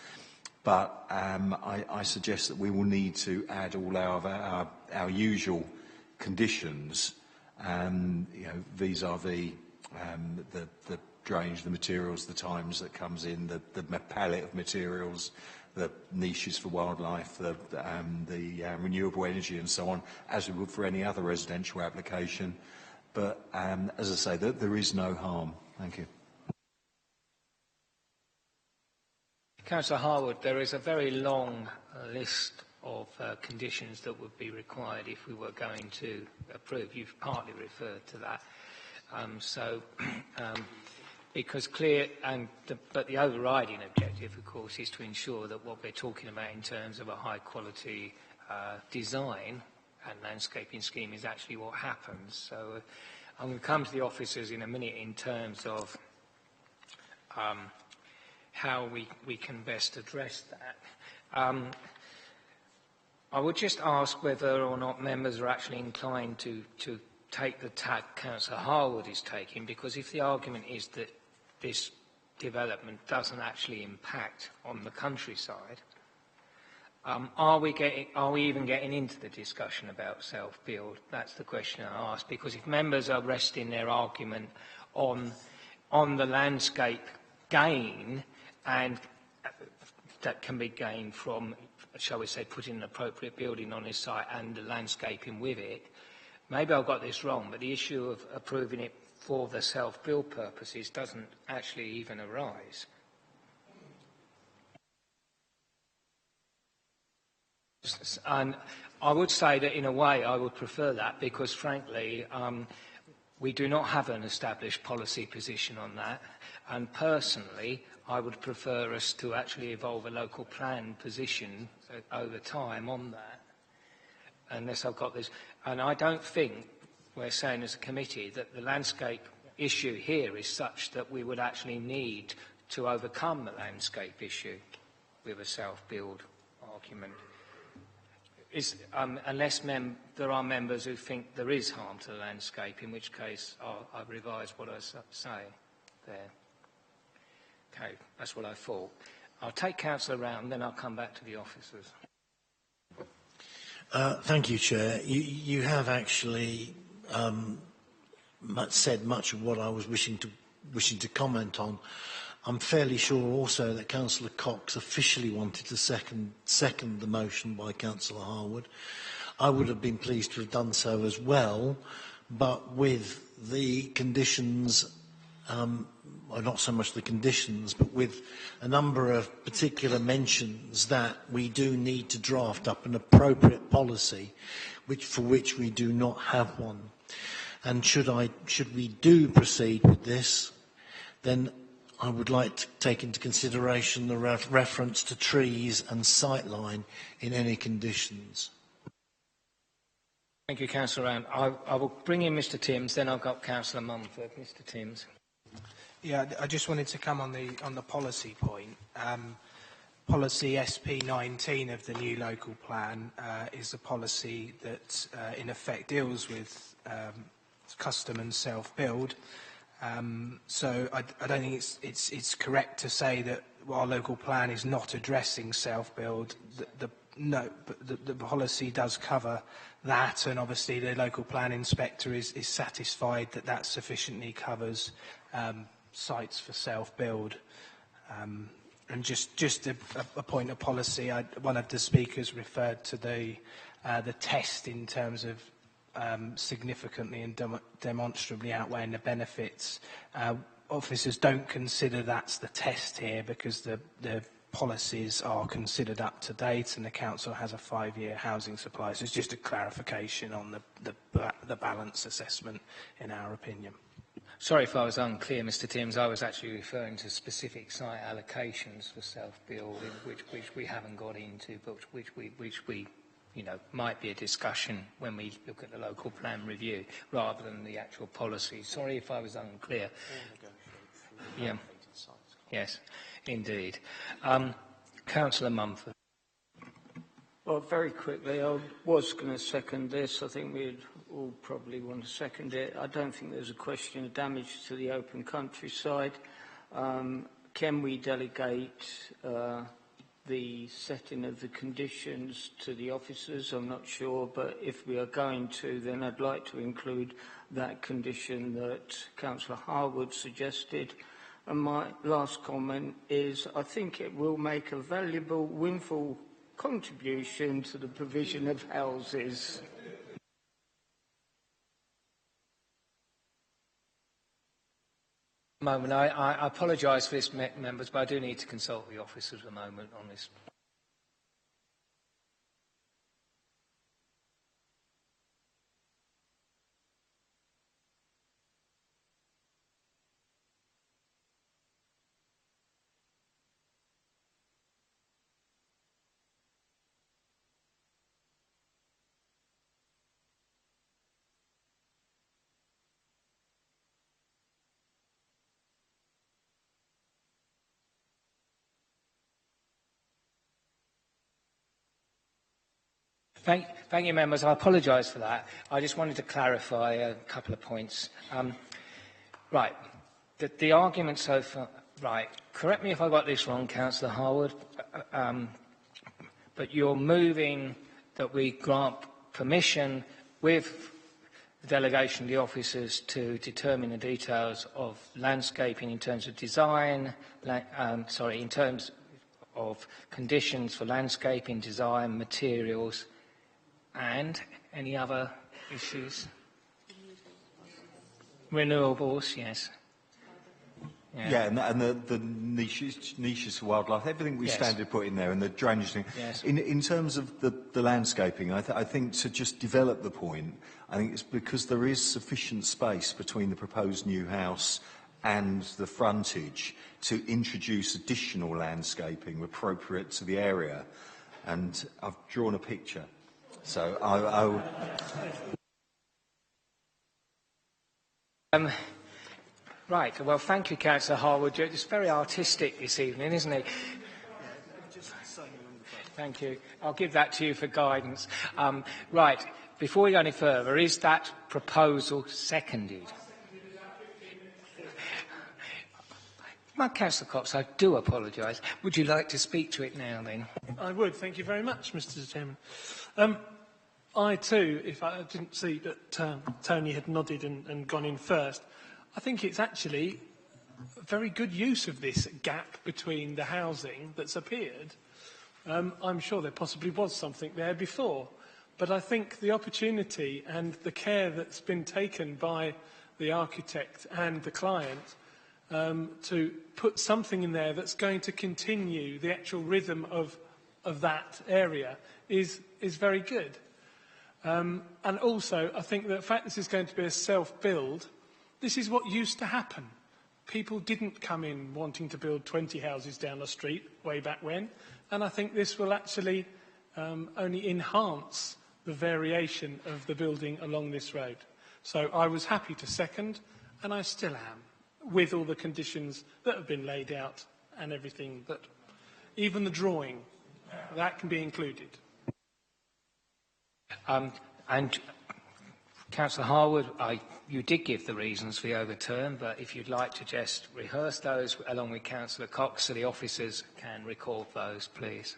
Speaker 8: But I suggest that we will need to add all our usual conditions, vis-à-vis the drainage, the materials, the times that comes in, the palette of materials, the niches for wildlife, the renewable energy and so on, as we would for any other residential application. But as I say, there is no harm. Thank you.
Speaker 1: Councillor Harwood, there is a very long list of conditions that would be required if we were going to approve. You've partly referred to that. Because but the overriding objective, of course, is to ensure that what we're talking about in terms of a high-quality design and landscaping scheme is actually what happens. So I'm going to come to the officers in a minute in terms of how we can best address that. I would just ask whether or not members are actually inclined to take the tack Councillor Harwood is taking, because if the argument is that this development doesn't actually impact on the countryside, are we even getting into the discussion about self-build? That's the question I ask, because if members are resting their argument on the landscape gain, and that can be gained from, shall we say, putting an appropriate building on this site and the landscaping with it, maybe I've got this wrong, but the issue of approving it for the self-build purposes doesn't actually even arise. And I would say that in a way I would prefer that, because frankly we do not have an established policy position on that, and personally I would prefer us to actually evolve a local plan position over time on that, unless I've got this. And I don't think we're saying as a committee that the landscape issue here is such that we would actually need to overcome the landscape issue with a self-build argument. Unless there are members who think there is harm to the landscape, in which case I'll revise what I say there. Okay, that's what I thought. I'll take Councillor round, then I'll come back to the officers.
Speaker 2: Thank you, Chair. You have actually said much of what I was wishing to comment on. I'm fairly sure also that Councillor Cox officially wanted to second the motion by Councillor Harwood. I would have been pleased to have done so as well, but with the conditions, or not so much the conditions, but with a number of particular mentions that we do need to draft up an appropriate policy, for which we do not have one. And should we do proceed with this, then I would like to take into consideration the reference to trees and sightline in any conditions.
Speaker 1: Thank you, Councillor Round. I will bring in Mr Timms, then I've got Councillor Mumford. Mr Timms.
Speaker 12: Yeah, I just wanted to come on the policy point. policy SP19 of the new local plan is a policy that, in effect, deals with custom and self-build. So I don't think it's correct to say that our local plan is not addressing self-build. No, but the policy does cover that, and obviously the local plan inspector is satisfied that that sufficiently covers sites for self-build. And just a point of policy, one of the speakers referred to the test in terms of significantly and demonstrably outweighing the benefits. Officers don't consider that's the test here because the policies are considered up to date and the council has a 5-year housing supply. So it's just a clarification on the balance assessment in our opinion.
Speaker 1: Sorry if I was unclear, Mr. Timms. I was actually referring to specific site allocations for self-build, which we haven't got into, but which we might be a discussion when we look at the local plan review, rather than the actual policy. Sorry if I was unclear. Yeah. Yes, indeed. Councillor Mumford.
Speaker 10: Well, very quickly, I was going to second this. I think we'd all probably want to second it. I don't think there's a question of damage to the open countryside. Can we delegate the setting of the conditions to the officers? I'm not sure, but if we are going to, then I'd like to include that condition that Councillor Harwood suggested. And my last comment is I think it will make a valuable, windfall contribution to the provision of houses.
Speaker 1: Moment, I apologise for this, members, but I do need to consult the officers a moment on this. Thank you, members. I apologise for that. I just wanted to clarify a couple of points. Right. The argument so far... Right. Correct me if I got this wrong, Councillor Harwood, but you're moving that we grant permission with the delegation of the officers to determine the details of landscaping in terms of design, in terms of conditions for landscaping, design, materials, and any other issues? Renewables, yes.
Speaker 8: Yeah, and the niches for wildlife, everything we stand to put in there, and the drainage thing.
Speaker 1: Yes.
Speaker 8: In terms of the landscaping, I think to just develop the point, I think it's because there is sufficient space between the proposed new house and the frontage to introduce additional landscaping appropriate to the area. And I've drawn a picture. So
Speaker 1: right. Well, thank you, Councillor Harwood. It's very artistic this evening, isn't it? Thank you. I'll give that to you for guidance. Right. Before we go any further, is that proposal seconded? My Councillor Cox, I do apologise. Would you like to speak to it now, then?
Speaker 9: I would. Thank you very much, Mr. Chairman. I too, if I didn't see that Tony had nodded and gone in first, I think it's actually a very good use of this gap between the housing that's appeared. I'm sure there possibly was something there before, but I think the opportunity and the care that's been taken by the architect and the client to put something in there that's going to continue the actual rhythm of that area is very good. And also, I think that the fact this is going to be a self-build, this is what used to happen. People didn't come in wanting to build 20 houses down the street way back when, and I think this will actually only enhance the variation of the building along this road. So I was happy to second, and I still am, with all the conditions that have been laid out and everything that even the drawing, that can be included.
Speaker 1: And Councillor Harwood, you did give the reasons for the overturn, but if you'd like to just rehearse those along with Councillor Cox so the officers can record those, please.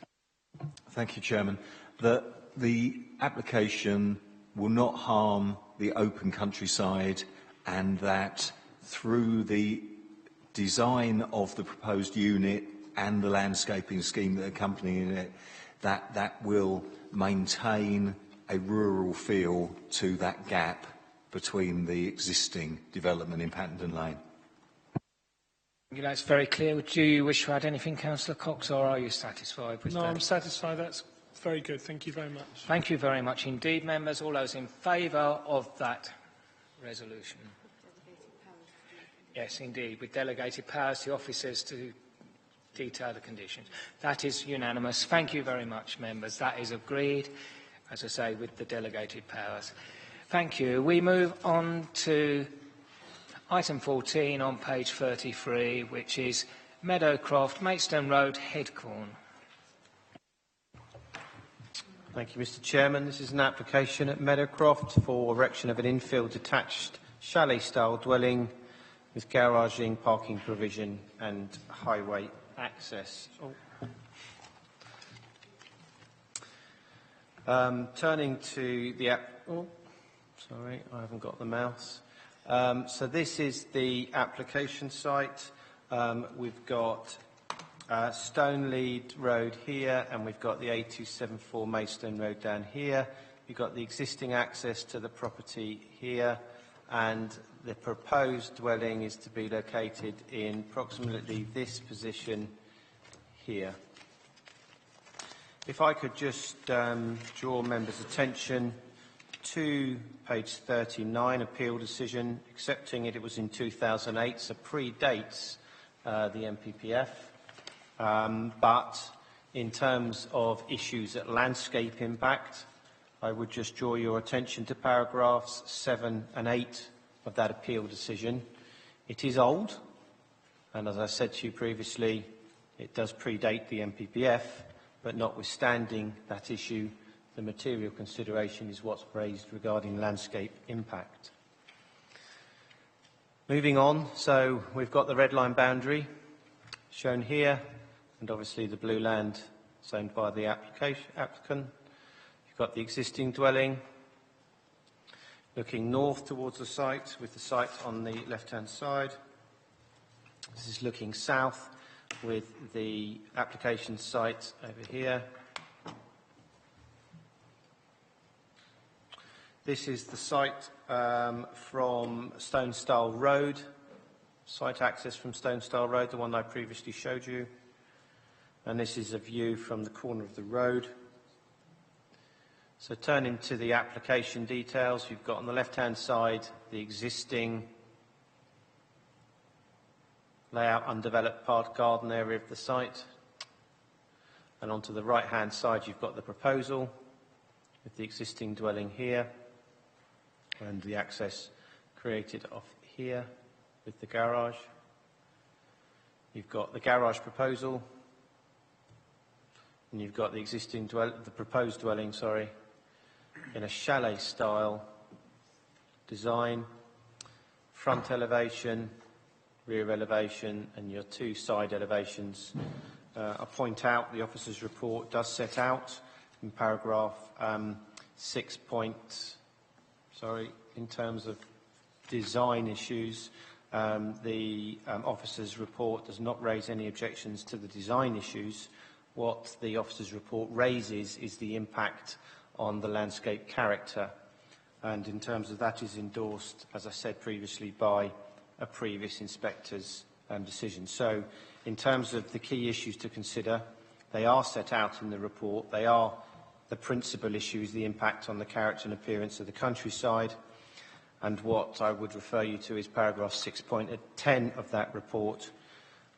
Speaker 8: Thank you, Chairman. The application will not harm the open countryside, and that through the design of the proposed unit and the landscaping scheme that accompanying it, that will maintain a rural feel to that gap between the existing development in Pattendon Lane.
Speaker 1: You know, it's very clear. Do you wish to add anything, Councillor Cox, or are you satisfied with that?
Speaker 9: No, I'm satisfied. That's very good. Thank you very much.
Speaker 1: Thank you very much indeed, members. All those in favour of that resolution? Yes, indeed, with delegated powers to officers to detail the conditions. That is unanimous. Thank you very much, members. That is agreed, as I say, with the delegated powers. Thank you. We move on to item 14 on page 33, which is Meadowcroft, Maidstone Road, Headcorn.
Speaker 6: Thank you, Mr. Chairman. This is an application at Meadowcroft for erection of an infill detached chalet-style dwelling with garaging, parking provision and highway access. Turning to the sorry, I haven't got the mouse. So this is the application site. We've got Stonelead Road here, and we've got the A274 Maidstone Road down here. You've got the existing access to the property here, and the proposed dwelling is to be located in approximately this position here. If I could just draw members' attention to page 39, appeal decision, accepting it was in 2008, so predates the MPPF. But in terms of issues at landscape impact, I would just draw your attention to paragraphs 7 and 8 of that appeal decision. It is old, and as I said to you previously, it does predate the MPPF, but notwithstanding that issue, the material consideration is what's raised regarding landscape impact. Moving on, so we've got the red line boundary shown here, and obviously the blue land zoned by the applicant. You've got the existing dwelling looking north towards the site, with the site on the left-hand side. This is looking south with the application site over here. This is the site from Stonestile Road, site access from Stonestile Road, the one I previously showed you. And this is a view from the corner of the road. So turning to the application details, you've got on the left-hand side the existing layout, undeveloped part garden area of the site. And onto the right-hand side, you've got the proposal with the existing dwelling here and the access created off here with the garage. You've got the garage proposal, and you've got the existing the proposed dwelling, sorry, in a chalet-style design, front elevation, rear elevation, and your two side elevations. I point out the officer's report does set out in paragraph 6 in terms of design issues. The officer's report does not raise any objections to the design issues. What the officer's report raises is the impact on the landscape character, and in terms of that is endorsed, as I said previously, by a previous inspector's decision. So in terms of the key issues to consider, they are set out in the report. They are the principal issues, the impact on the character and appearance of the countryside, and what I would refer you to is paragraph 6.10 of that report,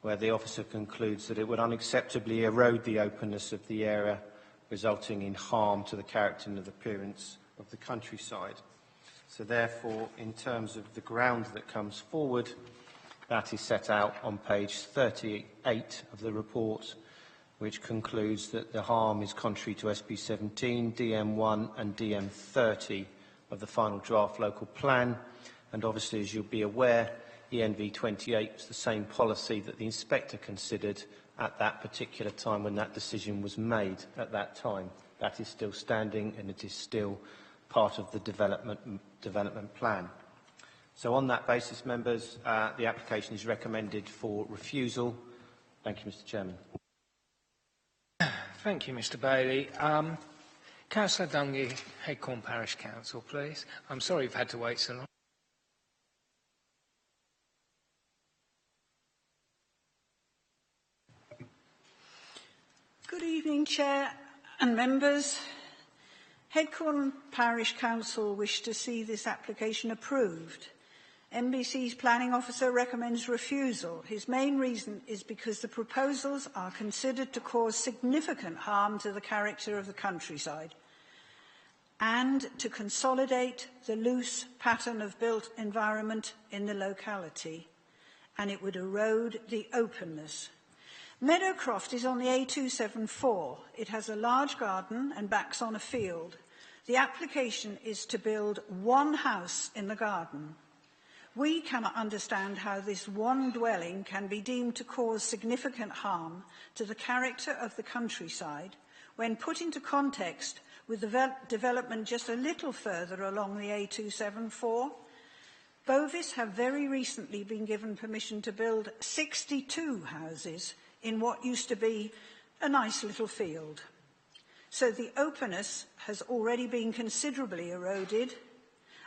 Speaker 6: where the officer concludes that it would unacceptably erode the openness of the area, resulting in harm to the character and the appearance of the countryside. So therefore, in terms of the ground that comes forward, that is set out on page 38 of the report, which concludes that the harm is contrary to SB 17, DM1 and DM30 of the final draft local plan. And obviously, as you'll be aware, ENV 28 was the same policy that the inspector considered at that particular time when that decision was made at that time. That is still standing and it is still part of the development plan. So on that basis, members, the application is recommended for refusal. Thank you, Mr. Chairman.
Speaker 1: Thank you, Mr. Bailey. Councillor Dungy, Headcorn Parish Council, please. I'm sorry you've had to wait so long.
Speaker 3: Good evening, Chair and members. Headcorn Parish Council wish to see this application approved. MBC's planning officer recommends refusal. His main reason is because the proposals are considered to cause significant harm to the character of the countryside and to consolidate the loose pattern of built environment in the locality, and it would erode the openness. Meadowcroft is on the A274. It has a large garden and backs on a field. The application is to build one house in the garden. We cannot understand how this one dwelling can be deemed to cause significant harm to the character of the countryside when put into context with the development just a little further along the A274. Bovis have very recently been given permission to build 62 houses in what used to be a nice little field. So the openness has already been considerably eroded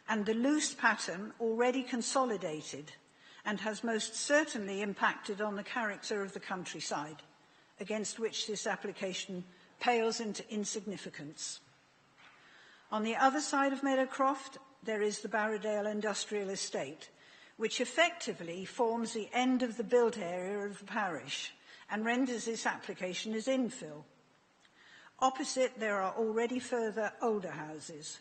Speaker 3: and the loose pattern already consolidated and has most certainly impacted on the character of the countryside, against which this application pales into insignificance. On the other side of Meadowcroft, there is the Barradale Industrial Estate, which effectively forms the end of the built area of the parish and renders this application as infill. Opposite, there are already further older houses.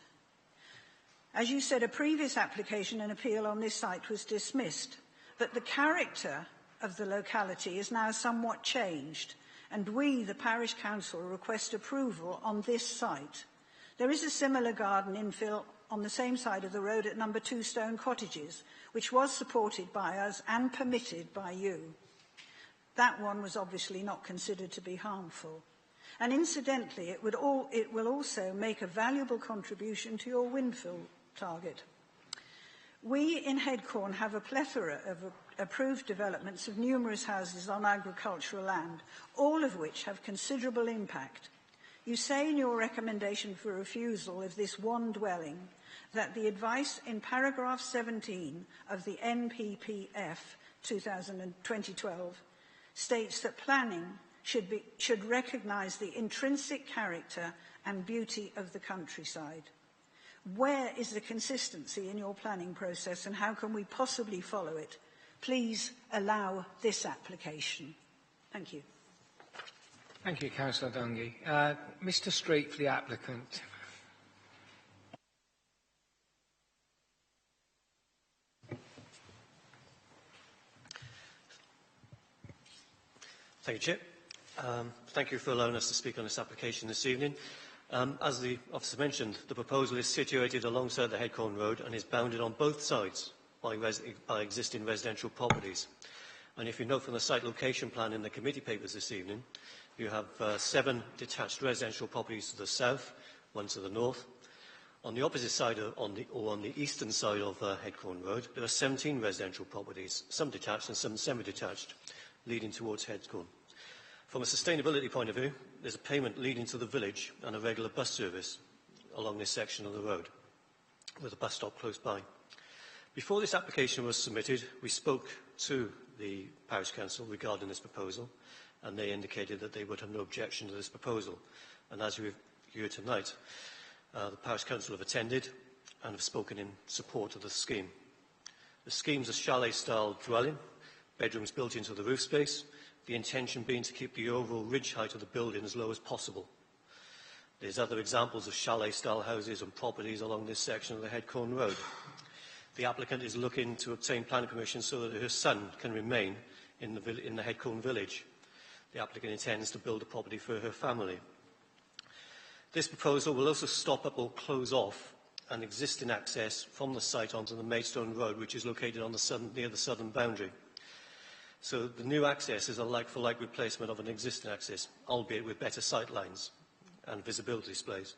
Speaker 3: As you said, a previous application and appeal on this site was dismissed, but the character of the locality is now somewhat changed, and we, the Parish Council, request approval on this site. There is a similar garden infill on the same side of the road at number 2 Stone Cottages, which was supported by us and permitted by you. That one was obviously not considered to be harmful. And incidentally, it will also make a valuable contribution to your windfill target. We in Headcorn have a plethora of approved developments of numerous houses on agricultural land, all of which have considerable impact. You say in your recommendation for refusal of this one dwelling that the advice in paragraph 17 of the NPPF 2012 states that planning should recognise the intrinsic character and beauty of the countryside. Where is the consistency in your planning process and how can we possibly follow it? Please allow this application. Thank you.
Speaker 1: Thank you, Councillor Dungy. Mr. Street for the applicant.
Speaker 18: Thank you, Chair. Thank you for allowing us to speak on this application this evening. As the officer mentioned, the proposal is situated alongside the Headcorn Road and is bounded on both sides by existing residential properties. And if you note from the site location plan in the committee papers this evening, you have 7 detached residential properties to the south, 1 to the north. On the opposite side, on the eastern side of Headcorn Road, there are 17 residential properties, some detached and some semi-detached, leading towards Headcorn. From a sustainability point of view, there's a payment leading to the village and a regular bus service along this section of the road, with a bus stop close by. Before this application was submitted, we spoke to the Parish Council regarding this proposal, and they indicated that they would have no objection to this proposal. And as you hear tonight, the Parish Council have attended and have spoken in support of the scheme. The scheme's a chalet-style dwelling, bedrooms built into the roof space, the intention being to keep the overall ridge height of the building as low as possible. There's other examples of chalet-style houses and properties along this section of the Headcorn Road. The applicant is looking to obtain planning permission so that her son can remain in the Headcorn village. the applicant intends to build a property for her family. This proposal will also stop up or close off an existing access from the site onto the Maidstone Road, which is located on near the southern boundary. So the new access is a like-for-like replacement of an existing access, albeit with better sight lines and visibility displays.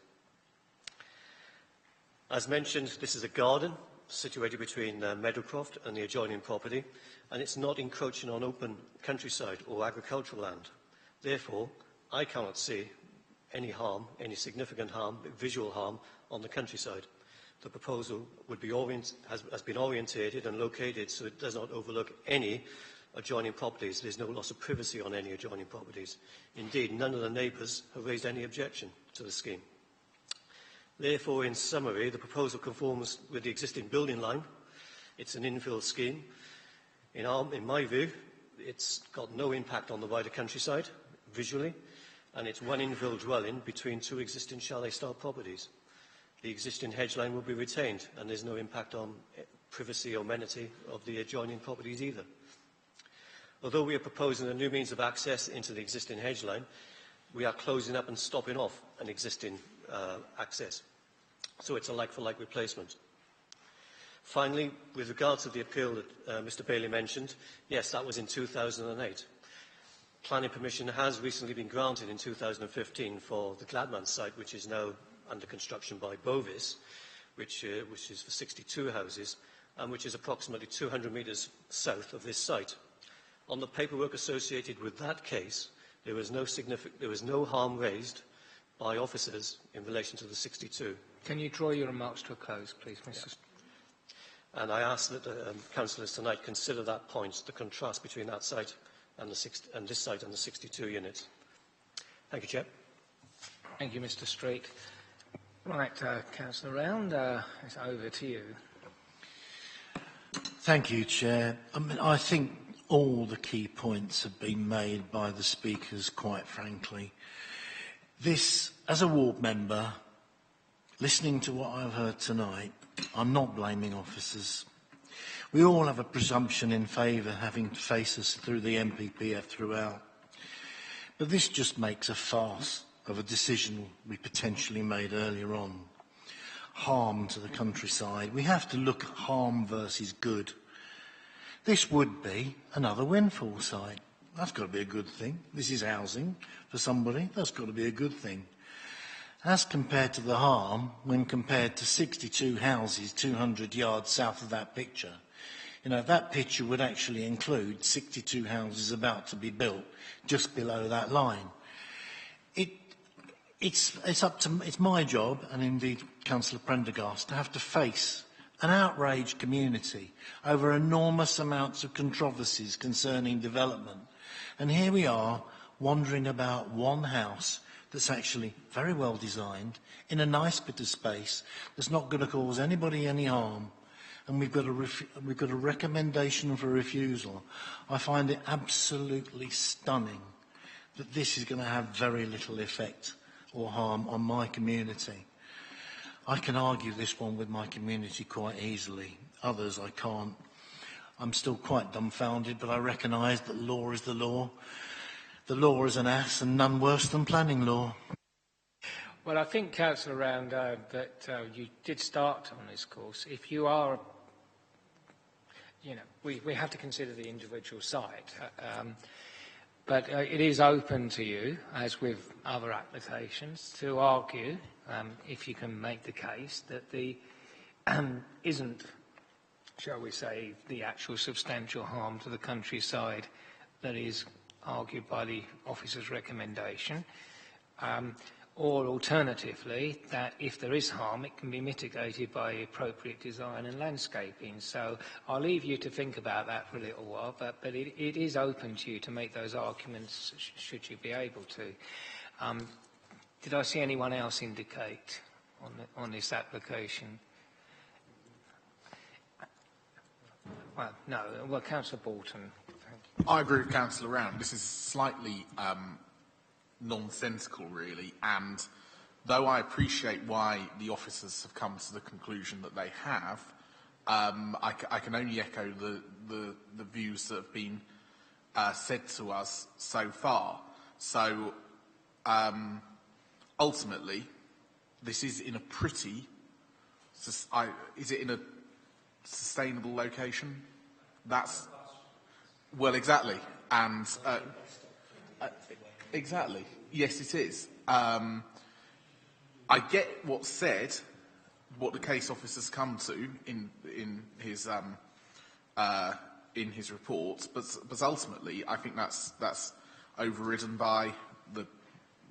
Speaker 18: As mentioned, this is a garden situated between Meadowcroft and the adjoining property, and it's not encroaching on open countryside or agricultural land. Therefore, I cannot see any harm, any significant harm, visual harm, on the countryside. The proposal would be has been orientated and located so it does not overlook any adjoining properties. There's no loss of privacy on any adjoining properties. Indeed, none of the neighbours have raised any objection to the scheme. Therefore, in summary, the proposal conforms with the existing building line. It's an infill scheme. In my view, it's got no impact on the wider countryside, visually, and it's one infill dwelling between two existing chalet-style properties. The existing hedge line will be retained, and there's no impact on privacy or amenity of the adjoining properties either. Although we are proposing a new means of access into the existing hedge line, we are closing up and stopping off an existing access. So it's a like-for-like replacement. Finally, with regard to the appeal that Mr. Bailey mentioned, yes, that was in 2008. Planning permission has recently been granted in 2015 for the Gladman site, which is now under construction by Bovis, which is for 62 houses, and which is approximately 200 metres south of this site. On the paperwork associated with that case, there was no harm raised by officers in relation to the 62.
Speaker 1: Can you draw your remarks to a close, please, Mr.
Speaker 18: Yeah. And I ask that councillors tonight consider that point, the contrast between that site and this site and the 62 units. Thank you, Chair.
Speaker 1: Thank you, Mr. Street. Right, Councillor Round, it's over to you.
Speaker 2: Thank you, Chair. I think all the key points have been made by the speakers, quite frankly. This, as a ward member, listening to what I've heard tonight, I'm not blaming officers. We all have a presumption in favour having to face us through the MPPF throughout. But this just makes a farce of a decision we potentially made earlier on. Harm to the countryside. We have to look at harm versus good. This would be another windfall site. That's got to be a good thing. This is housing for somebody. That's got to be a good thing. As compared to the harm, when compared to 62 houses 200 yards south of that picture, you know, that picture would actually include 62 houses about to be built just below that line. It's my job, and indeed Councillor Prendergast, to have to face an outraged community over enormous amounts of controversies concerning development. And here we are, wandering about one house that's actually very well designed, in a nice bit of space, that's not going to cause anybody any harm, and we've got a recommendation for refusal. I find it absolutely stunning that this is going to have very little effect or harm on my community. I can argue this one with my community quite easily. Others I can't. I'm still quite dumbfounded, but I recognise that law is the law. The law is an ass, and none worse than planning law.
Speaker 1: Well, I think, Councillor Round, that you did start on this course. If you are, you know, we have to consider the individual site. But it is open to you, as with other applications, to argue, if you can make the case, that the isn't, shall we say, the actual substantial harm to the countryside that is argued by the officer's recommendation, or alternatively, that if there is harm, it can be mitigated by appropriate design and landscaping. So I'll leave you to think about that for a little while, but it is open to you to make those arguments should you be able to. Did I see anyone else indicate on this application? Well, no. Well, Councillor Bolton. Thank you.
Speaker 16: I agree with Councillor Round. This is slightly nonsensical, really, and though I appreciate why the officers have come to the conclusion that they have, I can only echo the views that have been said to us so far. So ultimately, this is in a pretty... is it in a sustainable location? That's... Well, exactly. And... exactly. Yes, it is. I get what's said, what the case officer's come to in his report, but ultimately, I think that's overridden by the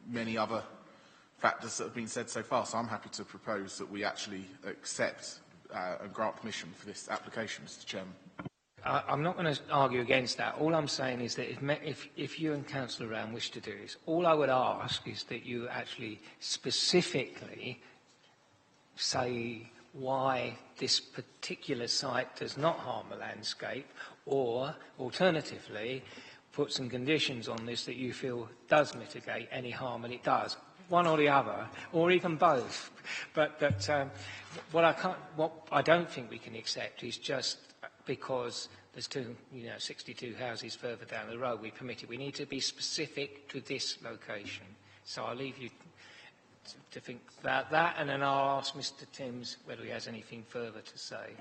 Speaker 16: many other factors that have been said so far. So I'm happy to propose that we actually accept and grant permission for this application, Mr. Chairman.
Speaker 1: I'm not going to argue against that. All I'm saying is that if you and Councillor Round wish to do this, all I would ask is that you actually specifically say why this particular site does not harm the landscape, or alternatively, put some conditions on this that you feel does mitigate any harm, and it does. One or the other, or even both. But that what I don't think we can accept is just because there's 62 houses further down the road we permit it. We need to be specific to this location. So I'll leave you to think about that, and then I'll ask Mr. Timms whether he has anything further to say.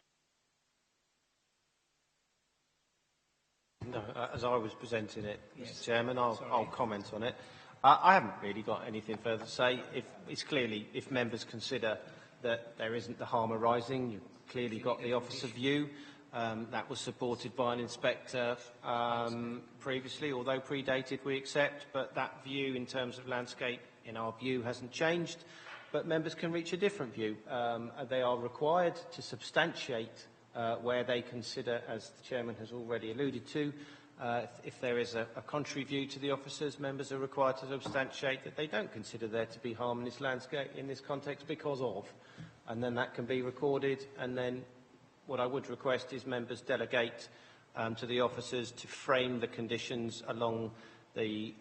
Speaker 6: No, as I was presenting it, Mr. Chairman, I'll comment on it. I haven't really got anything further to say. If members consider that there isn't the harm arising, you've clearly got the officer view. That was supported by an inspector previously, although predated, we accept, but that view in terms of landscape, in our view, hasn't changed. But members can reach a different view. They are required to substantiate where they consider, as the Chairman has already alluded to, if there is a contrary view to the officers, members are required to substantiate that they don't consider there to be harm in this landscape, in this context, because of. And then that can be recorded, and then what I would request is members delegate to the officers to frame the conditions along the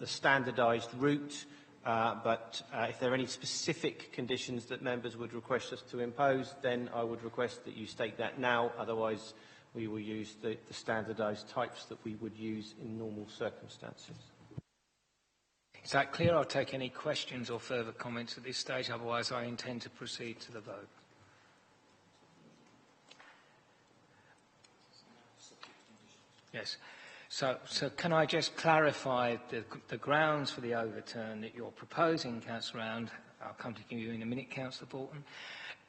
Speaker 6: standardised route, but if there are any specific conditions that members would request us to impose, then I would request that you state that now, otherwise we will use the standardised types that we would use in normal circumstances.
Speaker 1: Is that clear? I'll take any questions or further comments at this stage, otherwise I intend to proceed to the vote. Yes. So can I just clarify the grounds for the overturn that you're proposing, Councillor Round, I'll come to you in a minute, Councillor Bolton,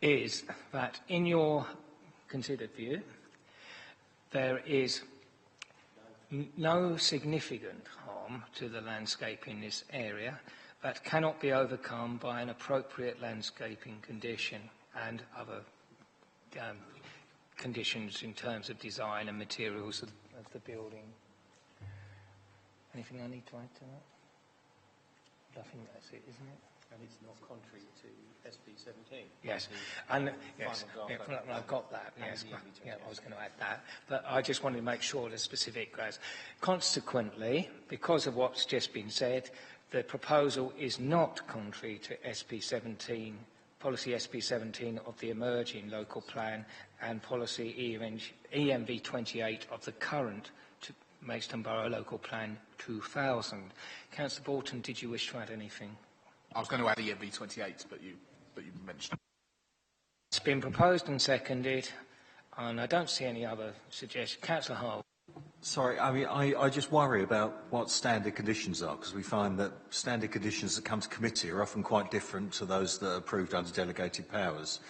Speaker 1: is that in your considered view, there is no significant harm to the landscape in this area that cannot be overcome by an appropriate landscaping condition and other conditions in terms of design and materials of the building. Anything I need to add to that? I think that's it, isn't it?
Speaker 6: And it's not contrary to SB 17.
Speaker 1: Yes, and yes, I've got that. Yes, yeah, I was going to add that, but I just wanted to make sure the specific grounds. Consequently, because of what's just been said, the proposal is not contrary to SB 17, policy SB 17 of the emerging local plan and policy EMV 28 of the current Maidstone Borough Local Plan 2000. Councillor Bolton, did you wish to add anything?
Speaker 16: I was going to add EMV 28, but you mentioned it.
Speaker 1: It's been proposed and seconded, and I don't see any other suggestions. Councillor Hall.
Speaker 8: Sorry, I mean, I just worry about what standard conditions are, because we find that standard conditions that come to committee are often quite different to those that are approved under delegated powers.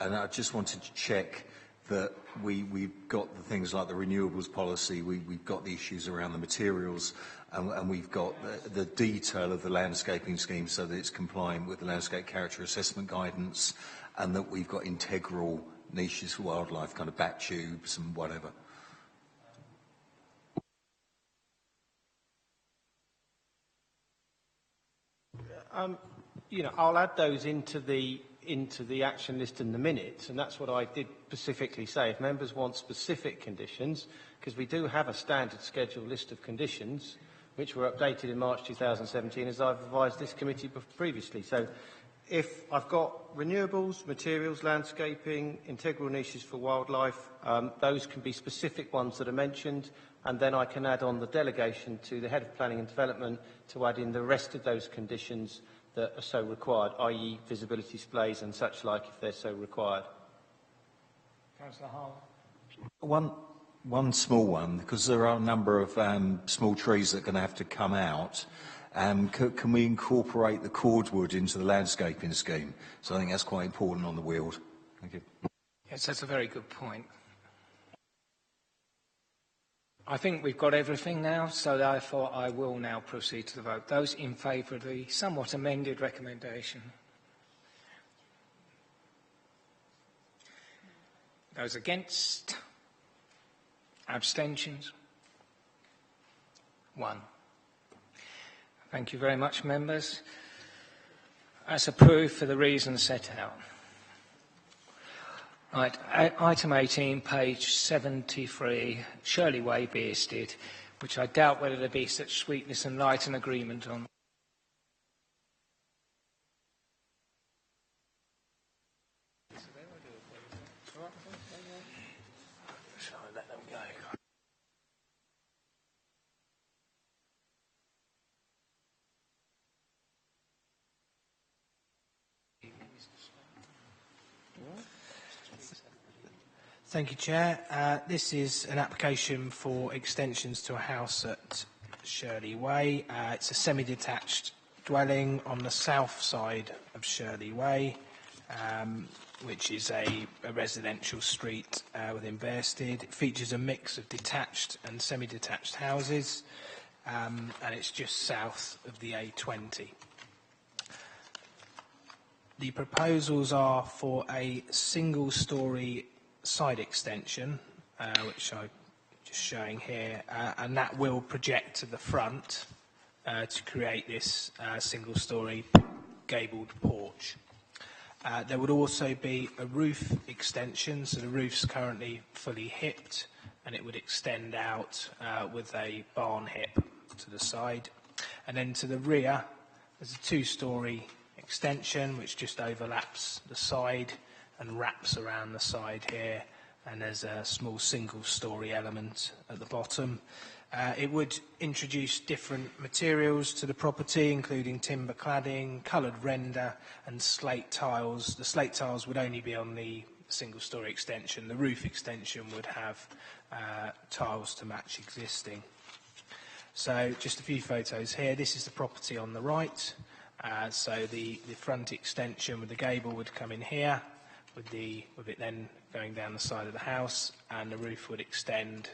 Speaker 8: And I just wanted to check that we've got the things like the renewables policy, we've got the issues around the materials, and we've got the detail of the landscaping scheme so that it's compliant with the landscape character assessment guidance, and that we've got integral niches for wildlife, kind of bat tubes and whatever.
Speaker 6: I'll add those into the action list in the minutes, and that's what I did specifically say. If members want specific conditions, because we do have a standard schedule list of conditions, which were updated in March 2017, as I've advised this committee previously. So if I've got renewables, materials, landscaping, integral niches for wildlife, those can be specific ones that are mentioned, and then I can add on the delegation to the Head of Planning and Development to add in the rest of those conditions that are so required, i.e. visibility displays and such like if they're so required.
Speaker 1: Councillor Harwood.
Speaker 8: One small one, because there are a number of small trees that are going to have to come out. Can we incorporate the cordwood into the landscaping scheme? So I think that's quite important on the Weald. Thank you.
Speaker 1: Yes, that's a very good point. I think we've got everything now, so therefore I will now proceed to the vote. Those in favour of the somewhat amended recommendation? Those against? Abstentions? 1. Thank you very much, members. That's approved for the reasons set out. Right, item 18, page 73, Shirley Way, Bearsted, which I doubt whether there be such sweetness and light and agreement on. Shall I let them go?
Speaker 12: Thank you, Chair. This is an application for extensions to a house at Shirley Way. It's a semi-detached dwelling on the south side of Shirley Way, which is a residential street within Bearsted. It features a mix of detached and semi-detached houses, and it's just south of the A20. The proposals are for a single-storey side extension, which I'm just showing here, and that will project to the front to create this single-storey gabled porch. There would also be a roof extension, so the roof's currently fully hipped, and it would extend out with a barn hip to the side. And then to the rear, there's a 2-storey extension which just overlaps the side and wraps around the side here, and there's a small single-storey element at the bottom. It would introduce different materials to the property, including timber cladding, coloured render and slate tiles. The slate tiles would only be on the single-storey extension. The roof extension would have tiles to match existing. So just a few photos here. This is the property on the right. So the front extension with the gable would come in here, with it then going down the side of the house, and the roof would extend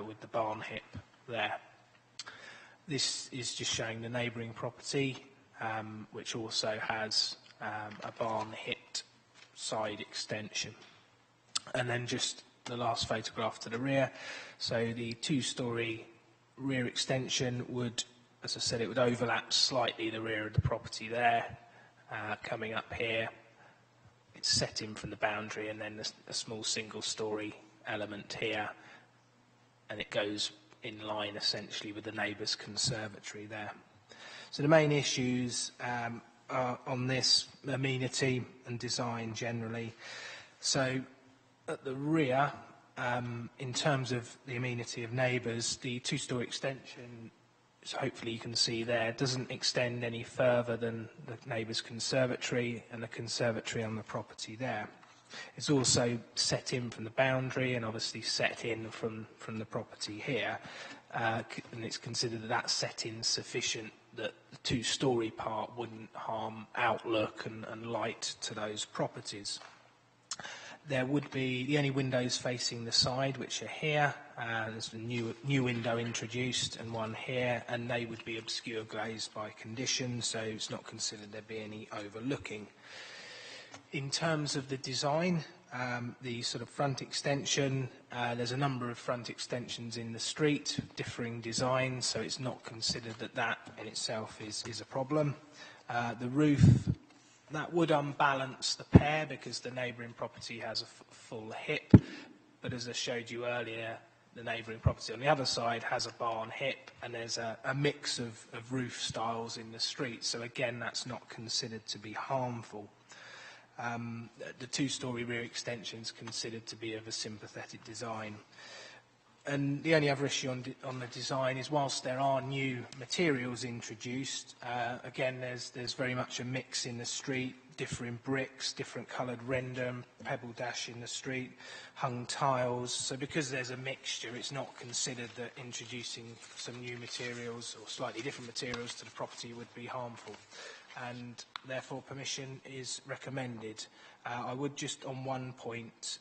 Speaker 12: with the barn hip there. This is just showing the neighbouring property, which also has a barn hip side extension. And then just the last photograph to the rear. So the 2-storey rear extension would, as I said, it would overlap slightly the rear of the property there, coming up here. It's set in from the boundary, and then a small single-storey element here, and it goes in line essentially with the neighbour's conservatory there. So the main issues are on this amenity and design generally. So at the rear, in terms of the amenity of neighbours, the 2-storey extension, so hopefully you can see there, doesn't extend any further than the neighbour's conservatory and the conservatory on the property there. It's also set in from the boundary and obviously set in from the property here, and it's considered that that's set in sufficient that the 2-storey part wouldn't harm outlook and light to those properties. There would be the only windows facing the side, which are here. There's a new window introduced and one here, and they would be obscure glazed by condition, so it's not considered there'd be any overlooking. In terms of the design, the sort of front extension, there's a number of front extensions in the street, differing designs, so it's not considered that that in itself is a problem. The roof, that would unbalance the pair because the neighbouring property has a full hip, but as I showed you earlier, the neighbouring property on the other side has a barn hip, and there's a mix of roof styles in the street. So again, that's not considered to be harmful. The two-storey rear extension is considered to be of a sympathetic design. And the only other issue on the design is, whilst there are new materials introduced, again, there's very much a mix in the street, differing bricks, different coloured render and pebble dash in the street, hung tiles. So because there's a mixture, it's not considered that introducing some new materials or slightly different materials to the property would be harmful. And therefore permission is recommended. I would just on one point,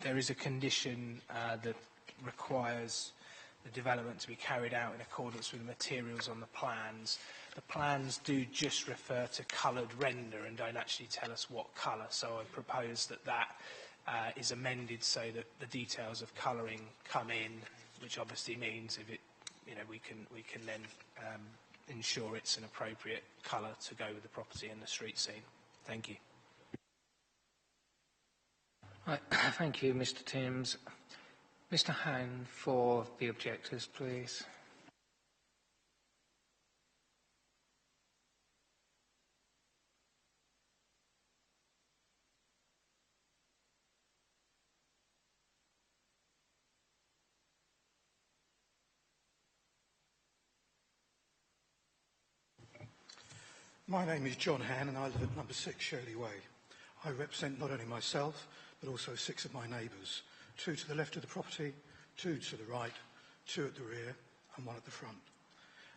Speaker 12: there is a condition that requires the development to be carried out in accordance with the materials on the plans. The plans do just refer to coloured render and don't actually tell us what colour, so I propose that is amended so that the details of colouring come in, which obviously means if it, we can then ensure it's an appropriate colour to go with the property and the street scene. Thank you.
Speaker 1: Right. Thank you, Mr. Timms. Mr. Hahn for the objectors, please.
Speaker 5: My name is John Hann and I live at number 6 Shirley Way. I represent not only myself but also 6 of my neighbours, 2 to the left of the property, 2 to the right, 2 at the rear and 1 at the front.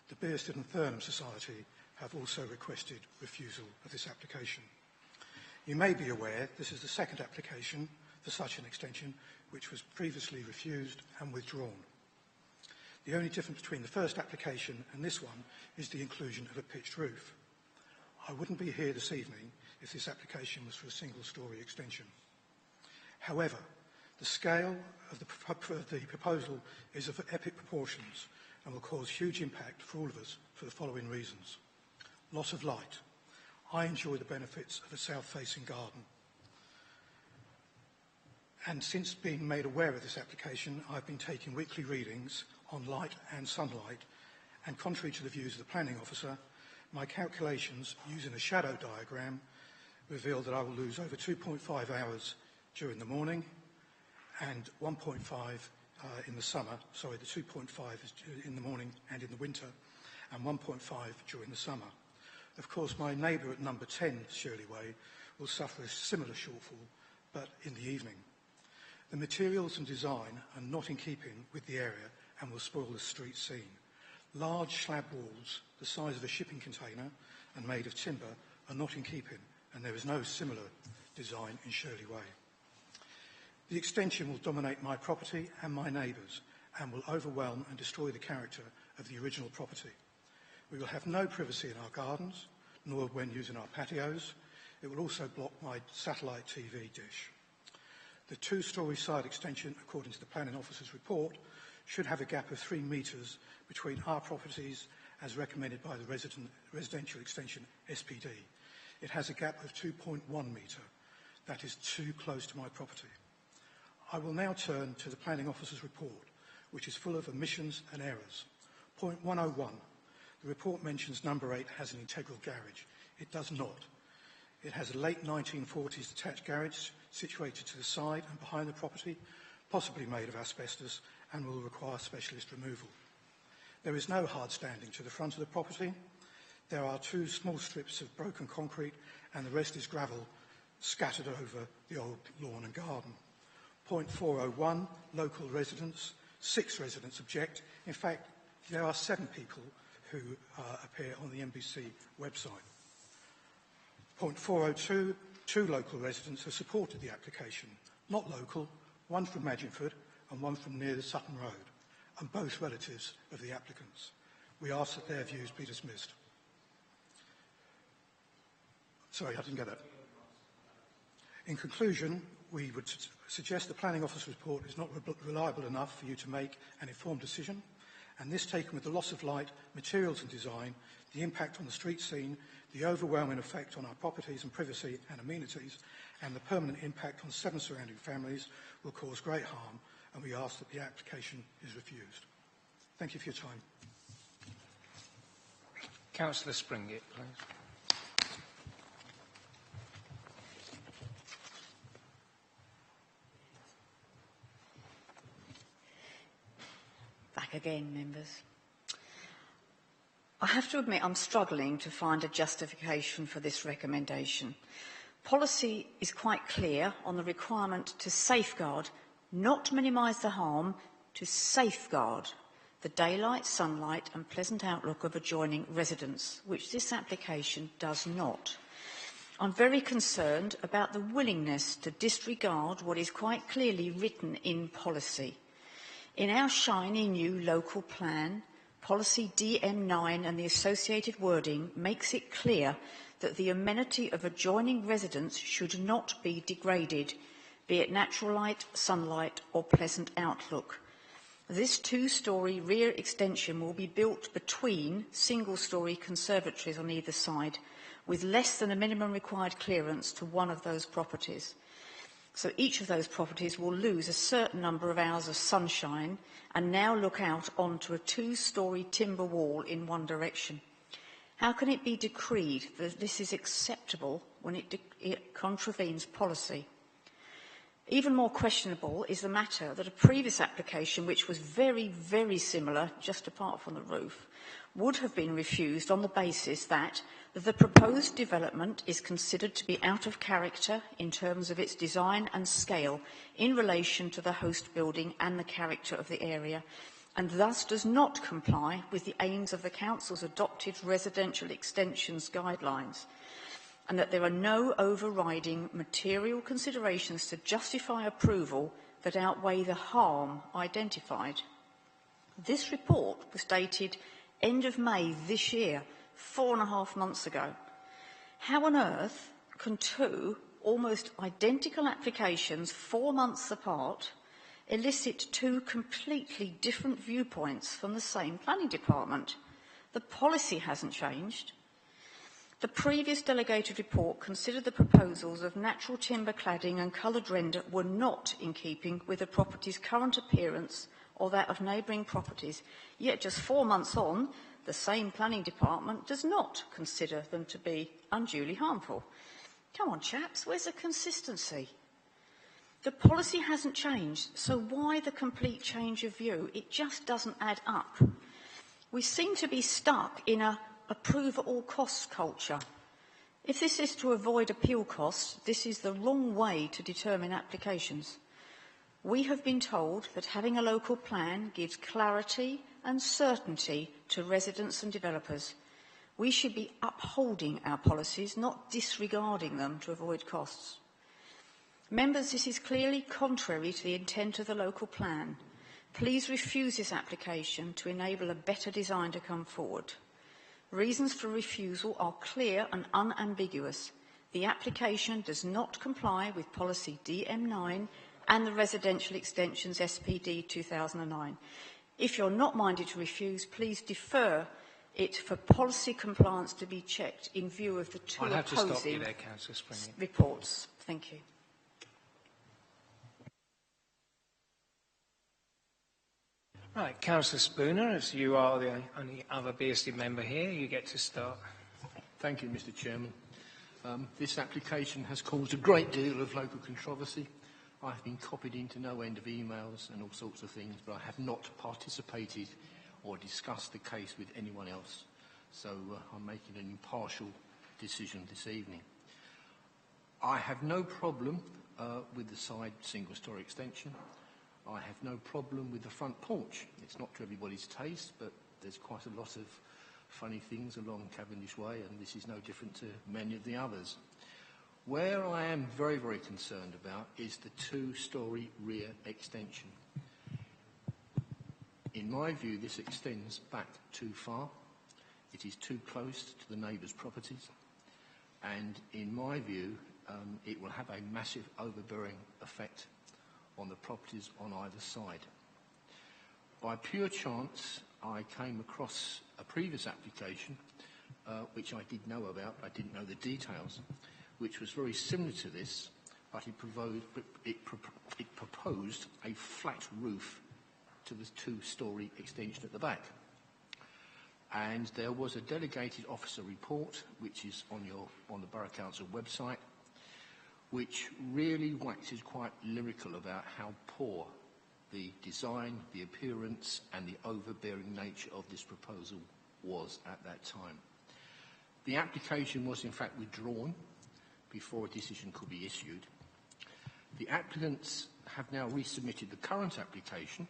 Speaker 5: The Bearsted and Thurnham Society have also requested refusal of this application. You may be aware this is the second application for such an extension which was previously refused and withdrawn. The only difference between the first application and this one is the inclusion of a pitched roof. I wouldn't be here this evening if this application was for a single-storey extension. However, the scale of the proposal is of epic proportions and will cause huge impact for all of us for the following reasons. Loss of light. I enjoy the benefits of a south-facing garden. And since being made aware of this application, I've been taking weekly readings on light and sunlight, and contrary to the views of the planning officer, my calculations using a shadow diagram reveal that I will lose over 2.5 hours during the morning and 1.5 in the summer. Sorry, the 2.5 is in the morning and in the winter, and 1.5 during the summer. Of course, my neighbour at number 10 Shirley Way will suffer a similar shortfall, but in the evening. The materials and design are not in keeping with the area and will spoil the street scene. Large slab walls, the size of a shipping container and made of timber, are not in keeping, and there is no similar design in Shirley Way. The extension will dominate my property and my neighbours and will overwhelm and destroy the character of the original property. We will have no privacy in our gardens, nor when using our patios. It will also block my satellite TV dish. The 2-storey side extension, according to the planning officer's report, should have a gap of 3 metres between our properties as recommended by the Residential Extension SPD. It has a gap of 2.1 metre. That is too close to my property. I will now turn to the planning officer's report, which is full of omissions and errors. Point 101. The report mentions number 8 has an integral garage. It does not. It has a late 1940s detached garage situated to the side and behind the property, possibly made of asbestos, and will require specialist removal. There is no hard standing to the front of the property. There are 2 small strips of broken concrete and the rest is gravel scattered over the old lawn and garden. Point 401, local residents. 6 residents object. In fact, there are 7 people who appear on the NBC website. Point 402, 2 local residents have supported the application. Not local, 1 from Magingford and 1 from near the Sutton Road, and both relatives of the applicants. We ask that their views be dismissed. Sorry, I didn't get that. In conclusion, we would suggest the planning officer's report is not reliable enough for you to make an informed decision, and this taken with the loss of light, materials and design, the impact on the street scene, the overwhelming effect on our properties and privacy and amenities, and the permanent impact on 7 surrounding families will cause great harm, and we ask that the application is refused. Thank you for your time.
Speaker 1: Councillor Springett, please.
Speaker 11: Back again, members. I have to admit I'm struggling to find a justification for this recommendation. Policy is quite clear on the requirement to safeguard, not minimise the harm, to safeguard the daylight, sunlight and pleasant outlook of adjoining residents, which this application does not. I'm very concerned about the willingness to disregard what is quite clearly written in policy. In our shiny new local plan, Policy DM9 and the associated wording makes it clear that the amenity of adjoining residents should not be degraded, be it natural light, sunlight or pleasant outlook. This 2-storey rear extension will be built between single-storey conservatories on either side, with less than a minimum required clearance to one of those properties. So each of those properties will lose a certain number of hours of sunshine and now look out onto a 2-storey timber wall in one direction. How can it be decreed that this is acceptable when it contravenes policy? Even more questionable is the matter that a previous application, which was very, very similar, just apart from the roof, would have been refused on the basis that the proposed development is considered to be out of character in terms of its design and scale in relation to the host building and the character of the area, and thus does not comply with the aims of the Council's adopted residential extensions guidelines, and that there are no overriding material considerations to justify approval that outweigh the harm identified. This report was dated end of May this year, 4.5 months ago. How on earth can 2 almost identical applications 4 months apart elicit 2 completely different viewpoints from the same planning department? The policy hasn't changed. The previous delegated report considered the proposals of natural timber cladding and coloured render were not in keeping with the property's current appearance or that of neighbouring properties, yet just 4 months on, the same planning department does not consider them to be unduly harmful. Come on, chaps, where's the consistency? The policy hasn't changed, so why the complete change of view? It just doesn't add up. We seem to be stuck in a approve at all costs culture. If this is to avoid appeal costs, this is the wrong way to determine applications. We have been told that having a local plan gives clarity and certainty to residents and developers. We should be upholding our policies, not disregarding them to avoid costs. Members, this is clearly contrary to the intent of the local plan. Please refuse this application to enable a better design to come forward. Reasons for refusal are clear and unambiguous. The application does not comply with Policy DM9 and the Residential Extensions SPD 2009. If you're not minded to refuse, please defer it for policy compliance to be checked in view of the 2
Speaker 1: I'll have to stop you
Speaker 11: opposing
Speaker 1: there, Councillor Springett.
Speaker 11: reports. Thank you.
Speaker 1: Right, Councillor Spooner, as you are the only other BSD member here, you get to start.
Speaker 22: Thank you, Mr. Chairman. This application has caused a great deal of local controversy. I have been copied into no end of emails and all sorts of things, but I have not participated or discussed the case with anyone else. So I'm making an impartial decision this evening. I have no problem with the side single-storey extension. I have no problem with the front porch. It's not to everybody's taste, but there's quite a lot of funny things along Cavendish Way, and this is no different to many of the others. Where I am very, very concerned about is the 2-storey rear extension. In my view, this extends back too far. It is too close to the neighbours' properties. And in my view, it will have a massive overbearing effect on the properties on either side. By pure chance, I came across a previous application, which I did know about, I didn't know the details, which was very similar to this, but it proposed a flat roof to the two-storey extension at the back. And there was a delegated officer report, which is on the Borough Council website, which really waxes quite lyrical about how poor the design, the appearance and the overbearing nature of this proposal was at that time. The application was in fact withdrawn before a decision could be issued. The applicants have now resubmitted the current application,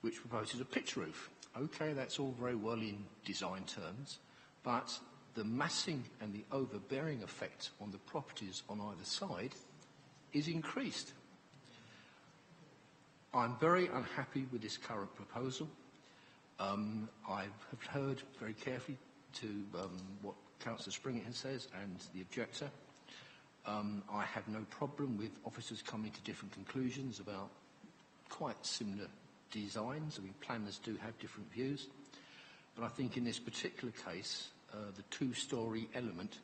Speaker 22: which proposes a pitch roof. Okay, that's all very well in design terms, but the massing and the overbearing effect on the properties on either side is increased. I'm very unhappy with this current proposal. I have heard very carefully to what Councillor Springett says and the objector. I have no problem with officers coming to different conclusions about quite similar designs. I mean, planners do have different views. But I think in this particular case, the two-storey element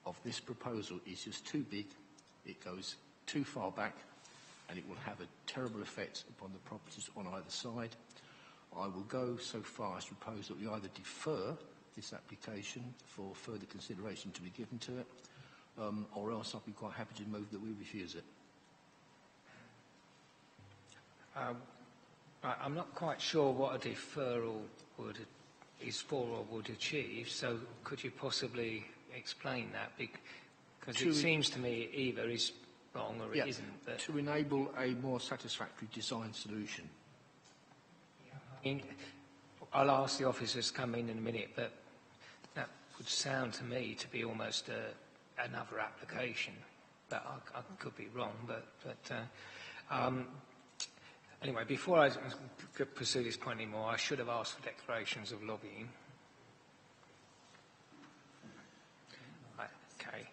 Speaker 22: of this proposal is just too big. It goes too far back, and it will have a terrible effect upon the properties on either side. I will go so far as to propose that we either defer this application for further consideration to be given to it, or else I'll be quite happy to move that we refuse it.
Speaker 1: I'm not quite sure what a deferral is for or would achieve, so could you possibly explain that? Because it seems to me either is wrong or it isn't. But
Speaker 22: to enable a more satisfactory design solution.
Speaker 1: I'll ask the officers to come in a minute, but that would sound to me to be almost another application. But I could be wrong, anyway, before I pursue this point anymore, I should have asked for declarations of lobbying. Okay.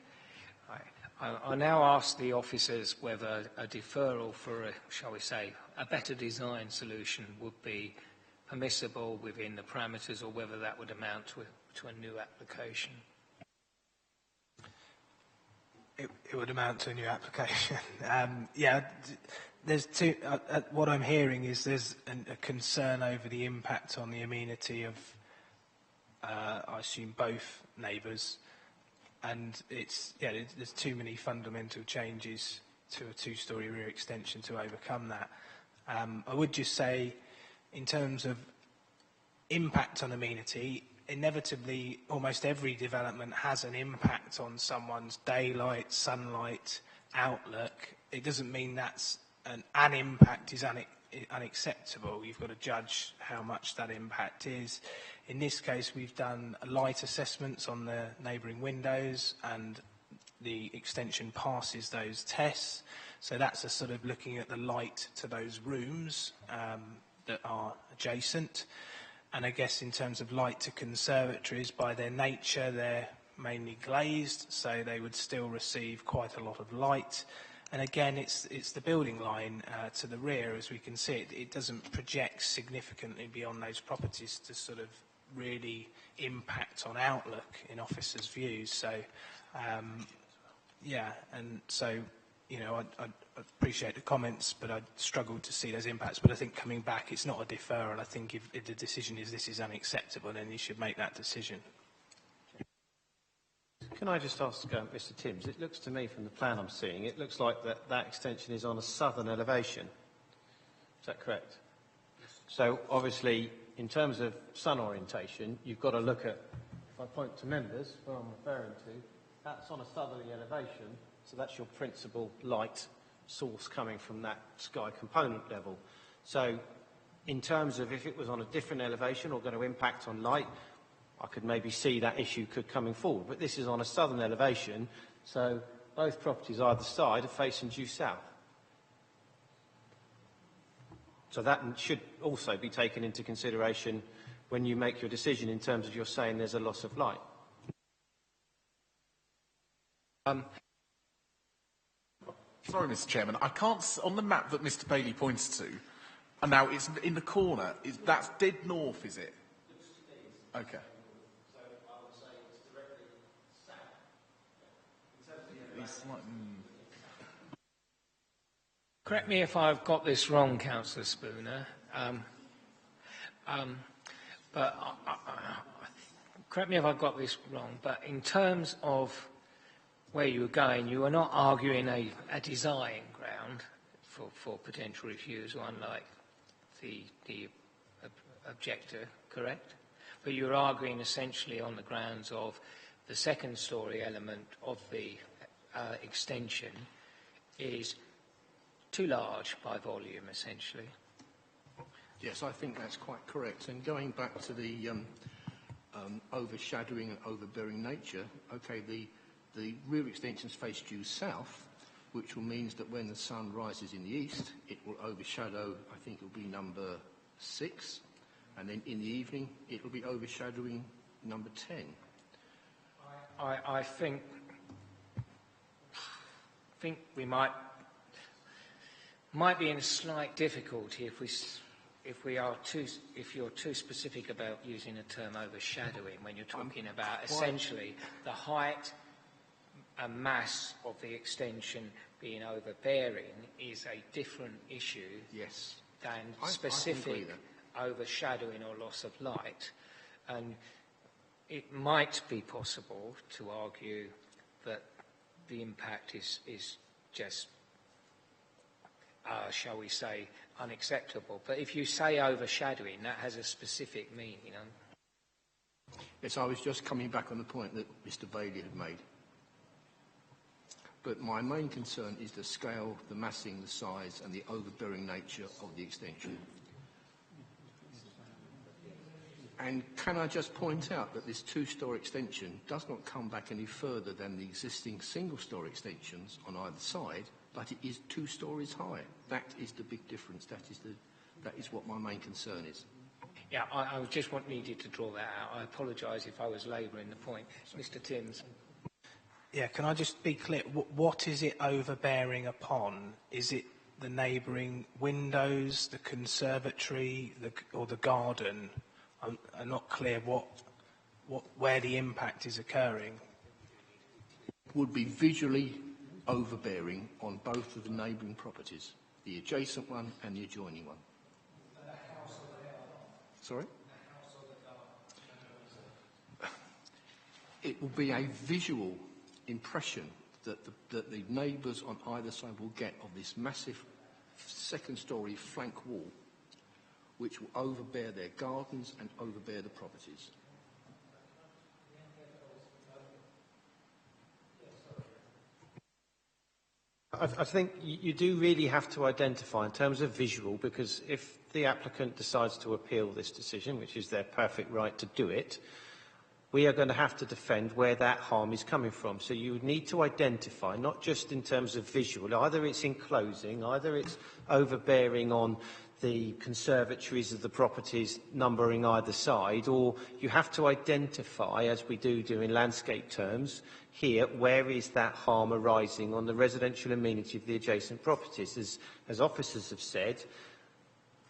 Speaker 1: I now ask the officers whether a deferral for, shall we say, a better design solution would be permissible within the parameters, or whether that would amount to a new application.
Speaker 12: It would amount to a new application. There's two. What I'm hearing is there's a concern over the impact on the amenity of, I assume, both neighbours, and there's too many fundamental changes to a two-storey rear extension to overcome that. I would just say, in terms of impact on amenity, inevitably almost every development has an impact on someone's daylight, sunlight, outlook. It doesn't mean that's an impact is unacceptable. You've got to judge how much that impact is. In this case, we've done light assessments on the neighbouring windows, and the extension passes those tests. So that's a sort of looking at the light to those rooms that are adjacent. And I guess in terms of light to conservatories, by their nature, they're mainly glazed, so they would still receive quite a lot of light. And again, it's the building line to the rear, as we can see. It doesn't project significantly beyond those properties to sort of really impact on outlook in officers' views. So, I appreciate the comments, but I struggled to see those impacts. But I think coming back, it's not a deferral. I think if the decision is this is unacceptable, then you should make that decision.
Speaker 6: Can I just ask Mr. Timms? It looks to me from the plan I'm seeing, it looks like that extension is on a southern elevation. Is that correct? Yes. So obviously, in terms of sun orientation, you've got to look at, if I point to members, where I'm referring to, that's on a southerly elevation, so that's your principal light source coming from that sky component level. So in terms of if it was on a different elevation or going to impact on light, I could maybe see that issue coming forward. But this is on a southern elevation, so both properties either side are facing due south. So that should also be taken into consideration when you make your decision in terms of you're saying there's a loss of light.
Speaker 16: Sorry, Mr. Chairman, I can't, on the map that Mr. Bailey points to, And now it's in the corner. That's dead north, is it? Okay. It's like,
Speaker 1: Correct me if I've got this wrong, Councillor Spooner. Correct me if I've got this wrong, but in terms of where you were going, you were not arguing a design ground for potential refusal, unlike the objector, correct? But you were arguing essentially on the grounds of the second story element of the extension is too large by volume, essentially.
Speaker 22: Yes, I think that's quite correct. And going back to the overshadowing and overbearing nature, okay, the rear extensions face due south, which will mean that when the sun rises in the east, it will overshadow, I think it will be number 6, and then in the evening, it will be overshadowing number 10.
Speaker 1: I think we might be in a slight difficulty if you're too specific about using the term overshadowing when you're talking about essentially the height and mass of the extension being overbearing is a different issue than specific overshadowing or loss of light. And it might be possible to argue that the impact is just, shall we say, unacceptable. But if you say overshadowing, that has a specific meaning.
Speaker 22: Yes, I was just coming back on the point that Mr. Bailey had made. But my main concern is the scale, the massing, the size and the overbearing nature of the extension. And can I just point out that this two-storey extension does not come back any further than the existing single-storey extensions on either side, but it is 2 stories high. That is the big difference. That is what my main concern is.
Speaker 1: Yeah, I just needed to draw that out. I apologise if I was labouring the point. Mr. Timms.
Speaker 12: Yeah, can I just be clear? What is it overbearing upon? Is it the neighbouring windows, the conservatory, or the garden? I'm not clear where the impact is occurring.
Speaker 22: Would be visually overbearing on both of the neighbouring properties, the adjacent one and the adjoining one. Sorry? It will be a visual impression that the neighbours on either side will get of this massive second-storey flank wall, which will overbear their gardens and overbear the properties.
Speaker 6: I think you do really have to identify in terms of visual, because if the applicant decides to appeal this decision, which is their perfect right to do it, we are going to have to defend where that harm is coming from. So you would need to identify, not just in terms of visual, either it's enclosing, either it's overbearing on the conservatories of the properties numbering either side, or you have to identify, as we do in landscape terms, here, where is that harm arising on the residential amenity of the adjacent properties. As officers have said,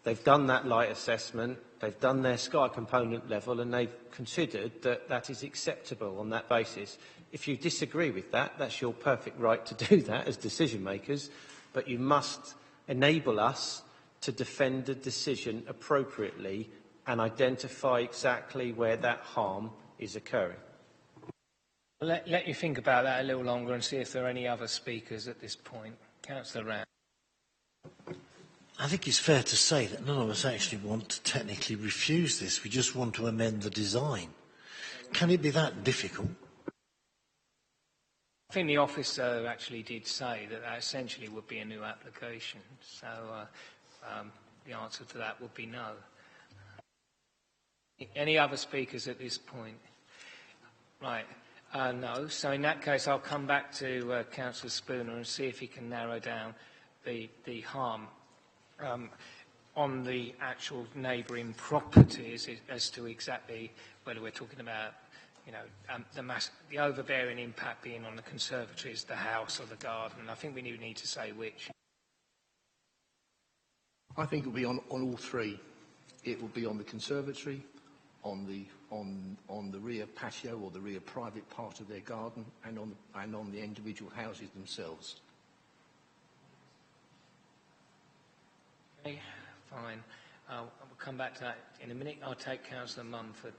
Speaker 6: they've done that light assessment, they've done their sky component level, and they've considered that that is acceptable on that basis. If you disagree with that, that's your perfect right to do that as decision makers, but you must enable us to defend the decision appropriately and identify exactly where that harm is occurring.
Speaker 1: Let you think about that a little longer and see if there are any other speakers at this point. Councillor Rand.
Speaker 2: I think it's fair to say that none of us actually want to technically refuse this. We just want to amend the design. Can it be that difficult?
Speaker 1: I think the officer actually did say that that essentially would be a new application. So the answer to that would be no. Any other speakers at this point? Right. No. So in that case, I'll come back to Councillor Spooner and see if he can narrow down the harm on the actual neighbouring properties as to exactly whether we're talking about, the overbearing impact being on the conservatories, the house or the garden. I think we need to say which.
Speaker 22: I think it will be on all three. It will be on the conservatory, on the rear patio or the rear private part of their garden, and on the individual houses themselves.
Speaker 1: Okay, fine. We'll come back to that in a minute. I'll take Councillor Mumford.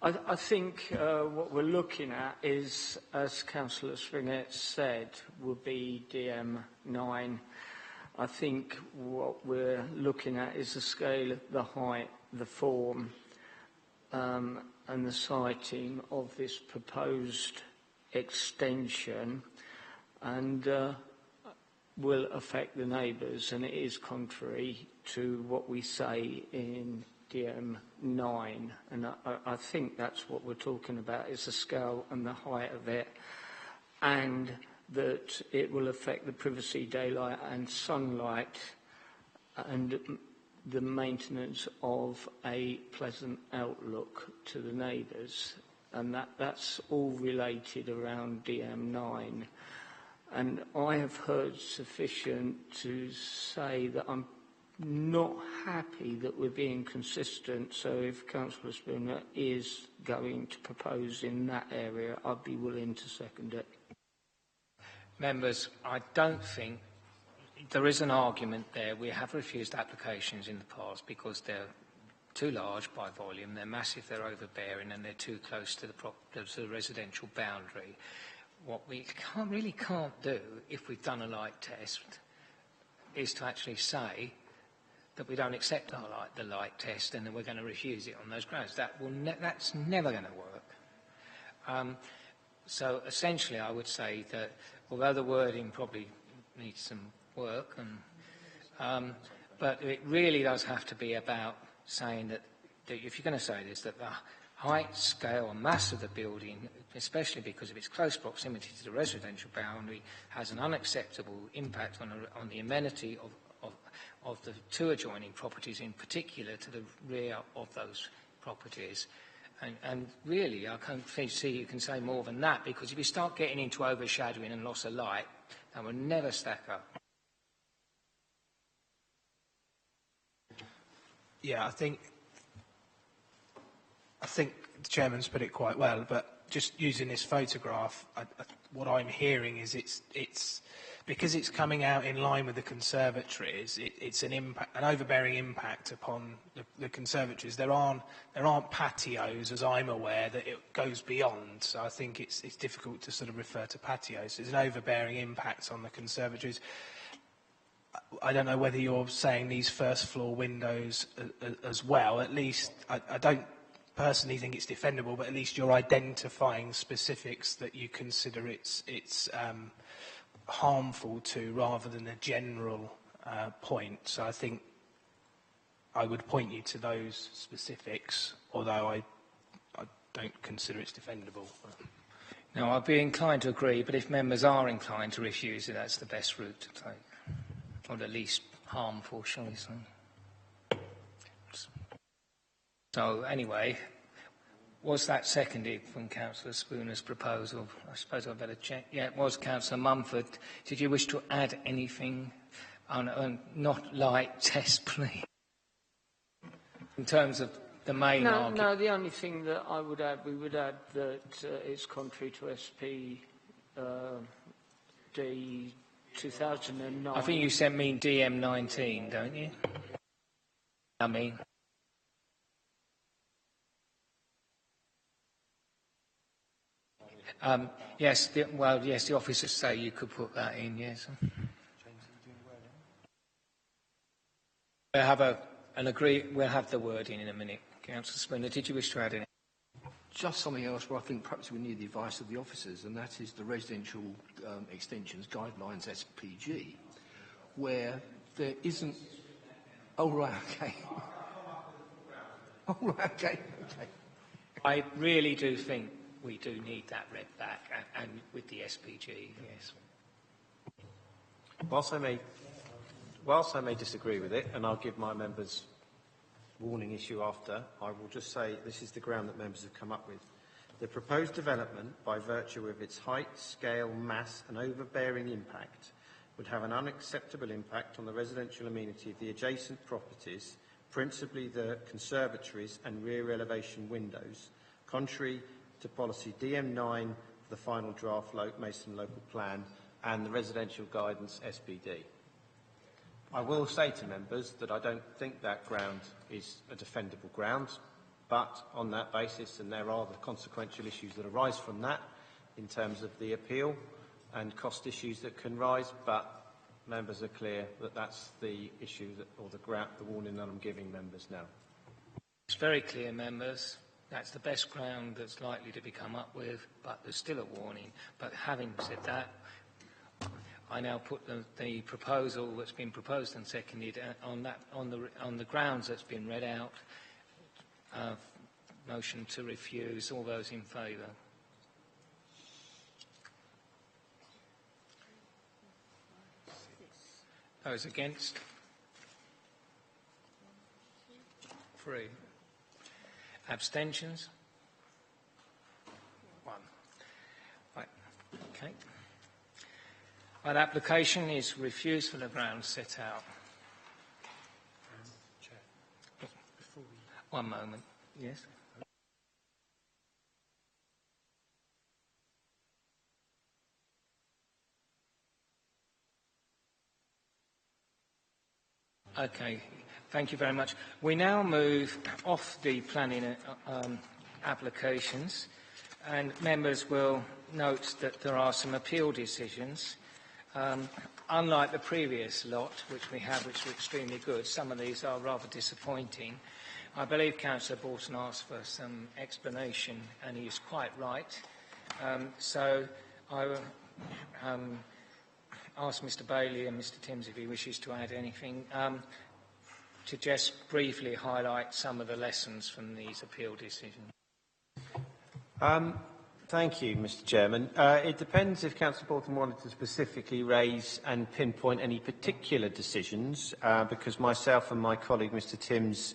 Speaker 10: I think what we're looking at is, as Councillor Springett said, would be DM9. I think what we're looking at is the scale, the height, the form, and the siting of this proposed extension, and will affect the neighbours, and it is contrary to what we say in DM9, and I think that's what we're talking about, is the scale and the height of it, and that it will affect the privacy, daylight and sunlight, and the maintenance of a pleasant outlook to the neighbours, and that's all related around DM9. And I have heard sufficient to say that I'm not happy that we're being consistent, so if Councillor Spooner is going to propose in that area, I'd be willing to second it.
Speaker 1: Members, I don't think there is an argument there. We have refused applications in the past because they're too large by volume, they're massive, they're overbearing, and they're too close to the residential boundary. What we really can't do, if we've done a light test, is to actually say that we don't accept the light test and then we're going to refuse it on those grounds. That's never going to work. So essentially I would say that although the wording probably needs some work, but it really does have to be about saying that if you're going to say this, that the height, scale and mass of the building, especially because of its close proximity to the residential boundary, has an unacceptable impact on the amenity of the two adjoining properties, in particular to the rear of those properties. And really, I can't see you can say more than that, because if you start getting into overshadowing and loss of light, that will never stack up.
Speaker 12: Yeah, I think the Chairman's put it quite well, but just using this photograph, what I'm hearing is it's because it's coming out in line with the conservatories, it's an overbearing impact upon the conservatories. There aren't patios, as I'm aware, that it goes beyond. So I think it's difficult to sort of refer to patios. There's an overbearing impact on the conservatories. I don't know whether you're saying these first floor windows as well. At least I don't personally think it's defendable, but at least you're identifying specifics that you consider it's harmful to, rather than a general point. So I think I would point you to those specifics, although I don't consider it's defendable.
Speaker 1: No, I'd be inclined to agree, but if members are inclined to refuse it, that's the best route to take, or the least harmful, shall we say. So anyway, was that seconded from Councillor Spooner's proposal? I suppose I'd better check. Yeah, it was. Councillor Mumford, did you wish to add anything on not light test, please? In terms of the main argument?
Speaker 10: No, the only thing that I would add, we would add that it's contrary to SP D 2009.
Speaker 1: I think you sent me DM19, don't you? I mean... yes, the officers say you could put that in, yes. We'll have the wording in a minute. Councillor Spooner, did you wish to add anything?
Speaker 22: Just something else where I think perhaps we need the advice of the officers, and that is the residential extensions guidelines SPG, where there isn't... Oh, right, okay. Oh, right, okay.
Speaker 1: I really do think we do need that read back, and with the SPG, yes.
Speaker 6: Whilst I may disagree with it, and I'll give my members warning issue after, I will just say this is the ground that members have come up with. The proposed development, by virtue of its height, scale, mass and overbearing impact, would have an unacceptable impact on the residential amenity of the adjacent properties, principally the conservatories and rear elevation windows, contrary to policy DM9 of the final draft Mason local plan and the residential guidance SBD. I will say to members that I don't think that ground is a defendable ground, but on that basis, and there are the consequential issues that arise from that in terms of the appeal and cost issues that can rise, but members are clear that that's the issue that, or the warning that I'm giving members now.
Speaker 1: It's very clear, members. That's the best ground that's likely to be come up with, but there's still a warning. But having said that, I now put the proposal that's been proposed and seconded on the grounds that's been read out. Motion to refuse. All those in favour? Those against? 3. Abstentions? 1. Right. Okay. That application is refused for the grounds set out.
Speaker 12: Chair, before we...
Speaker 1: One moment. Yes. Okay, thank you very much. We now move off the planning applications, and members will note that there are some appeal decisions. Unlike the previous lot, which we had, which were extremely good, some of these are rather disappointing. I believe Councillor Borton asked for some explanation, and he is quite right. So I will ask Mr Bailey and Mr Timms if he wishes to add anything, to just briefly highlight some of the lessons from these appeal decisions.
Speaker 6: Thank you, Mr Chairman. It depends if Councillor Bolton wanted to specifically raise and pinpoint any particular decisions, because myself and my colleague, Mr Timms,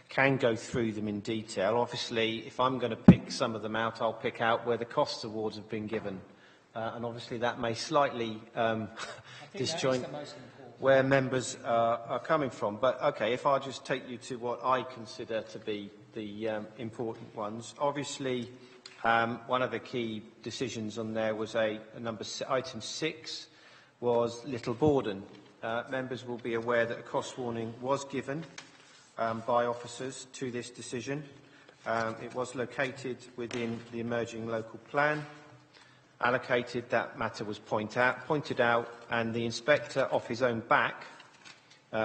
Speaker 6: can go through them in detail. Obviously, if I'm going to pick some of them out, I'll pick out where the cost awards have been given. And obviously that may slightly disjoint where members are coming from. But, okay, if I just take you to what I consider to be the important ones. Obviously, one of the key decisions on there was item 6 was Little Borden. Members will be aware that a cost warning was given by officers to this decision. It was located within the emerging local plan. Allocated, that matter was pointed out, and the inspector off his own back,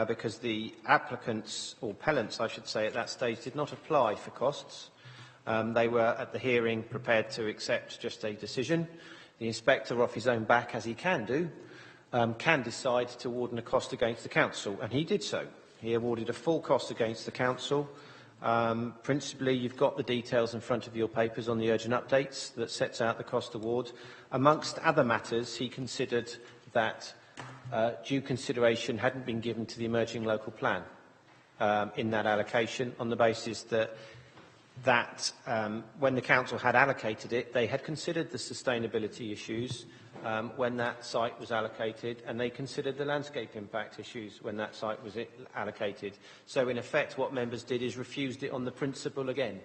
Speaker 6: because the applicants, or appellants I should say at that stage, did not apply for costs. They were at the hearing prepared to accept just a decision. The inspector off his own back, as he can do, can decide to award a cost against the council, and he did so. He awarded a full cost against the council. Principally, you've got the details in front of your papers on the urgent updates that sets out the cost award. Amongst other matters, he considered that due consideration hadn't been given to the emerging local plan in that allocation, on the basis that when the council had allocated it, they had considered the sustainability issues when that site was allocated, and they considered the landscape impact issues when that site was allocated. So, in effect, what members did is refused it on the principle again.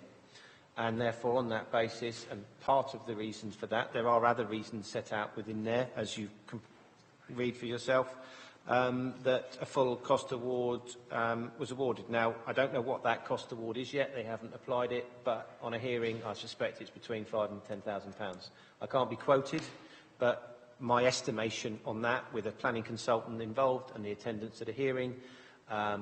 Speaker 6: And therefore, on that basis, and part of the reasons for that, there are other reasons set out within there, as you can read for yourself, that a full cost award was awarded. Now, I don't know what that cost award is yet. They haven't applied it, but on a hearing, I suspect it's between £5,000 and £10,000. I can't be quoted, but my estimation on that, with a planning consultant involved and the attendance at a hearing,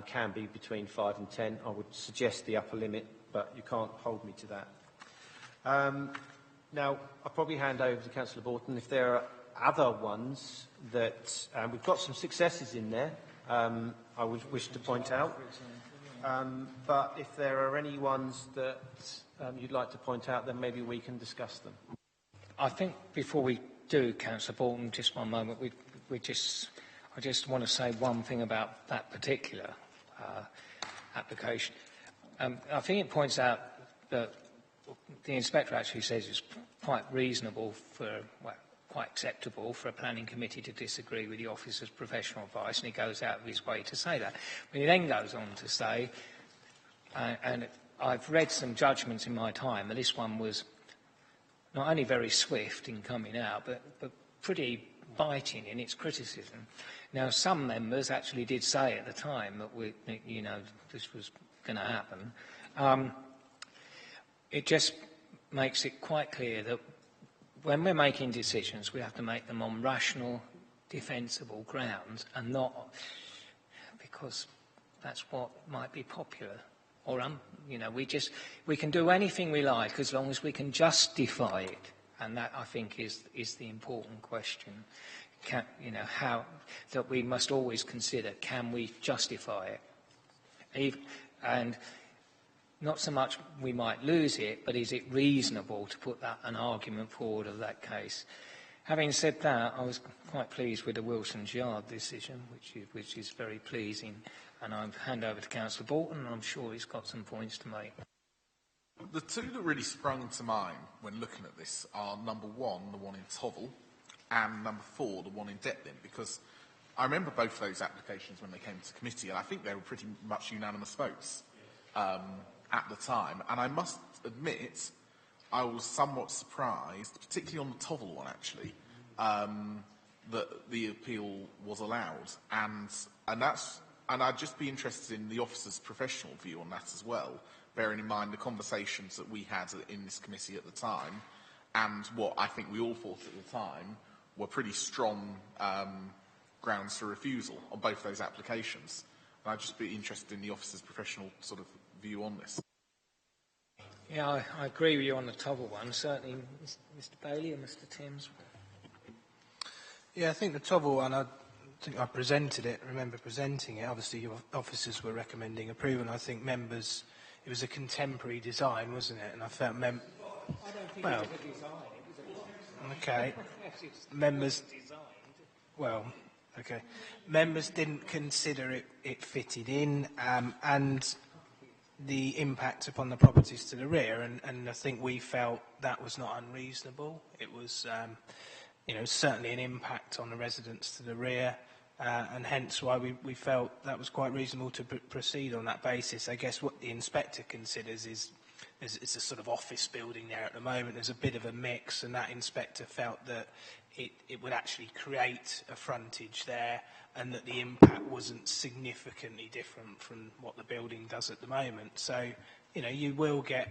Speaker 6: can be between 5 and 10. I would suggest the upper limit, but you can't hold me to that. Now, I'll probably hand over to Councillor Borton if there are other ones that we've got some successes in there. I would wish to point out, but if there are any ones that you'd like to point out, then maybe we can discuss them.
Speaker 1: I think before we do, Councillor Bolton, just one moment. I just want to say one thing about that particular application. I think it points out that the inspector actually says it's quite reasonable for, well, quite acceptable for a planning committee to disagree with the officer's professional advice, and he goes out of his way to say that. But he then goes on to say, and I've read some judgments in my time, and this one was not only very swift in coming out, but pretty biting in its criticism. Now, some members actually did say at the time that this was going to happen. It just makes it quite clear that when we're making decisions, we have to make them on rational, defensible grounds, and not because that's what might be popular. Or, we can do anything we like as long as we can justify it. And that, I think, is the important question. That we must always consider, can we justify it? And not so much we might lose it, but is it reasonable to put an argument forward of that case? Having said that, I was quite pleased with the Wilson's Yard decision, which is very pleasing. And I'll hand over to Councillor Bolton, and I'm sure he's got some points to make.
Speaker 16: The two that really sprung to mind when looking at this are, number one, the one in Tovel, and number 4, the one in Detlin, because I remember both those applications when they came to committee, and I think they were pretty much unanimous votes at the time. And I must admit, I was somewhat surprised, particularly on the Tovel one, actually, that the appeal was allowed. And I'd just be interested in the officer's professional view on that as well, bearing in mind the conversations that we had in this committee at the time, and what I think we all thought at the time were pretty strong grounds for refusal on both those applications. And I'd just be interested in the officer's professional sort of view on this.
Speaker 1: Yeah, I agree with you on the Tovel one. Certainly, Mr. Bailey or Mr. Timms.
Speaker 12: Yeah, I think the Tovel one, I think I presented it, remember presenting it. Obviously, your officers were recommending approval, and I think members, it was a contemporary design, wasn't it? And I felt
Speaker 1: I don't think it was a design.
Speaker 12: Okay. Members, well, okay. Members didn't consider it fitted in, and the impact upon the properties to the rear, and I think we felt that was not unreasonable. It was, certainly an impact on the residents to the rear, and hence why we felt that was quite reasonable to proceed on that basis. I guess what the inspector considers is it's a sort of office building there at the moment. There's a bit of a mix, and that inspector felt that it would actually create a frontage there, and that the impact wasn't significantly different from what the building does at the moment. So, you will get,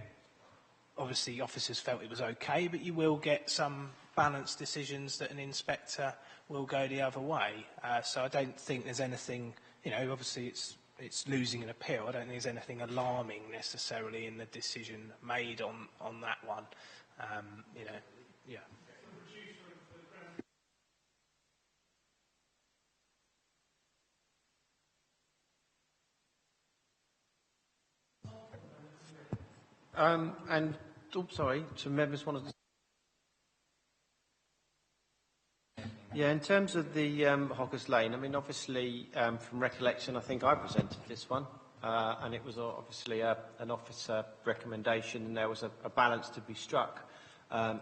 Speaker 12: obviously officers felt it was okay, but you will get some balanced decisions that an inspector will go the other way. So I don't think there's anything, obviously it's losing an appeal. I don't think there's anything alarming necessarily in the decision made on that one. Yeah.
Speaker 6: Some members wanted to... Yeah, in terms of the Hoggers Lane, I mean, obviously, from recollection, I think I presented this one, and it was obviously an officer recommendation, and there was a balance to be struck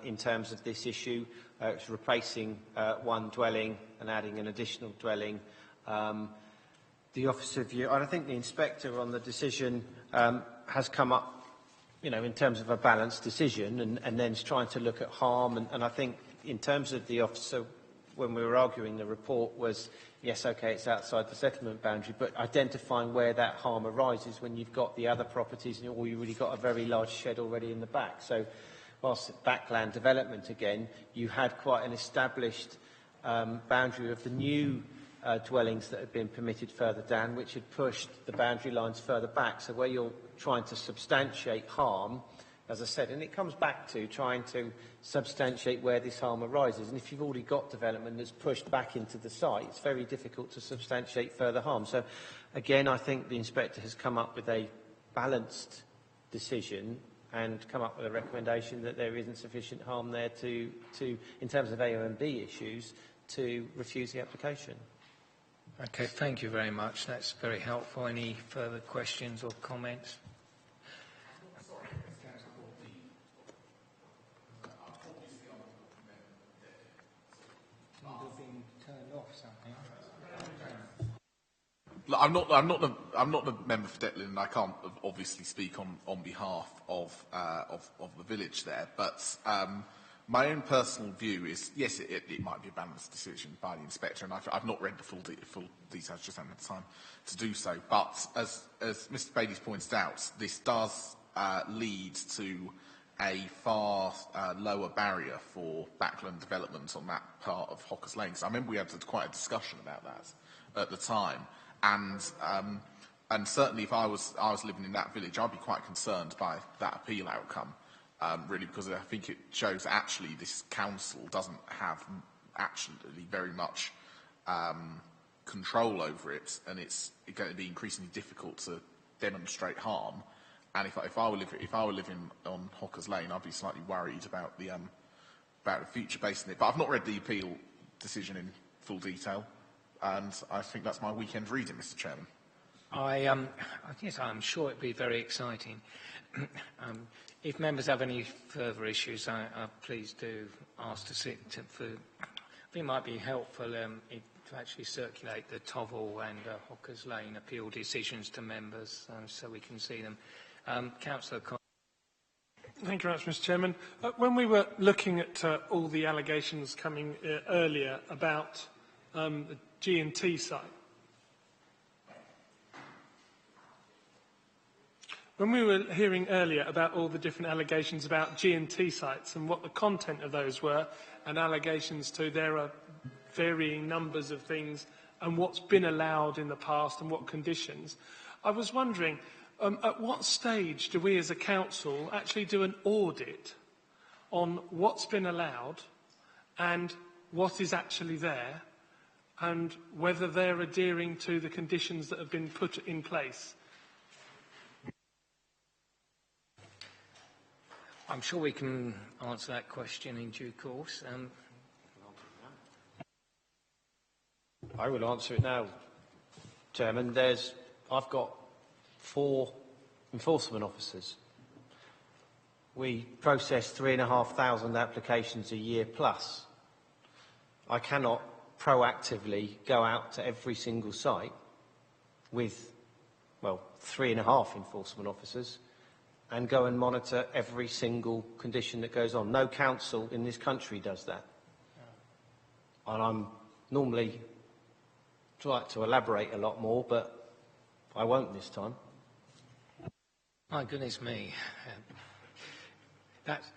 Speaker 6: in terms of this issue. It's replacing one dwelling and adding an additional dwelling. The officer view, and I think the inspector on the decision has come up, in terms of a balanced decision, and then trying to look at harm, and I think in terms of the officer, when we were arguing the report, was, yes, okay, it's outside the settlement boundary, but identifying where that harm arises when you've got the other properties, or you've really got a very large shed already in the back. So whilst backland development again, you had quite an established boundary of the new dwellings that had been permitted further down, which had pushed the boundary lines further back. So where you're trying to substantiate harm, as I said, and it comes back to trying to substantiate where this harm arises. And if you've already got development that's pushed back into the site, it's very difficult to substantiate further harm. So, again, I think the inspector has come up with a balanced decision and come up with a recommendation that there isn't sufficient harm there to in terms of AONB issues, to refuse the application.
Speaker 1: Okay, thank you very much. That's very helpful. Any further questions or comments?
Speaker 16: Look, I'm not the member for Detland, and I can't obviously speak on behalf of the village there. But my own personal view is, yes, it might be a balanced decision by the inspector, and I've not read the full details, just haven't had time to do so. But as Mr. Bailey's pointed out, this does lead to a far lower barrier for backland development on that part of Hockers Lane. So I remember we had quite a discussion about that at the time, and certainly if I was living in that village, I'd be quite concerned by that appeal outcome, really, because I think it shows that actually this council doesn't have actually very much control over it, and it's going to be increasingly difficult to demonstrate harm. And if I were living on Hockers Lane, I'd be slightly worried about the future based on it. But I've not read the appeal decision in full detail, and I think that's my weekend reading, Mr. Chairman.
Speaker 1: Yes, I'm sure it'd be very exciting. If members have any further issues, please do ask to sit. I think it might be helpful to actually circulate the Tovel and Hockers Lane appeal decisions to members so we can see them. Councillor Con.
Speaker 9: Thank you very much, Mr. Chairman. When we were looking at all the allegations coming earlier about the G&T site, when we were hearing earlier about all the different allegations about G&T sites and what the content of those were, and allegations to there are varying numbers of things and what's been allowed in the past and what conditions, I was wondering, at what stage do we as a council actually do an audit on what's been allowed and what is actually there and whether they're adhering to the conditions that have been put in place?
Speaker 1: I'm sure we can answer that question in due course.
Speaker 6: I will answer it now, Chairman. I've got 4 enforcement officers. We process 3,500 applications a year plus. I cannot proactively go out to every single site with, 3.5 enforcement officers and go and monitor every single condition that goes on. No council in this country does that. And I'm normally like to elaborate a lot more, but I won't this time.
Speaker 1: My goodness me. That's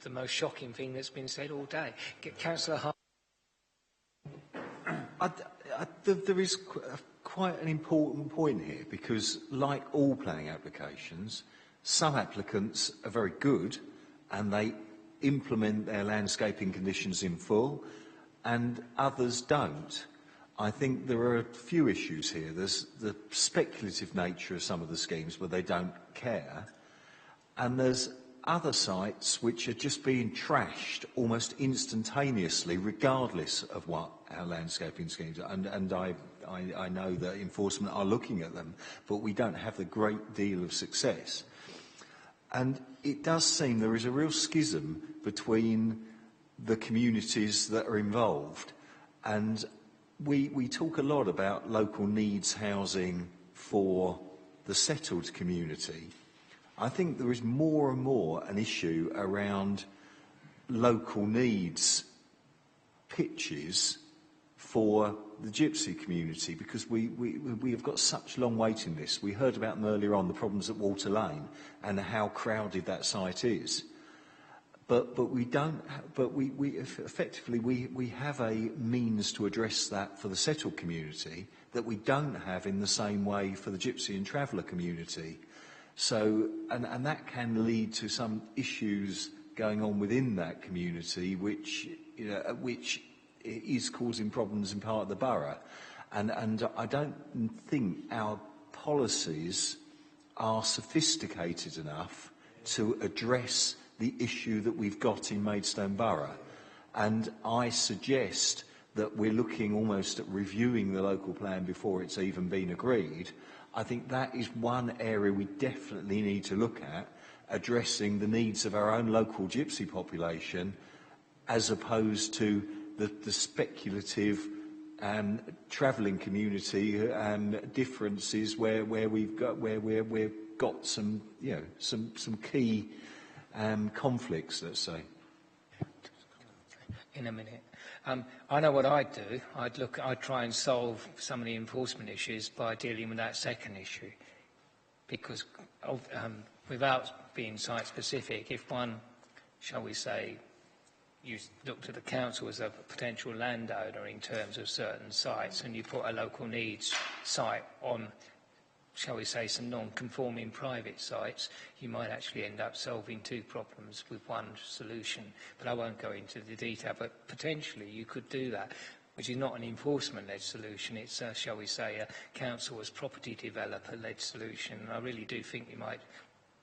Speaker 1: the most shocking thing that's been said all day. Councillor Hart.
Speaker 8: There is quite an important point here, because like all planning applications, some applicants are very good and they implement their landscaping conditions in full, and others don't. I think there are a few issues here. There's the speculative nature of some of the schemes where they don't care, and there's other sites which are just being trashed almost instantaneously, regardless of what our landscaping schemes are. And I know that enforcement are looking at them, but we don't have the great deal of success. And it does seem there is a real schism between the communities that are involved. And we talk a lot about local needs housing for the settled community. I think there is more and more an issue around local needs pitches for the gypsy community, because we have got such long waiting lists. We heard about them earlier on, the problems at Water Lane and how crowded that site is. But we don't. But we effectively have a means to address that for the settled community that we don't have in the same way for the gypsy and traveller community. So and that can lead to some issues going on within that community, which is causing problems in part of the borough. And I don't think our policies are sophisticated enough to address the issue that we've got in Maidstone Borough. And I suggest that we're looking almost at reviewing the local plan before it's even been agreed. I think that is one area we definitely need to look at, addressing the needs of our own local gypsy population, as opposed to the speculative travelling community differences where we've got some some key conflicts, let's say.
Speaker 1: In a minute. I know what I'd do. I'd try and solve some of the enforcement issues by dealing with that second issue. Because without being site-specific, if one, shall we say, you looked at the council as a potential landowner in terms of certain sites, and you put a local needs site on, shall we say, some non-conforming private sites, you might actually end up solving two problems with one solution. But I won't go into the detail, but potentially you could do that, which is not an enforcement-led solution. It's, shall we say, a council as property developer-led solution. And I really do think you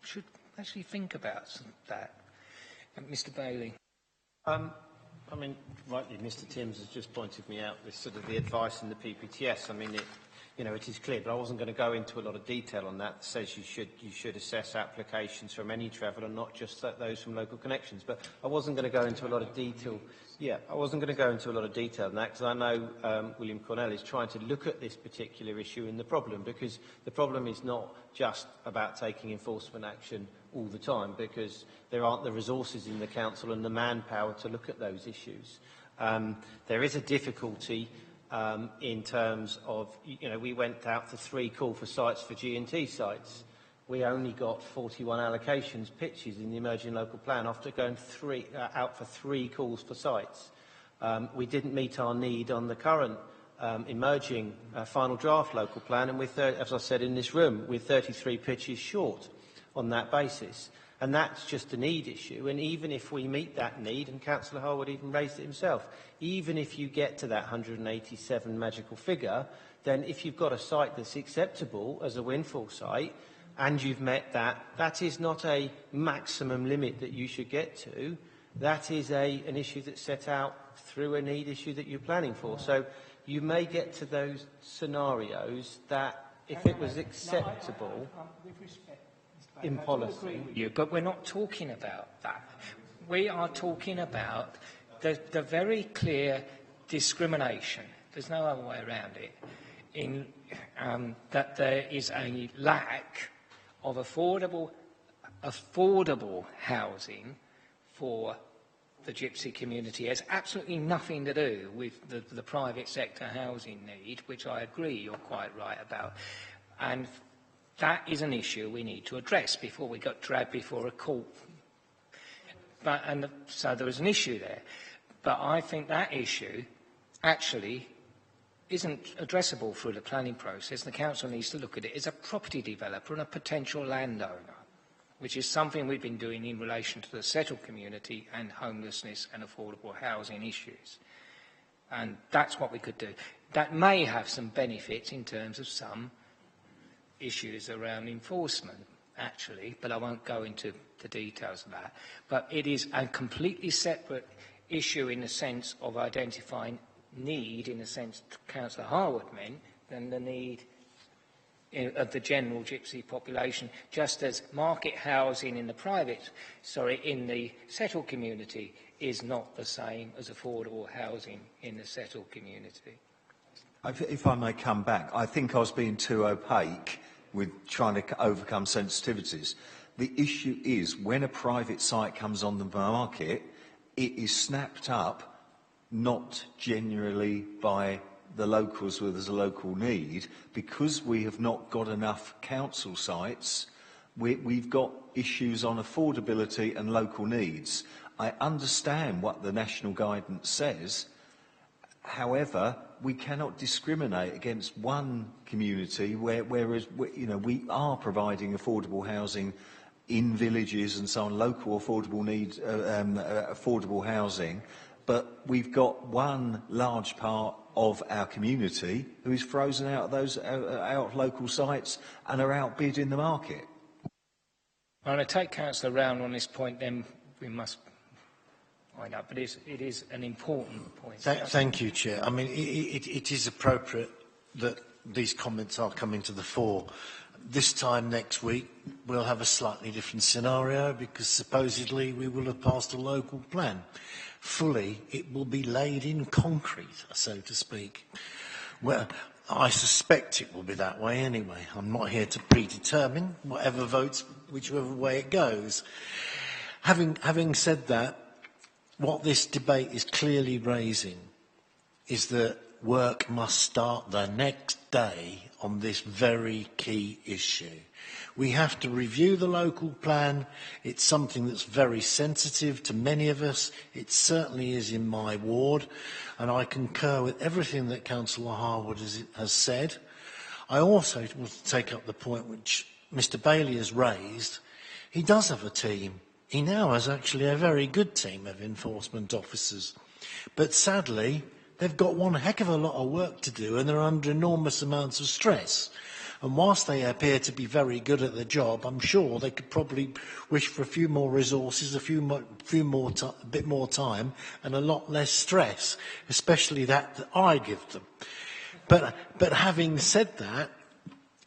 Speaker 1: should actually think about that. Mr. Bailey.
Speaker 6: I mean, rightly, Mr. Timms has just pointed me out this sort of the advice in the PPTS. I mean, it is clear, but I wasn't going to go into a lot of detail on that. It says you should assess applications from any traveller, not just those from local connections. But I wasn't going to go into a lot of detail. Yeah, I wasn't going to go into a lot of detail on that because I know William Cornell is trying to look at this particular issue and the problem, because the problem is not just about taking enforcement action all the time, because there aren't the resources in the council and the manpower to look at those issues. There is a difficulty in terms of, we went out for 3 call for sites for G&T sites. We only got 41 allocations, pitches in the emerging local plan after going out for 3 calls for sites. We didn't meet our need on the current emerging final draft local plan, and as I said in this room, we're 33 pitches short on that basis. And that's just a need issue. And even if we meet that need, and Councillor Harwood even raised it himself, even if you get to that 187 magical figure, then if you've got a site that's acceptable as a windfall site, and you've met that, that is not a maximum limit that you should get to. That is an issue that's set out through a need issue that you're planning for. So you may get to those scenarios that, if it was acceptable,
Speaker 1: with respect,
Speaker 6: in policy.
Speaker 1: But we're not talking about that. We are talking about the very clear discrimination. There's no other way around it. In that there is a lack of affordable housing for the gypsy community. It has absolutely nothing to do with the private sector housing need, which I agree you're quite right about. And that is an issue we need to address before we got dragged before a court. So there is an issue there. But I think that issue actually isn't addressable through the planning process. The council needs to look at it as a property developer and a potential landowner, which is something we've been doing in relation to the settled community and homelessness and affordable housing issues. And that's what we could do. That may have some benefits in terms of some issues around enforcement, actually, but I won't go into the details of that. But it is a completely separate issue in the sense of identifying need, in the sense Councillor Harwood meant, than the need of the general gypsy population, just as market housing in the settled community is not the same as affordable housing in the settled community.
Speaker 8: If I may come back, I think I was being too opaque with trying to overcome sensitivities. The issue is, when a private site comes on the market, it is snapped up not generally by the locals where there's a local need. Because we have not got enough council sites, we've got issues on affordability and local needs. I understand what the national guidance says. However, we cannot discriminate against one community whereas we are providing affordable housing in villages and so on, local affordable needs, affordable housing, but we've got one large part of our community who is frozen out of those out local sites and are outbid in the market.
Speaker 1: I'm going to take Councillor Round on this point, then we must find out, but it is an important point.
Speaker 2: Thank you, Chair. I mean, it is appropriate that these comments are coming to the fore. This time next week, we'll have a slightly different scenario because supposedly we will have passed a local plan. fully, it will be laid in concrete, so to speak. Well, I suspect it will be that way anyway. I'm not here to predetermine whatever votes, whichever way it goes. Having said that, what this debate is clearly raising is that work must start the next day on this very key issue. We have to review the local plan. It's something that's very sensitive to many of us. It certainly is in my ward, and I concur with everything that Councillor Harwood has said. I also want to take up the point which Mr Bailey has raised. He does have a team. He now has actually a very good team of enforcement officers. But sadly, they've got one heck of a lot of work to do, and they're under enormous amounts of stress. And whilst they appear to be very good at the job, I'm sure they could probably wish for a few more resources, a bit more time, and a lot less stress, especially that I give them. But having said that,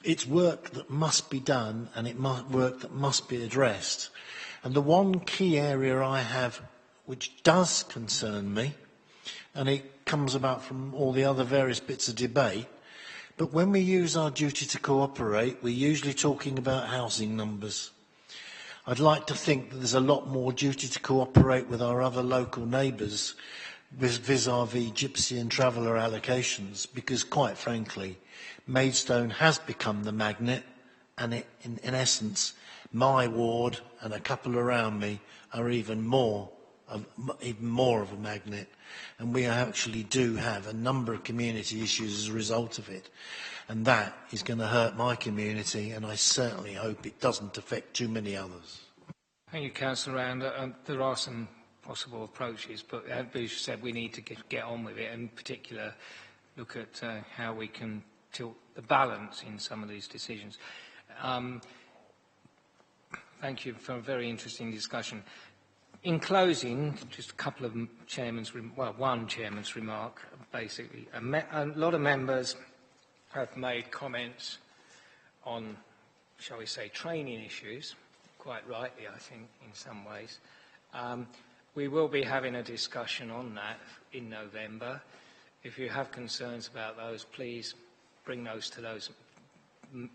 Speaker 2: it's work that must be done, and work that must be addressed. And the one key area I have, which does concern me, and it comes about from all the other various bits of debate, but when we use our duty to cooperate, we're usually talking about housing numbers. I'd like to think that there's a lot more duty to cooperate with our other local neighbours vis-à-vis gypsy and traveller allocations, because quite frankly, Maidstone has become the magnet, and in essence, my ward and a couple around me are even more of a magnet, and we actually do have a number of community issues as a result of it, and that is going to hurt my community, and I certainly hope it doesn't affect too many others.
Speaker 1: Thank you, Councillor Round. There are some possible approaches, but as you said, we need to get on with it, and in particular look at how we can tilt the balance in some of these decisions. Thank you for a very interesting discussion. In closing, just a couple of one chairman's remark, basically. A lot of members have made comments on, shall we say, training issues, quite rightly, I think, in some ways. We will be having a discussion on that in November. If you have concerns about those, please bring those to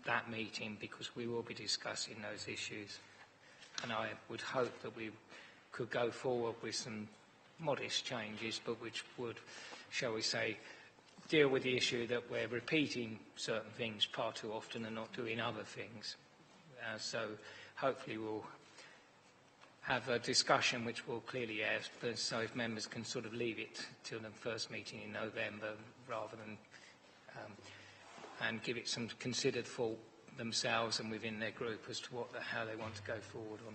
Speaker 1: that meeting, because we will be discussing those issues. And I would hope that we could go forward with some modest changes, but which would, shall we say, deal with the issue that we're repeating certain things far too often and not doing other things. So hopefully we'll have a discussion which will clearly ask, so if members can sort of leave it till the first meeting in November rather than and give it some considered thought themselves and within their group as to how they want to go forward on